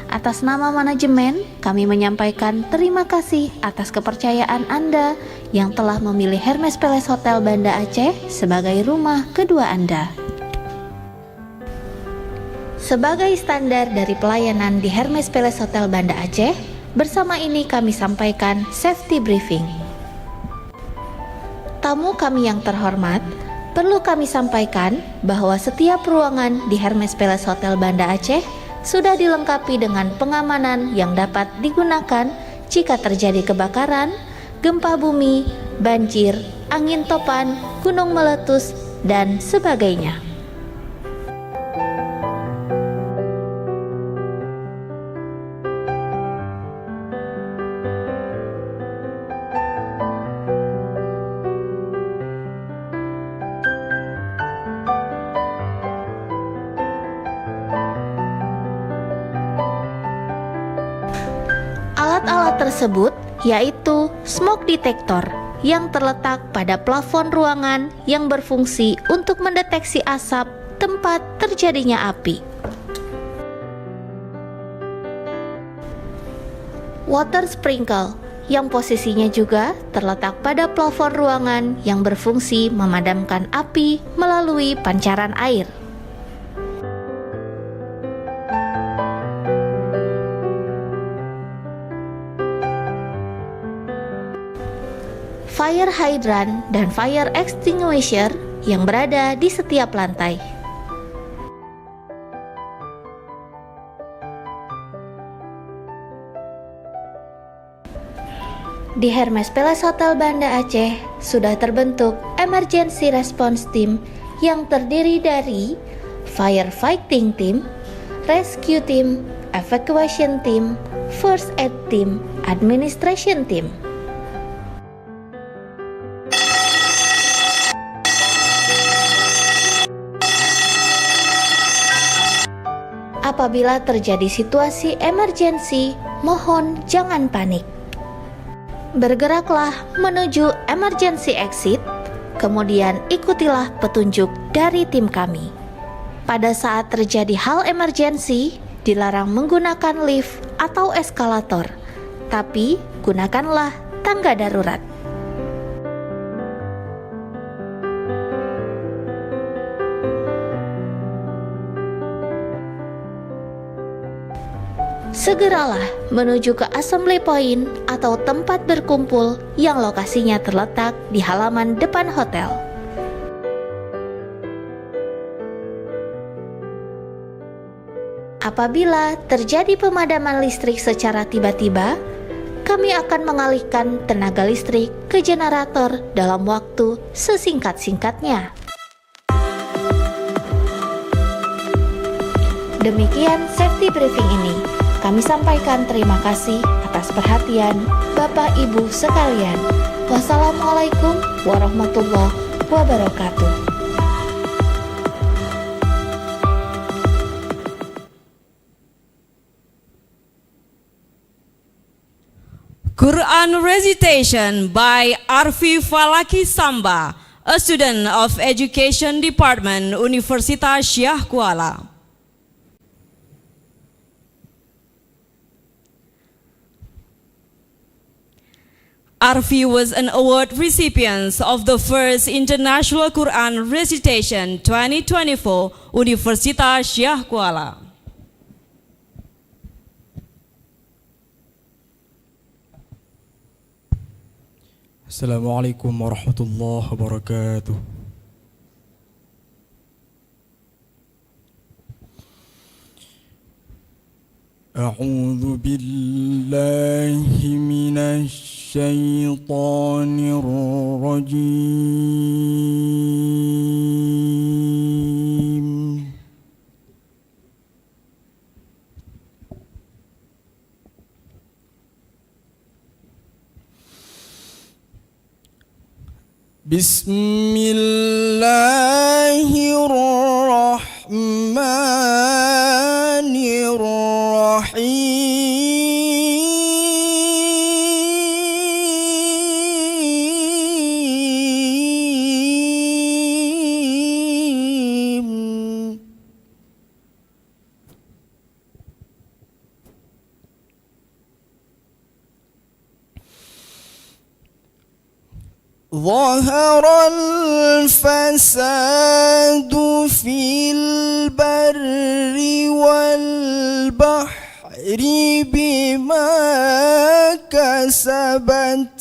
Atas nama manajemen, kami menyampaikan terima kasih atas kepercayaan Anda yang telah memilih Hermes Palace Hotel Banda Aceh sebagai rumah kedua Anda. Sebagai standar dari pelayanan di Hermes Palace Hotel Banda Aceh, bersama ini kami sampaikan safety briefing. Tamu kami yang terhormat, perlu kami sampaikan bahwa setiap ruangan di Hermes Palace Hotel Banda Aceh sudah dilengkapi dengan pengamanan yang dapat digunakan jika terjadi kebakaran, gempa bumi, banjir, angin topan, gunung meletus, dan sebagainya. Alat-alat tersebut yaitu smoke detector yang terletak pada plafon ruangan yang berfungsi untuk mendeteksi asap tempat terjadinya api. Water sprinkle yang posisinya juga terletak pada plafon ruangan yang berfungsi memadamkan api melalui pancaran air. Fire hydrant dan fire extinguisher yang berada di setiap lantai. Di Hermes Palace Hotel Banda Aceh sudah terbentuk Emergency Response Team yang terdiri dari Firefighting Team, Rescue Team, Evacuation Team, First Aid Team, Administration Team. Apabila terjadi situasi emergensi, mohon jangan panik. Bergeraklah menuju emergency exit, kemudian ikutilah petunjuk dari tim kami. Pada saat terjadi hal emergensi, dilarang menggunakan lift atau eskalator, tapi gunakanlah tangga darurat. Segeralah menuju ke assembly point atau tempat berkumpul yang lokasinya terletak di halaman depan hotel. Apabila terjadi pemadaman listrik secara tiba-tiba, kami akan mengalihkan tenaga listrik ke generator dalam waktu sesingkat-singkatnya. Demikian safety briefing ini. Kami sampaikan terima kasih atas perhatian Bapak Ibu sekalian. Wassalamualaikum warahmatullahi wabarakatuh. Quran recitation by Arfi Falaki Samba, a student of Education Department, Universitas Syah Kuala. Arfi was an award recipient of the first International Quran Recitation 2024, Universitas Syah Kuala. Assalamualaikum warahmatullahi wabarakatuh. A'udzu billahi minasy syaithanir rajim. Bismillahirrahmanirrahim. ظهر الفساد في البر والبحر بما كسبت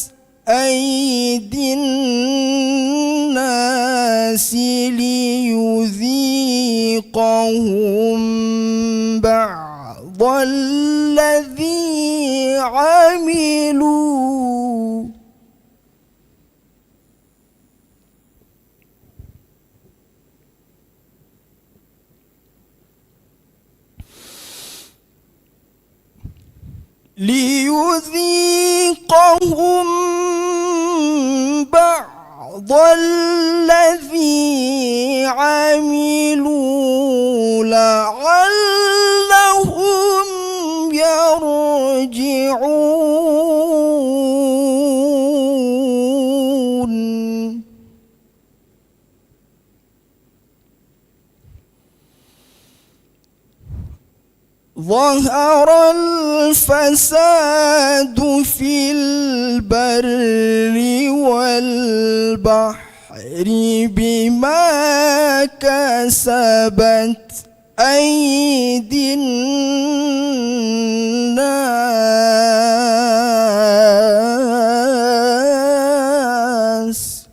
أيدي الناس ليذيقهم بعض الذي عملوا ليذيقهم بعض الذي عملوا لعلهم يرجعون ظهر الفساد في البر والبحر بما كسبت أيدي الناس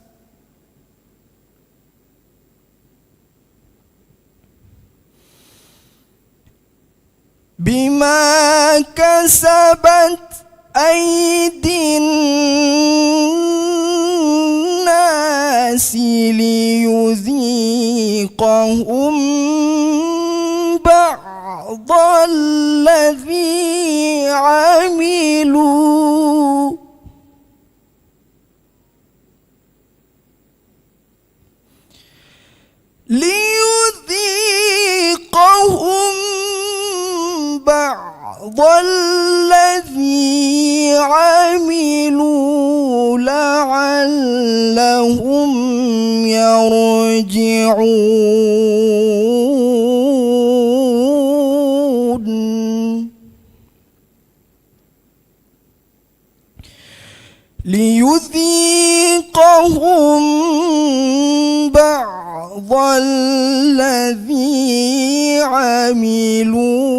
بما كسبت أيدي الناس ليذيقهم بعض الذي عملوا ليذيقهم بعض الذي عملوا لعلهم يرجعون ليذيقهم بعض الذي عملوا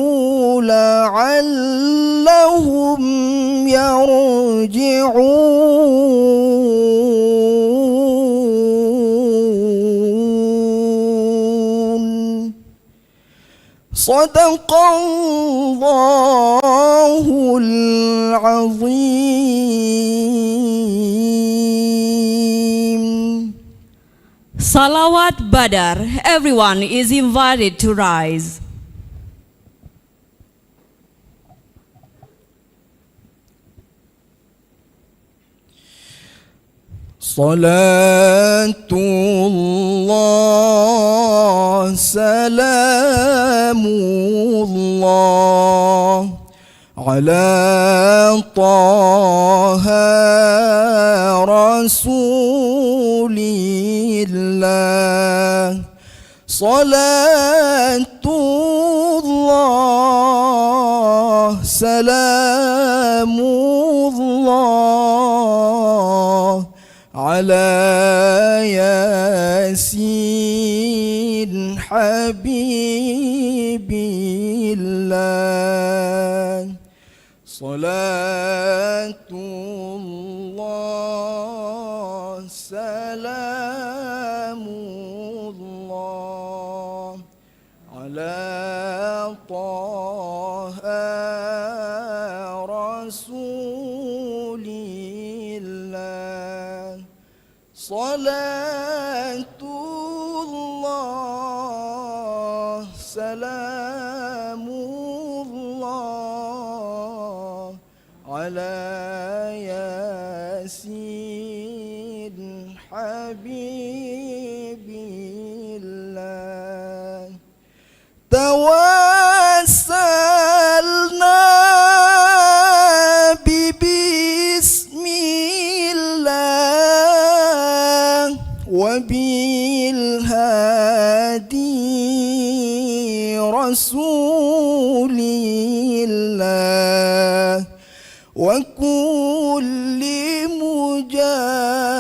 لعلهم يرجعون صدق الله العظيم. Salawat Badar. Everyone is invited to rise. صلاة الله سلام الله على طه رسول الله صلاة الله سلام الله على ياسين حبيب الله صلاة الله سلام الله على طه رسول الله صلاة الله سلام الله على ياسين حبيب الله توسلنا ببسم الله وبالهادي رسول الله وكل مجاهد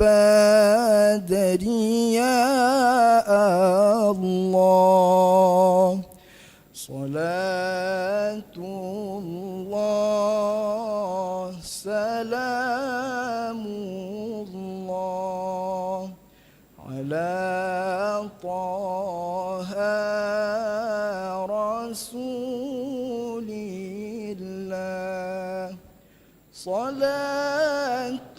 البدر يا الله صلاة الله سلام الله على طه رسول الله صلاة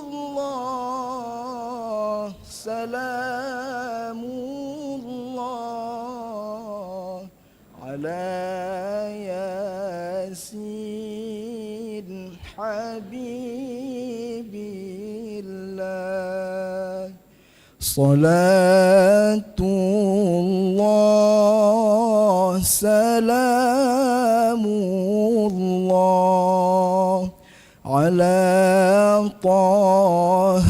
الله سلام الله على ياسين حبيب الله صلاة الله سلام الله على طه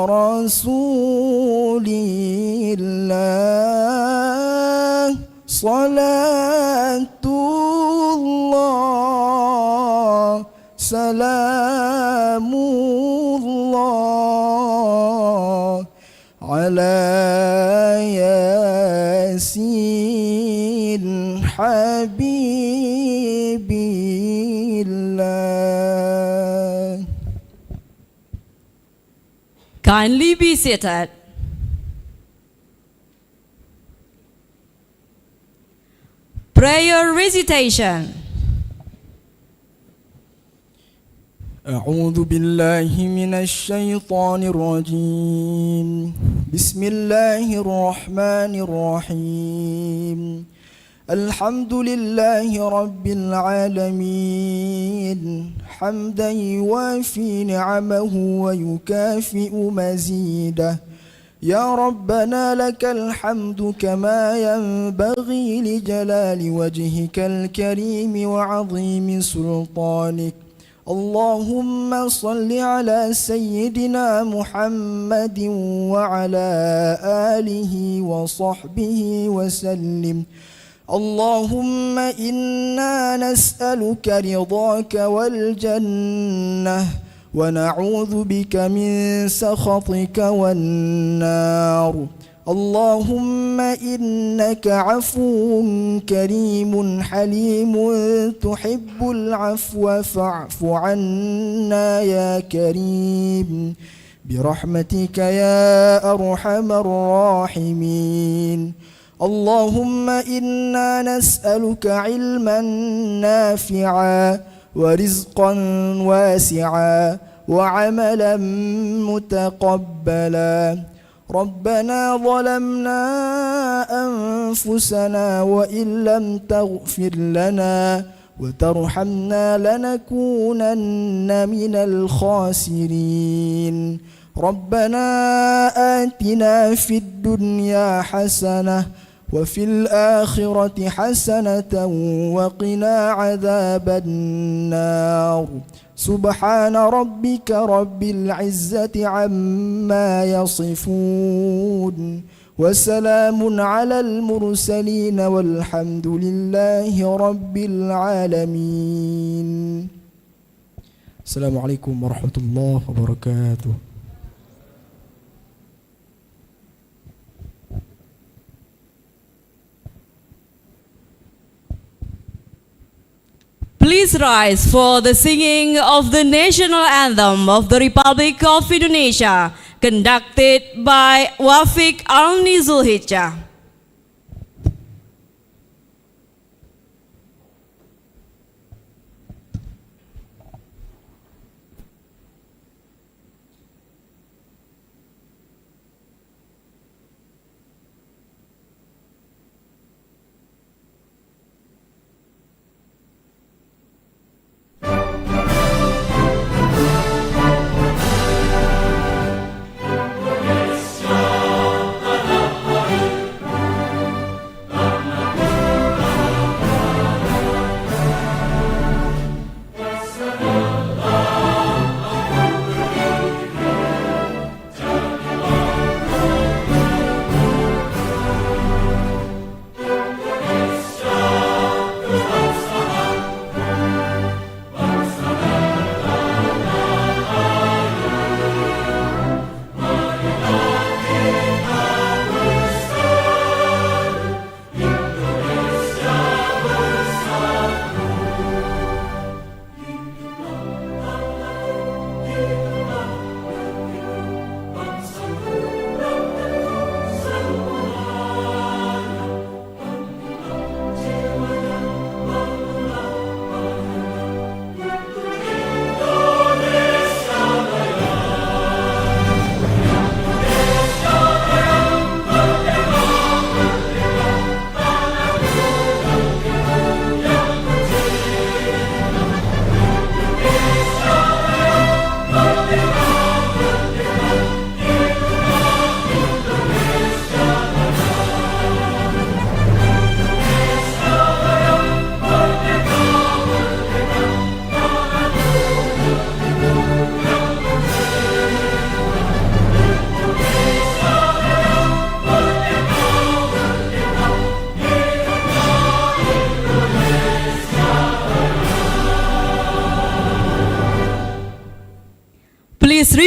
رسول الله صلاة الله سلام الله على ياسين حبيب الله. Kindly be seated. Prayer recitation. أعوذ بالله من الشيطان الرجيم بسم الله الرحمن الرحيم الحمد لله رب العالمين حمدا يوافي نعمه ويكافئ مزيده يا ربنا لك الحمد كما ينبغي لجلال وجهك الكريم وعظيم سلطانك اللهم صل على سيدنا محمد وعلى آله وصحبه وسلم اللهم إنا نسألك رضاك والجنة ونعوذ بك من سخطك والنار اللهم إنك عفو كريم حليم تحب العفو فاعف عنا يا كريم برحمتك يا أرحم الراحمين اللهم إنا نسألك علما نافعا ورزقا واسعا وعملا متقبلا ربنا ظلمنا أنفسنا وإن لم تغفر لنا وترحمنا لنكونن من الخاسرين ربنا آتنا في الدنيا حسنة وفي الآخرة حسنة وقنا عذاب النار سبحان ربك رب العزة عما يصفون وسلام على المرسلين والحمد لله رب العالمين. السلام عليكم ورحمة الله وبركاته. Please rise for the singing of the national anthem of the Republic of Indonesia, conducted by Wafiq Al-Nizulhijjah.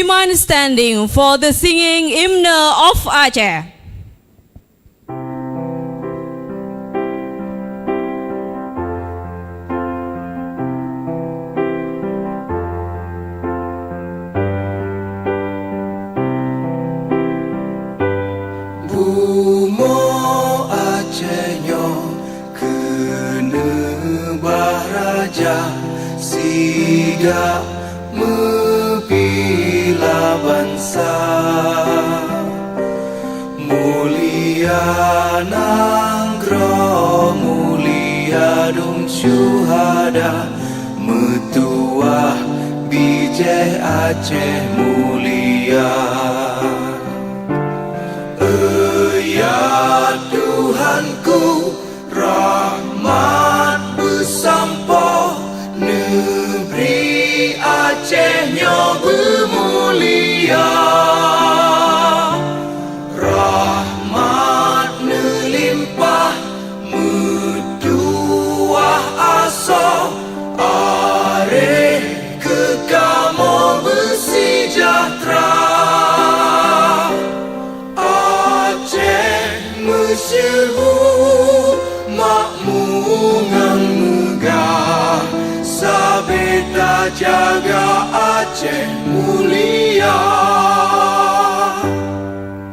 remain standing for the singing hymn of Aceh. Bumo Acehnya kena baraja siga mepila bangsa mulia nanggro mulia dum syuhada metuah bijih Aceh mulia. Ya Tuhanku, rahmat bersampo negeri Acehnya bermulia. Rahmat melimpah metuah asa areh kekamo bersejahtera. Masyhur makmungan megah sabeta jaga Aceh mulia.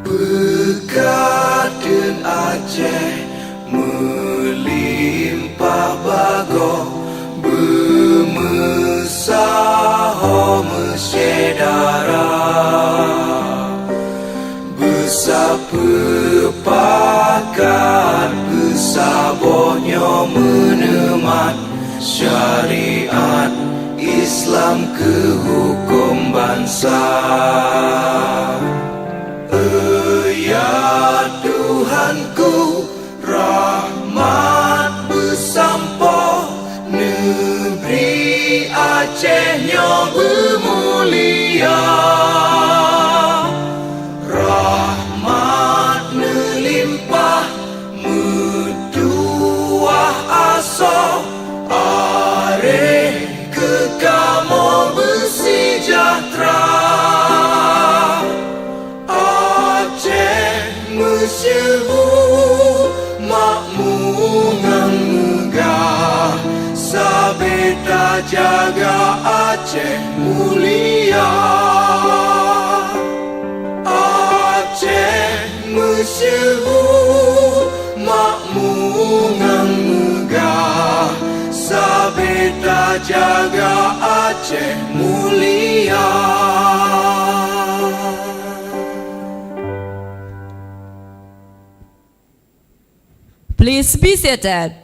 Berkatun Aceh melimpah bago bermesaho mesyedara bersapepakat bersabohnya menemat syariat Islam ke hukum bangsa. Ya Tuhanku, rahmat bersampo negeri Acehnya bermulia. Rahmat melimpah metuah asa areh kekamo bersejahtera. Aceh masyhur makmungan megah sabeta jaga Aceh mulia. Aceh masyhur makmungan megah sabeta jaga Aceh mulia. Please be seated.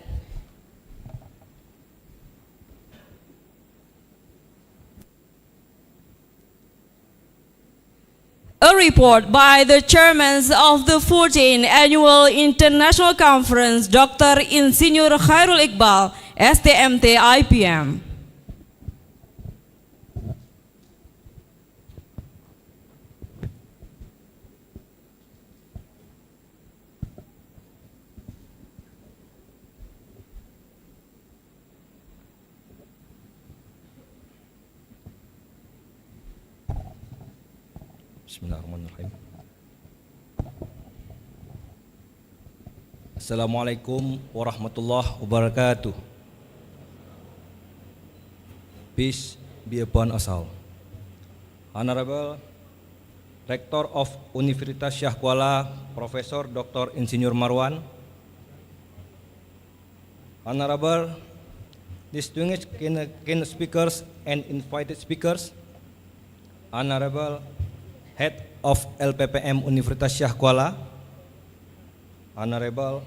A report by the chairman of the 14th Annual International Conference, Dr. Insinyur Khairul Iqbal, STMT IPM. Bismillahirrahmanirrahim. Assalamualaikum warahmatullahi wabarakatuh. Peace be upon us all. Honorable Rector of Universitas Syah Kuala, Profesor Dr. Insinyur Marwan. Honorable distinguished keynote speakers and invited speakers. Honorable Head of LPPM Universitas Syah Kuala, Honorable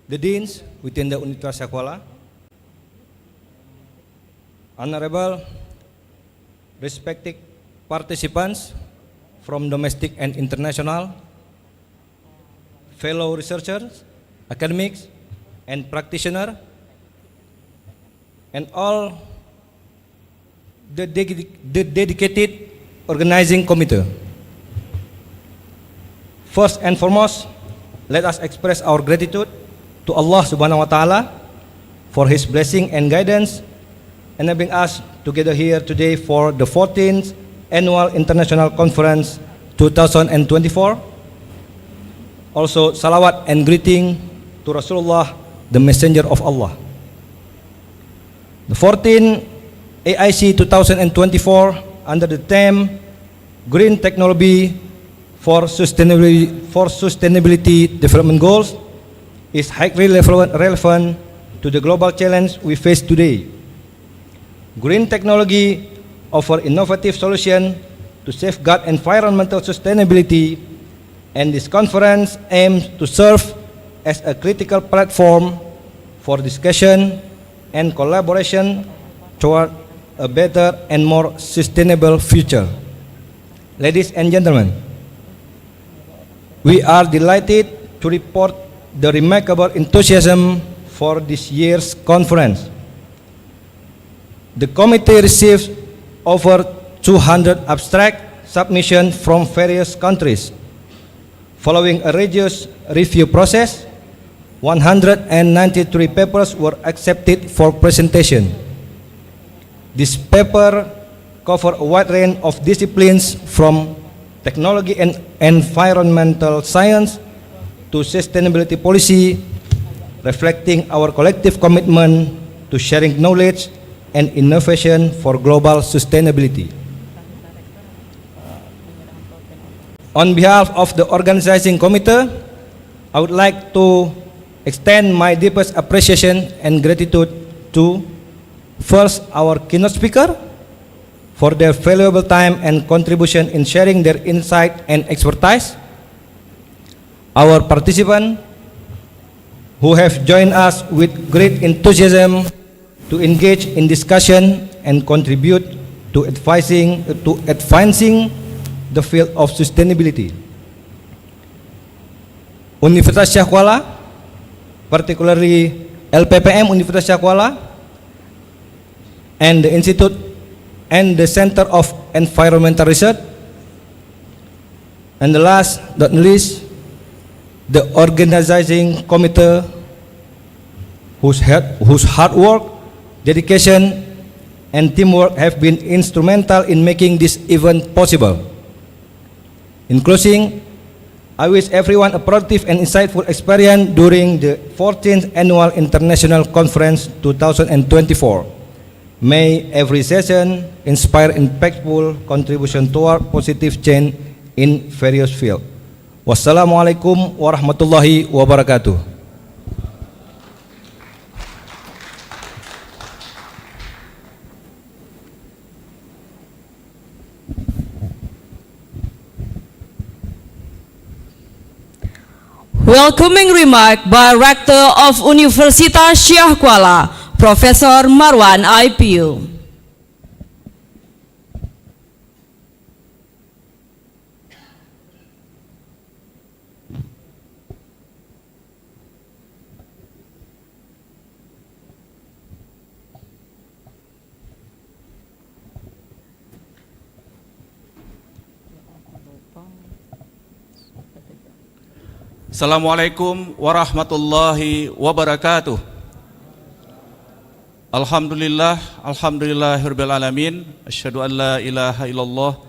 the Deans within the Universitas Syah Kuala, Honorable respected participants from domestic and international, fellow researchers, academics, and practitioners, and all the dedicated organizing committee. First and foremost, let us express our gratitude to Allah Subhanahu wa Ta'ala for His blessing and guidance, enabling us together here today for the 14th Annual International Conference 2024. Also, salawat and greeting to Rasulullah, the Messenger of Allah. The 14th AIC 2024, under the theme Green Technology for Sustainability Development Goals, is highly relevant to the global challenge we face today. Green technology offers innovative solutions to safeguard environmental sustainability, and this conference aims to serve as a critical platform for discussion and collaboration toward a better and more sustainable future. Ladies and gentlemen, we are delighted to report the remarkable enthusiasm for this year's conference. The committee received over 200 abstract submissions from various countries. Following a rigorous review process, 193 papers were accepted for presentation. This paper cover a wide range of disciplines from technology and environmental science to sustainability policy, reflecting our collective commitment to sharing knowledge and innovation for global sustainability. On behalf of the organizing committee, I would like to extend my deepest appreciation and gratitude to, first, our keynote speaker for their valuable time and contribution in sharing their insight and expertise, our participants who have joined us with great enthusiasm to engage in discussion and contribute to advancing the field of sustainability. Universitas Syah Kuala, particularly LPPM Universitas Syah Kuala, and the Institute and the Center of Environmental Research, and the last but not least, the organizing committee whose hard work, dedication, and teamwork have been instrumental in making this event possible. In closing, I wish everyone a productive and insightful experience during the 14th Annual International Conference 2024. May every session inspire impactful contribution toward positive change in various fields. Wassalamualaikum warahmatullahi wabarakatuh. Welcoming remark by Rector of Universitas Syah Kuala, Professor Marwan IPU. Assalamualaikum warahmatullahi wabarakatuh. Alhamdulillah, alhamdulillahirabbil alamin. Asyhadu an la ilaha illallah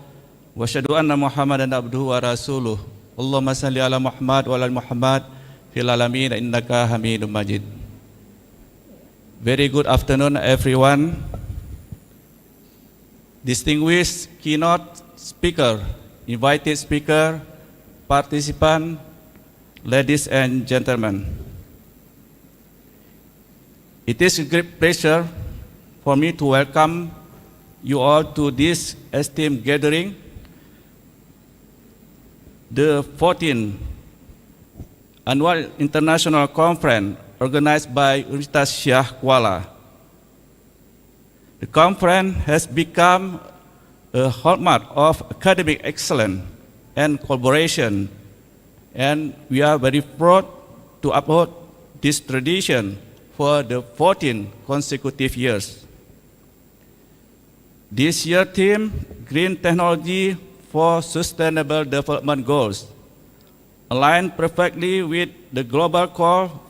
wa asyhadu anna Muhammadan abduhu wa rasuluh. Allahumma shalli ala Muhammad wa ala Muhammad fil alamin innaka Hamidum Majid. Very good afternoon everyone. Distinguished keynote speaker, invited speaker, participant, ladies and gentlemen, it is a great pleasure for me to welcome you all to this esteemed gathering, the 14th Annual International Conference organized by Universitas Syah Kuala. The conference has become a hallmark of academic excellence and collaboration, and we are very proud to uphold this tradition for the 14 consecutive years. This year's theme, Green Technology for Sustainable Development Goals, align perfectly with the global call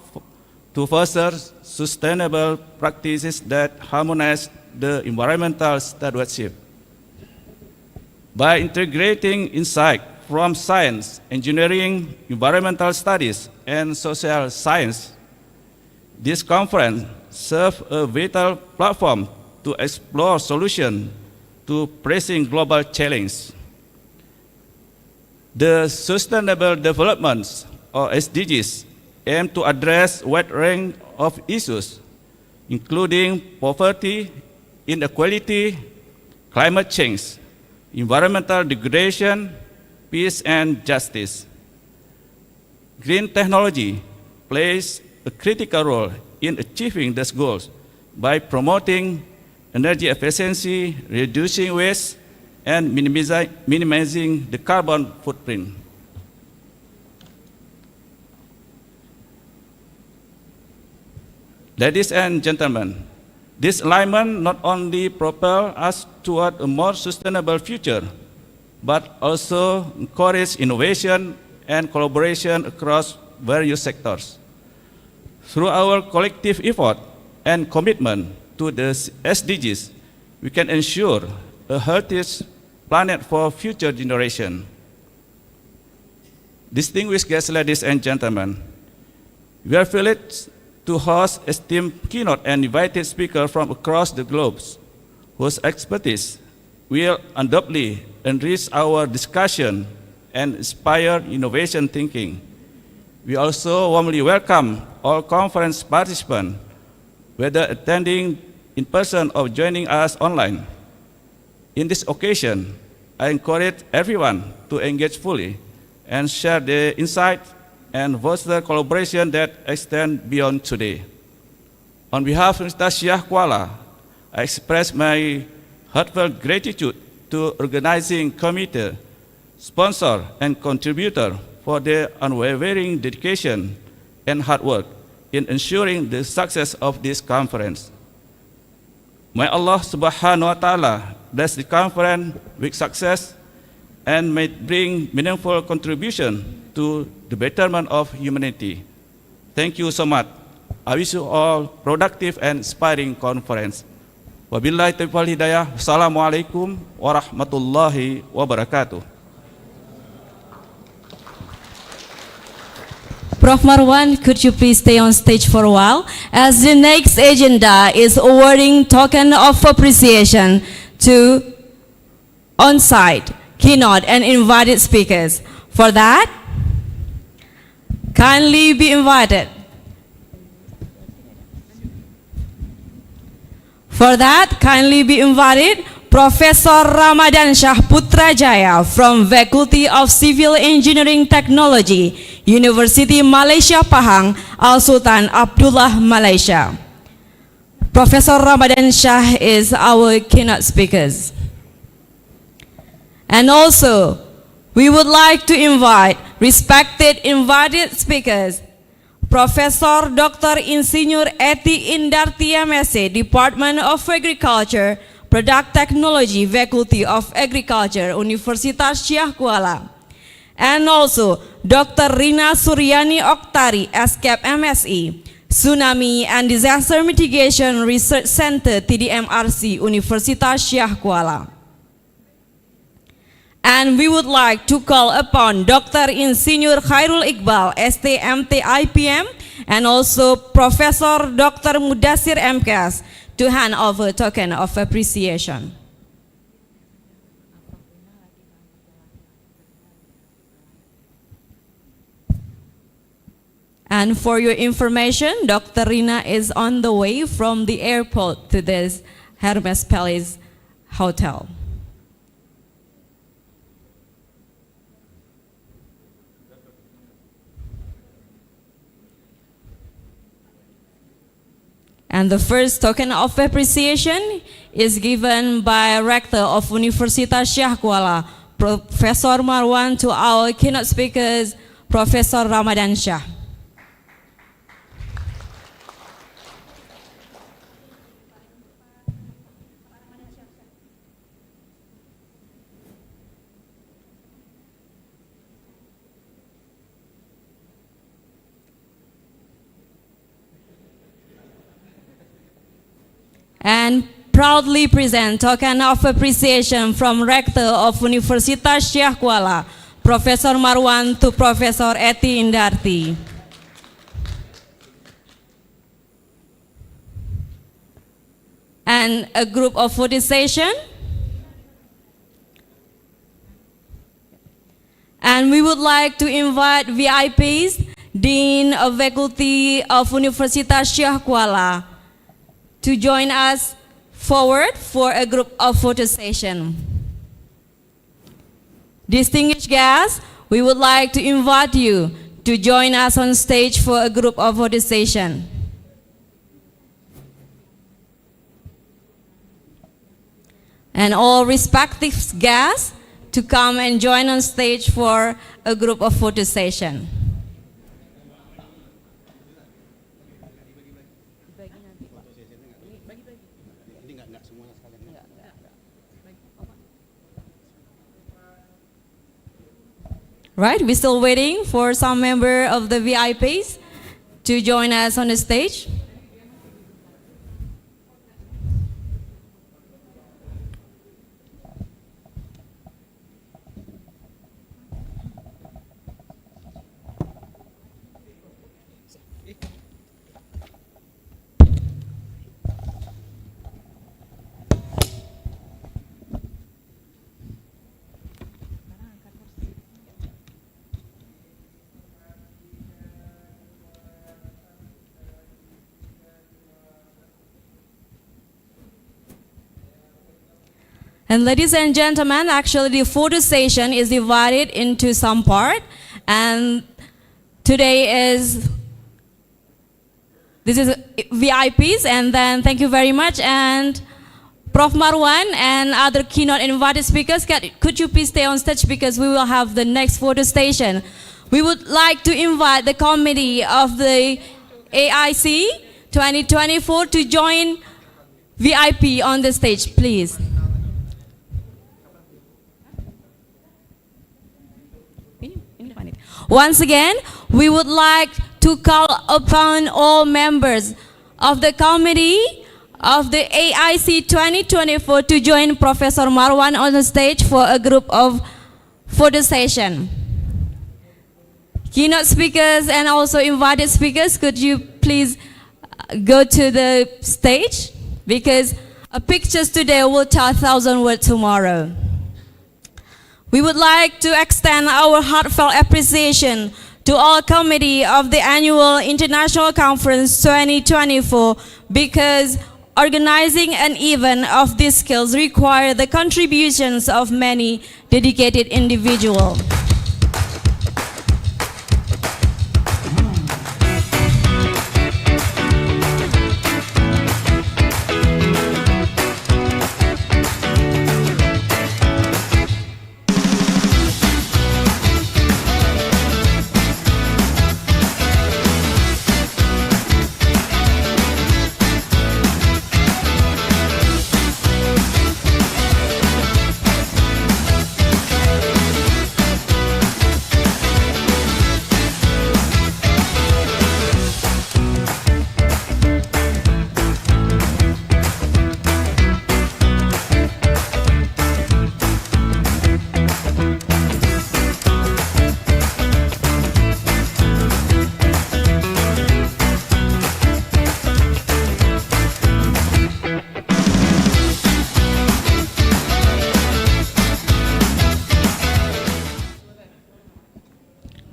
to foster sustainable practices that harmonize the environmental stewardship. By integrating insight from science, engineering, environmental studies, and social science, this conference serves a vital platform to explore solutions to pressing global challenges. The Sustainable Development, or SDGs, aim to address a wide range of issues, including poverty, inequality, climate change, environmental degradation, peace and justice. Green technology plays a critical role in achieving these goals by promoting energy efficiency, reducing waste, and minimizing the carbon footprint. Ladies and gentlemen, this alignment not only propels us toward a more sustainable future, but also encourages innovation and collaboration across various sectors. Through our collective effort and commitment to the SDGs, we can ensure a healthy planet for future generations. Distinguished guests, ladies and gentlemen, we are privileged to host esteemed keynote and invited speakers from across the globe, whose expertise will undoubtedly enrich our discussion and inspire innovation thinking. We also warmly welcome all conference participants, whether attending in person or joining us online. In this occasion, I encourage everyone to engage fully and share their insights and foster collaboration that extend beyond today. On behalf of Mr. Syah Kuala, I express my heartfelt gratitude to organizing committee, sponsor, and contributor for their unwavering dedication and hard work in ensuring the success of this conference. May Allah subhanahu wa ta'ala bless the conference with success and may it bring meaningful contribution to the betterment of humanity. Thank you so much. I wish you all productive and inspiring conference. Wabillahi taufiq wal hidayah. Assalamualaikum warahmatullahi wabarakatuh. Prof. Marwan, could you please stay on stage for a while? As the next agenda is awarding token of appreciation to on-site, keynote, and invited speakers. For that, kindly be invited. For that, kindly be invited Professor Ramadan Shah Putrajaya from Faculty of Civil Engineering Technology, University Malaysia Pahang, Al Sultan Abdullah, Malaysia. Professor Ramadan Shah is our keynote speakers. And also, we would like to invite respected invited speakers, Professor Dr. Insinyur Eti Indarti MSc, Department of Agriculture, Product Technology, Faculty of Agriculture, Universitas Syah Kuala. And also, Dr. Rina Suryani Oktari, SCAP MSE, Tsunami and Disaster Mitigation Research Center, TDMRC, Universitas Syah Kuala. And we would like to call upon Dr. Insinyur Khairul Iqbal, STMT IPM, and also Professor Dr. Mudassir MKS to hand over a token of appreciation. And for your information, Dr. Rina is on the way from the airport to this Hermes Palace Hotel. And the first token of appreciation is given by Rector of Universitas Syah Kuala, Professor Marwan, to our keynote speakers, Professor Ramadan Shah. And proudly present token of appreciation from Rector of Universitas Syekh Kuala, Professor Marwan, to Professor Eti Indarti. And a group of photo session. And we would like to invite VIPs, Dean of Faculty of Universitas Syekh Kuala, to join us forward for a group of photo session. Distinguished guests, we would like to invite you to join us on stage for a group of photo session. And all respective guests to come and join on stage for a group of photo session. Right, we're still waiting for some member of the VIPs to join us on the stage. And ladies and gentlemen, actually the photo session is divided into some part, and today this is VIPs, and then thank you very much. And Prof. Marwan and other keynote invited speakers, could you please stay on stage because we will have the next photo station. We would like to invite the committee of the AIC 2024 to join VIP on the stage, please. Once again, we would like to call upon all members of the committee of the AIC 2024 to join Professor Marwan on the stage for a group of photo session. Keynote speakers and also invited speakers, could you please go to the stage? Because pictures today will tell 1,000 words tomorrow. We would like to extend our heartfelt appreciation to all committee of the annual International Conference 2024 because organizing an event of these skills require the contributions of many dedicated individuals.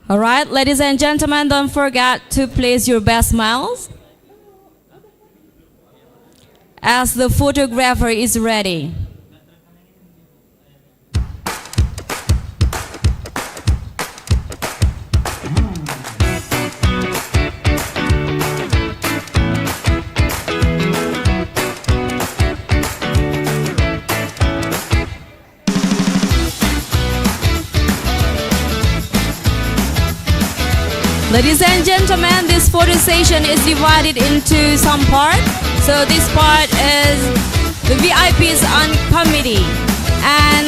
All right, ladies and gentlemen, don't forget to place your best smiles as the photographer is ready. Ladies and gentlemen, this photo session is divided into some part. So this part is the VIPs on committee. And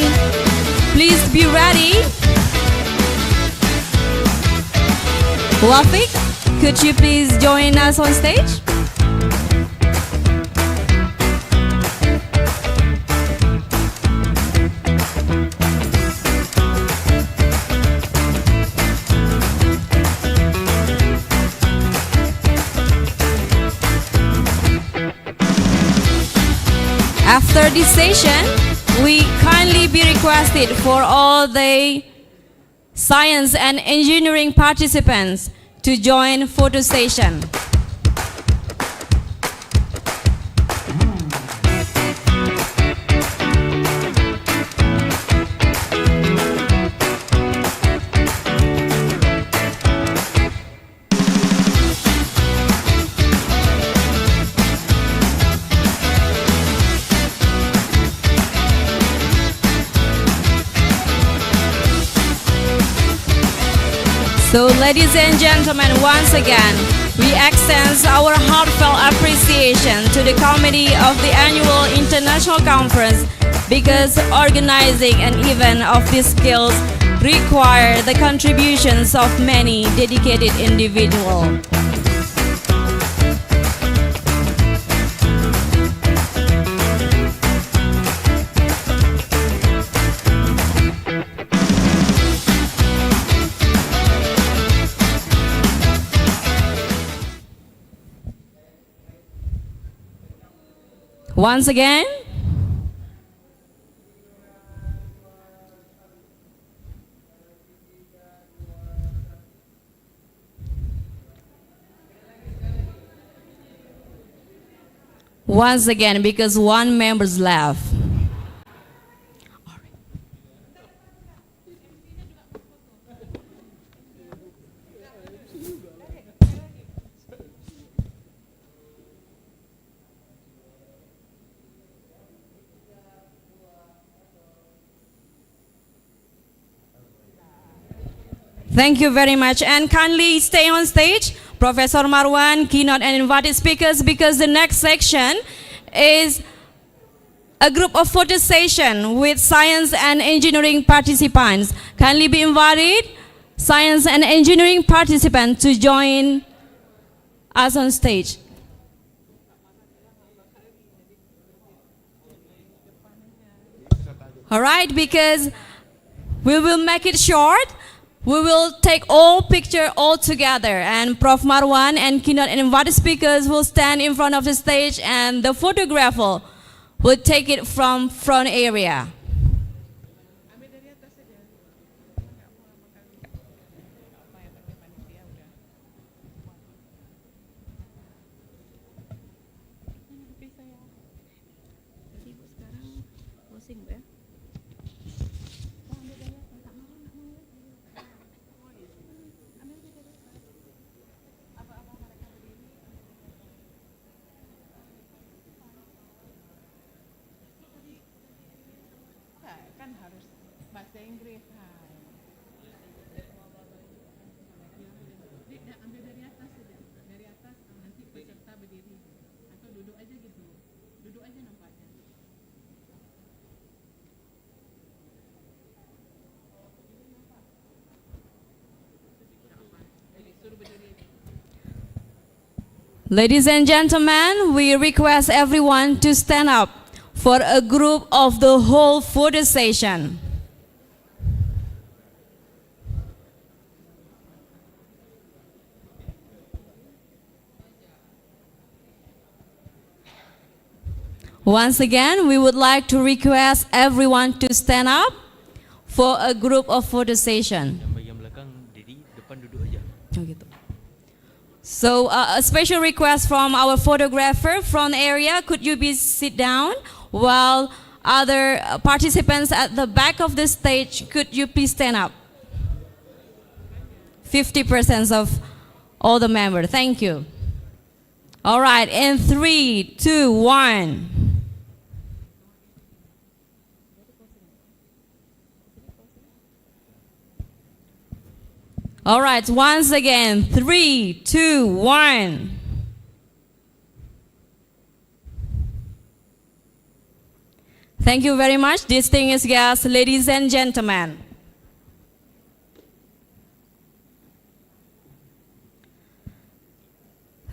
please be ready. Wafik, could you please join us on stage? After this session, we kindly be requested for all the science and engineering participants to join photo session. So ladies and gentlemen, once again, we extend our heartfelt appreciation to the committee of the annual international conference because organizing an event of these skills require the contributions of many dedicated individuals. Once again, because one member's left. Thank you very much, and kindly stay on stage, Professor Marwan, keynote and invited speakers, because the next section is a group of photo session with science and engineering participants. Kindly be invited, science and engineering participants, to join us on stage. All right, because we will make it short. We will take all picture all together, and Prof. Marwan and keynote and invited speakers will stand in front of the stage, and the photographer will take it from front area. Ladies and gentlemen, we request everyone to stand up for a group of the whole photo session. Once again, we would like to request everyone to stand up for a group of photo session. So a special request from our photographer from the area, could you please sit down, while other participants at the back of the stage, could you please stand up? 50% of all the members, thank you. All right, in 3, 2, 1. All right, once again, 3, 2, 1. Thank you very much, distinguished guests, ladies and gentlemen.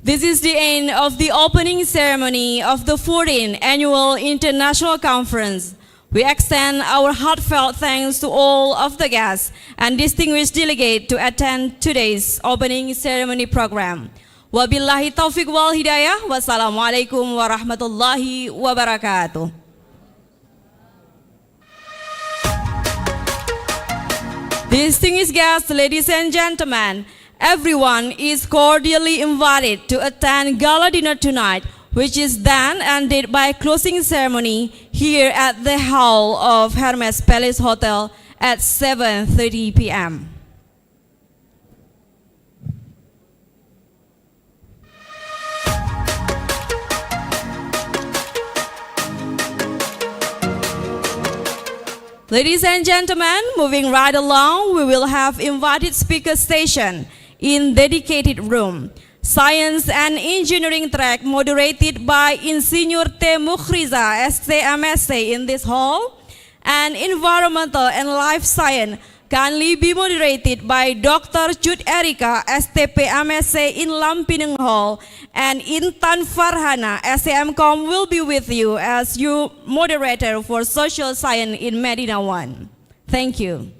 This is the end of the opening ceremony of the 14th Annual International Conference. We extend our heartfelt thanks to all of the guests and distinguished delegates to attend today's opening ceremony program. Wabillahi taufiq wal hidayah. Wassalamualaikum warahmatullahi wabarakatuh. Distinguished guests, ladies and gentlemen, everyone is cordially invited to attend gala dinner tonight, which is then ended by closing ceremony here at the hall of Hermes Palace Hotel at 7:30 p.m. Ladies and gentlemen, moving right along, we will have invited speaker station in dedicated room. Science and Engineering track moderated by Insinyur T. Mukhriza, STMSA in this hall. And Environmental and Life Science kindly be moderated by Dr. Jude Erika, STP MSc in Lampinang Hall, and Intan Farhana, STMCom will be with you as you moderator for Social Science in Medina 1. Thank you.